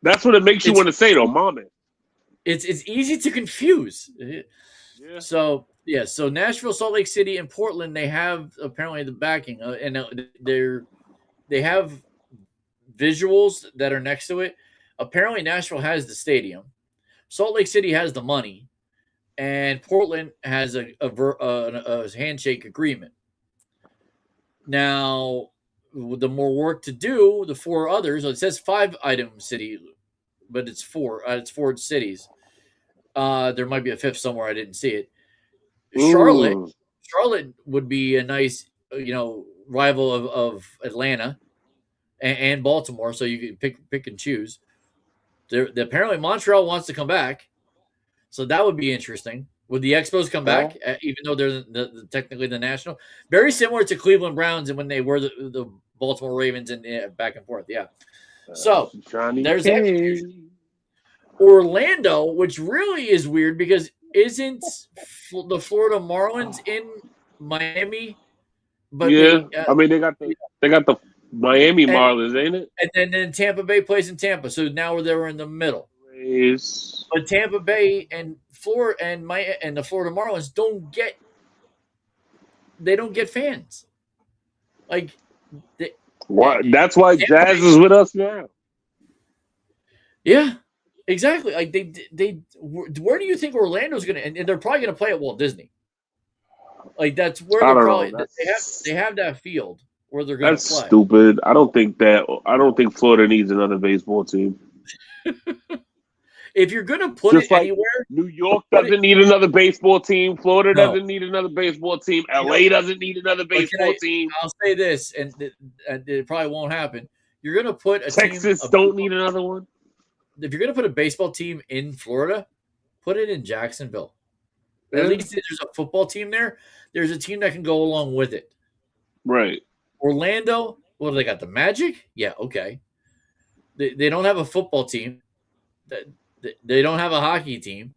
That's what it makes you want to say, though, mammoth. It's easy to confuse. Yeah. So Nashville, Salt Lake City, and Portland, they have apparently the backing, and they have visuals that are next to it. Apparently, Nashville has the stadium, Salt Lake City has the money, and Portland has a handshake agreement. Now, the more work to do, the four others. It says 5-item city, but it's 4. It's 4 cities. There might be a fifth somewhere. I didn't see it. Charlotte would be a nice, rival of Atlanta and Baltimore. So you can pick and choose. Apparently, Montreal wants to come back, so that would be interesting. Would the Expos come back, even though they're technically the National? Very similar to Cleveland Browns and when they were the Baltimore Ravens and back and forth. Yeah. So there's Orlando, which really is weird because isn't the Florida Marlins in Miami? But they got the Miami Marlins, ain't it? And then Tampa Bay plays in Tampa, so now they were in the middle. But Tampa Bay and Florida and the Florida Marlins don't get fans. Like, that's why Tampa Jazz Bay is with us now. Yeah, exactly. Like where do you think Orlando's going to? And they're probably going to play at Walt Disney. Like that's where they're probably they have that field where they're going to play. That's stupid. I don't think Florida needs another baseball team. If you're going to put it anywhere, New York doesn't need another baseball team. Florida doesn't need another baseball team. LA doesn't need another baseball team. I'll say this, and it probably won't happen. You're going to put a Texas don't need another one. If you're going to put a baseball team in Florida, put it in Jacksonville. At least there's a football team there. There's a team that can go along with it. Right. Orlando, well, they got the Magic? Yeah, okay. They don't have a football team. They don't have a hockey team.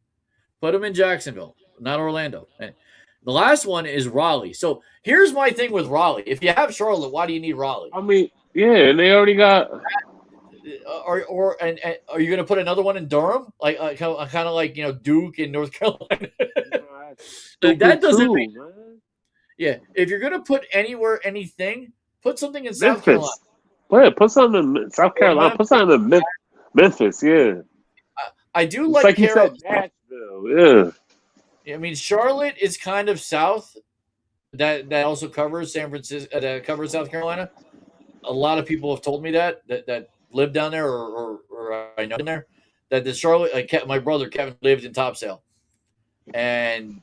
Put them in Jacksonville, not Orlando. And the last one is Raleigh. So here's my thing with Raleigh. If you have Charlotte, why do you need Raleigh? I mean, yeah, and they already got. Are you going to put another one in Durham, like kind of like Duke in North Carolina? Like, that doesn't make. Yeah, if you're going to put anywhere anything, put something in South Carolina. Yeah, put something in South Carolina. Put something in Memphis. Yeah. I do like Carolina. Nashville, yeah. I mean, Charlotte is kind of south. That also covers San Francisco. That covers South Carolina. A lot of people have told me that live down there or I know in there. That the Charlotte, like my brother Kevin lived in Topsail, and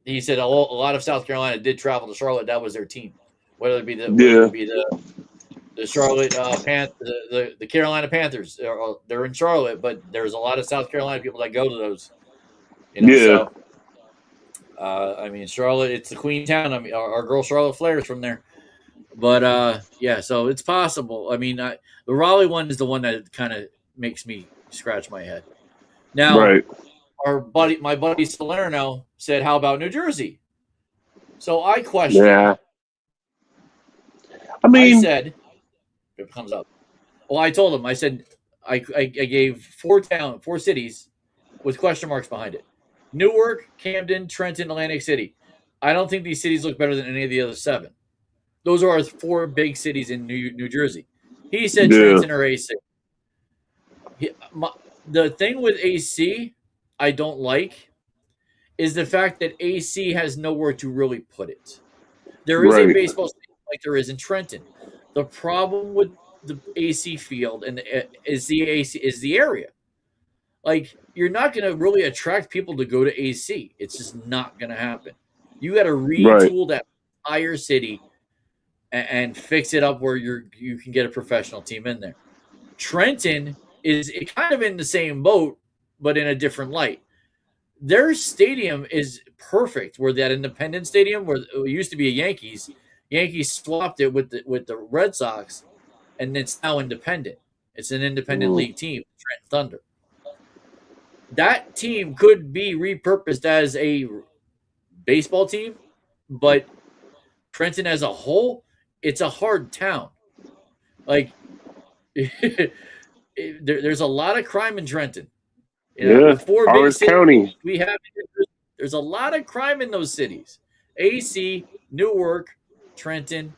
he said a lot of South Carolina did travel to Charlotte. That was their team, whether it be the Charlotte the Carolina Panthers. They're in Charlotte, but there's a lot of South Carolina people that go to those. So, I mean, Charlotte, it's the queen town. I mean, our girl Charlotte Flair is from there. But, so it's possible. I mean, the Raleigh one is the one that kind of makes me scratch my head. Now, my buddy Salerno said, how about New Jersey? So I questioned. Yeah. I said, it comes up. Well, I told him, I said, I gave 4 cities with question marks behind it. Newark, Camden, Trenton, Atlantic City. I don't think these cities look better than any of the other 7. Those are our 4 big cities in New Jersey. He said Trenton or AC. The thing with AC I don't like is the fact that AC has nowhere to really put it. There is a baseball stadium like there is in Trenton. The problem with the AC field is the area. Like, you're not going to really attract people to go to AC. It's just not going to happen. You got to retool that entire city and fix it up where you can get a professional team in there. Trenton is kind of in the same boat, but in a different light. Their stadium is perfect. Where that Independence Stadium, where it used to be a Yankees swapped it with the Red Sox, and it's now independent. It's an independent league team, Trenton Thunder. that team could be repurposed as a baseball team, but Trenton as a whole, it's a hard town. Like there's a lot of crime in Trenton. Yeah, The four big Orange cities County. we have, there's a lot of crime in those cities. AC, Newark, Trenton,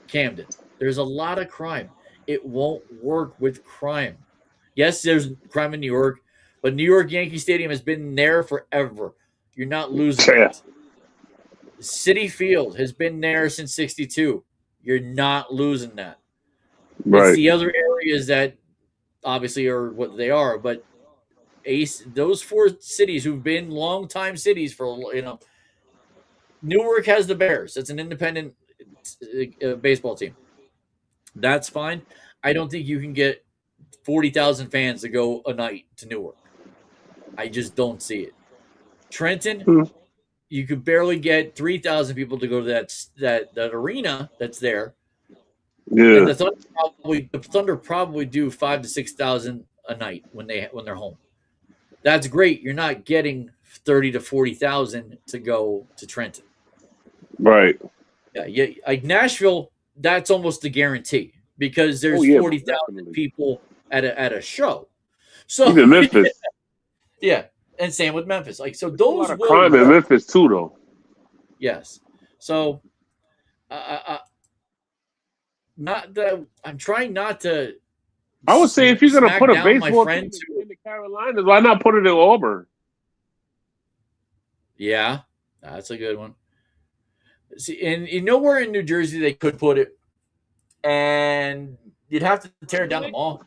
Camden. There's a lot of crime. It won't work with crime. Yes, there's crime in New York, but New York Yankee Stadium has been there forever. You're not losing it. Citi Field has been there since '62. You're not losing that. Right. It's the other areas that obviously are what they are, but those four cities who've been long-time cities for Newark has the Bears. It's an independent baseball team. That's fine. I don't think you can get 40,000 fans to go a night to Newark. I just don't see it. Trenton, you could barely get 3,000 people to go to that arena that's there. Yeah. And the Thunder probably do 5,000 to 6,000 a night when they're home. That's great. You're not getting 30 to 40,000 to go to Trenton. Right. Yeah. Like Nashville, that's almost a guarantee because there's 40,000 people at a show. So even Memphis. Yeah, and same with Memphis. Like so, There's those a lot of will crime work. in Memphis too, though. Yes. So, not that I'm trying not to. I would say if you're going to put a baseball team in the Carolinas, why not put it in Auburn? Yeah, that's a good one. See, and you know where in New Jersey they could put it, and you'd have to tear down the mall.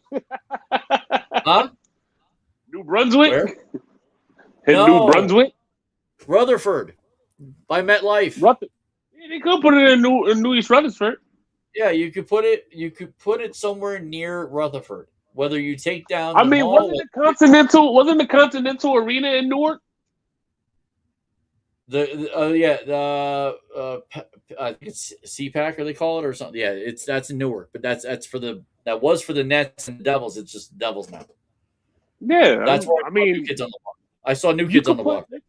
Huh? New Brunswick? Where? No. New Brunswick? Rutherford by MetLife. Yeah, they could put it in New East Rutherford. Yeah, you could put it somewhere near Rutherford. Whether you take down the mall, wasn't the Continental Arena in Newark? I think it's CPAC or they call it or something. Yeah, that's in Newark, but that was for the Nets and the Devils. It's just the Devils now. Yeah, that's where new kids on the block. I saw new kids on the block. You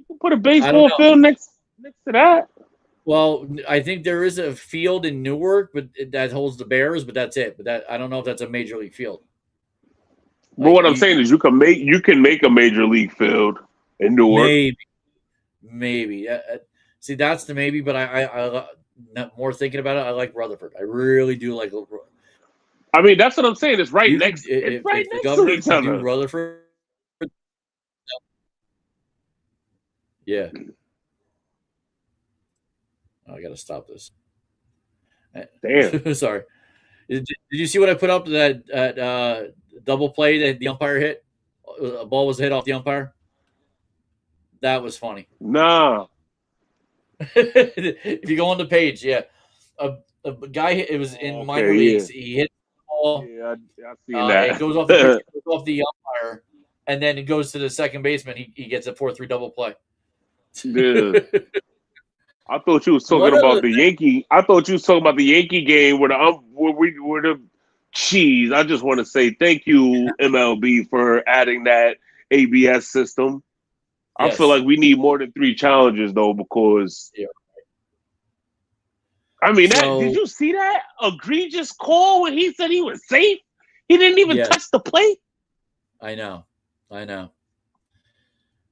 can put a baseball field next to that. Well, I think there is a field in Newark, but that holds the Bears. But that's it. But I don't know if that's a major league field. But what I'm saying is, you can make a major league field in Newark. Maybe. See, that's the maybe. But I more thinking about it, I like Rutherford. I really do like. I mean, that's what I'm saying. It's right next. It's right next to each other. Rutherford. Yeah. I got to stop this. Damn. Sorry. Did you see what I put up that double play that the umpire hit? A ball was hit off the umpire. That was funny. Nah. If you go on the page, yeah. A guy, it was in minor leagues. He hit the ball. Yeah, I seen that. It goes off the umpire, and then it goes to the second baseman. He gets a 4-3 double play. Yeah. I thought you was talking about the Yankee. I thought you was talking about the Yankee game where the cheese. I just want to say thank you, MLB, for adding that ABS system. Yes. I feel like we need more than 3 challenges though, because I mean, did you see that egregious call when he said he was safe? He didn't even touch the plate. I know.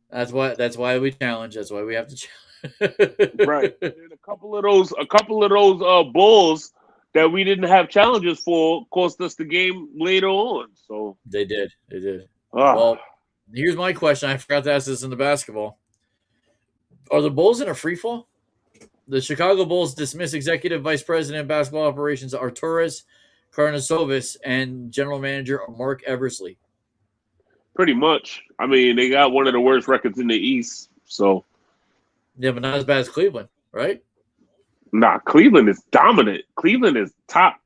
That's why we challenge. That's why we have to challenge. Right. And a couple of those bulls that we didn't have challenges for cost us the game later on. So they did. Well, here's my question. I forgot to ask this in the basketball. Are the Bulls in a free fall? The Chicago Bulls dismiss executive vice president of basketball operations Arturas Karnisovas and general manager Mark Eversley. Pretty much. I mean, they got one of the worst records in the East. So yeah, but not as bad as Cleveland, right? Nah, Cleveland is dominant. Cleveland is top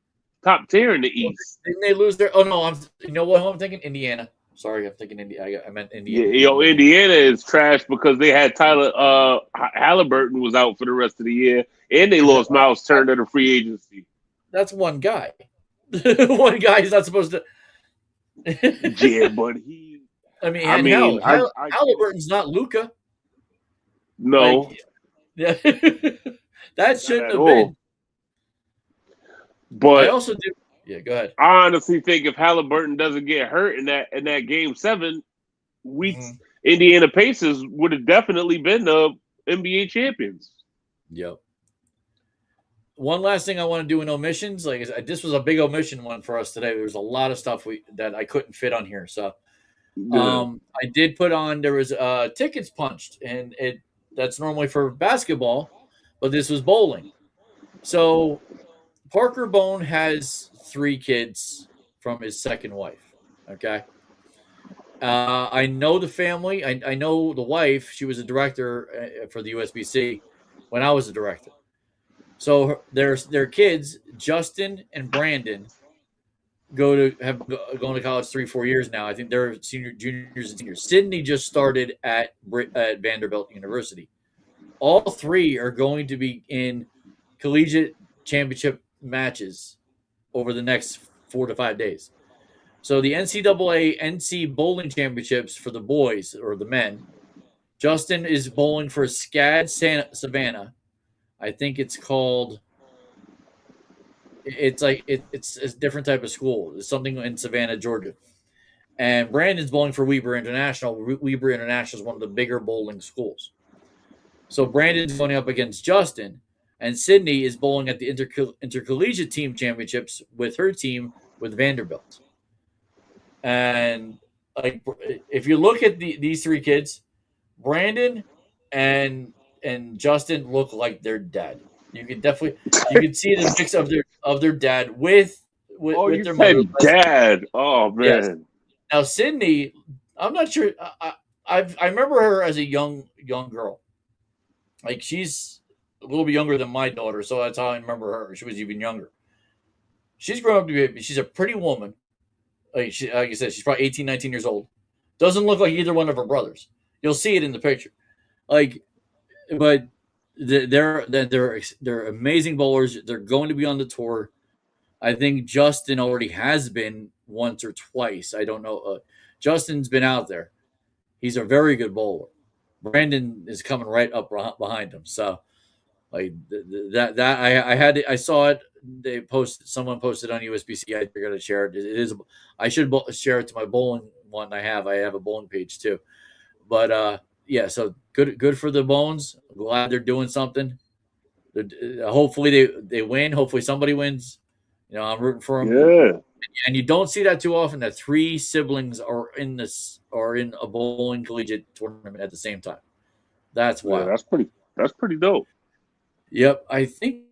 tier in the East. Didn't they lose their? Oh no, you know what? I'm thinking Indiana. Sorry, I'm thinking Indiana. I meant Indiana. Yeah, Indiana is trash because they had Tyler Halliburton was out for the rest of the year, and they lost Miles Turner to free agency. That's one guy. One guy is not supposed to. Yeah, but I mean, Halliburton's not Luka. No. Like, yeah. That shouldn't have been. But I also do. Yeah, go ahead. I honestly think if Halliburton doesn't get hurt in that game 7 weeks, Indiana Pacers would have definitely been the NBA champions. Yep. One last thing I want to do in omissions, like this was a big omission one for us today. There was a lot of stuff that I couldn't fit on here. So I did put on, there was tickets punched, and that's normally for basketball, but this was bowling. So Parker Bone has 3 kids from his second wife. Okay. I know the family. I know the wife. She was a director for the USBC when I was a director. So their kids, Justin and Brandon, going to college 3-4 years now. I think they're juniors and seniors. Sydney just started at Vanderbilt University. All 3 are going to be in collegiate championship matches over the next 4 to 5 days. So the NCAA NC Bowling Championships for the boys or the men. Justin is bowling for SCAD Savannah. I think it's called. It's a different type of school. It's something in Savannah, Georgia. And Brandon's bowling for Weber International. Weber International is one of the bigger bowling schools. So Brandon's going up against Justin, and Sydney is bowling at the intercollegiate team championships with her team with Vanderbilt. And like, if you look at these 3 kids, Brandon and Justin look like their dad. You can see the mix of their dad with their mother. Dad. Oh man. Yes. Now Sydney, I'm not sure. I remember her as a young girl. Like, she's a little bit younger than my daughter, so that's how I remember her. She was even younger. She's grown up to be. She's a pretty woman. Like I said, she's probably 18, 19 years old. Doesn't look like either one of her brothers. You'll see it in the picture. Like, but they're amazing bowlers. They're going to be on the tour. I think Justin already has been once or twice. I don't know. Justin's been out there. He's a very good bowler. Brandon is coming right up behind him. So, like I saw it. Someone posted on USBC. I got to share it. It is. I should share it to my bowling one. I have a bowling page too. But yeah. So good for the Bones. I'm glad they're doing something. Hopefully they win. Hopefully somebody wins. You know, I'm rooting for them. Yeah. And you don't see that too often, that 3 siblings are in a bowling collegiate tournament at the same time. That's wild. Yeah, that's pretty dope. Yep, I think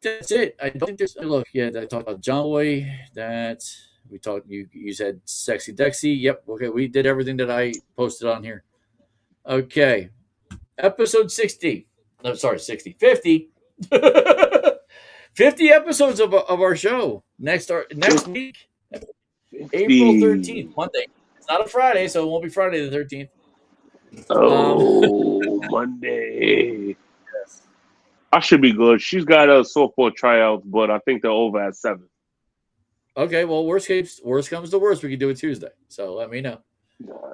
that's it. I don't think there's I talked about John Boy. That we talked. You said Sexy Dexy. Yep. Okay, we did everything that I posted on here. Okay, episode 60. No, sorry, 60. 50. 50 episodes of our show next week, April 13th, Monday. It's not a Friday, so it won't be Friday the 13th. Monday. Yes. I should be good. She's got a softball tryouts, but I think they're over at 7. Okay, well, worst comes to worst, we can do it Tuesday. So let me know.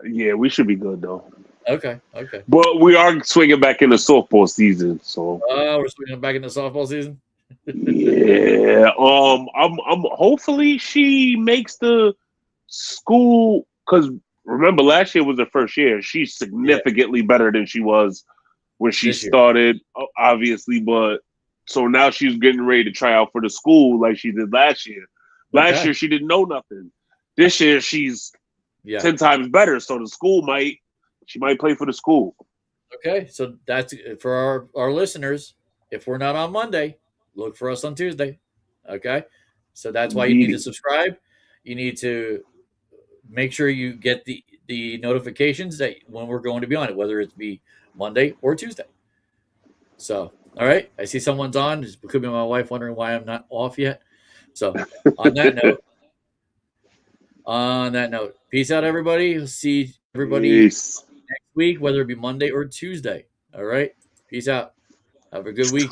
Yeah, we should be good though. Okay. But we are swinging back into softball season, so. We're swinging back into softball season. Yeah. I'm hopefully she makes the school, because remember last year was her first year. She's significantly better than she was when she started, obviously, but so now she's getting ready to try out for the school like she did last year. Last year she didn't know nothing. This year she's 10 times better, so the school she might play for the school. Okay, so that's for our listeners. If we're not on Monday, look for us on Tuesday. Okay? So that's why you need to subscribe. You need to make sure you get the notifications that when we're going to be on it, whether it be Monday or Tuesday. So, all right. I see someone's on. It could be my wife wondering why I'm not off yet. So, on that note, peace out, everybody. We'll see everybody next week, whether it be Monday or Tuesday. All right? Peace out. Have a good week.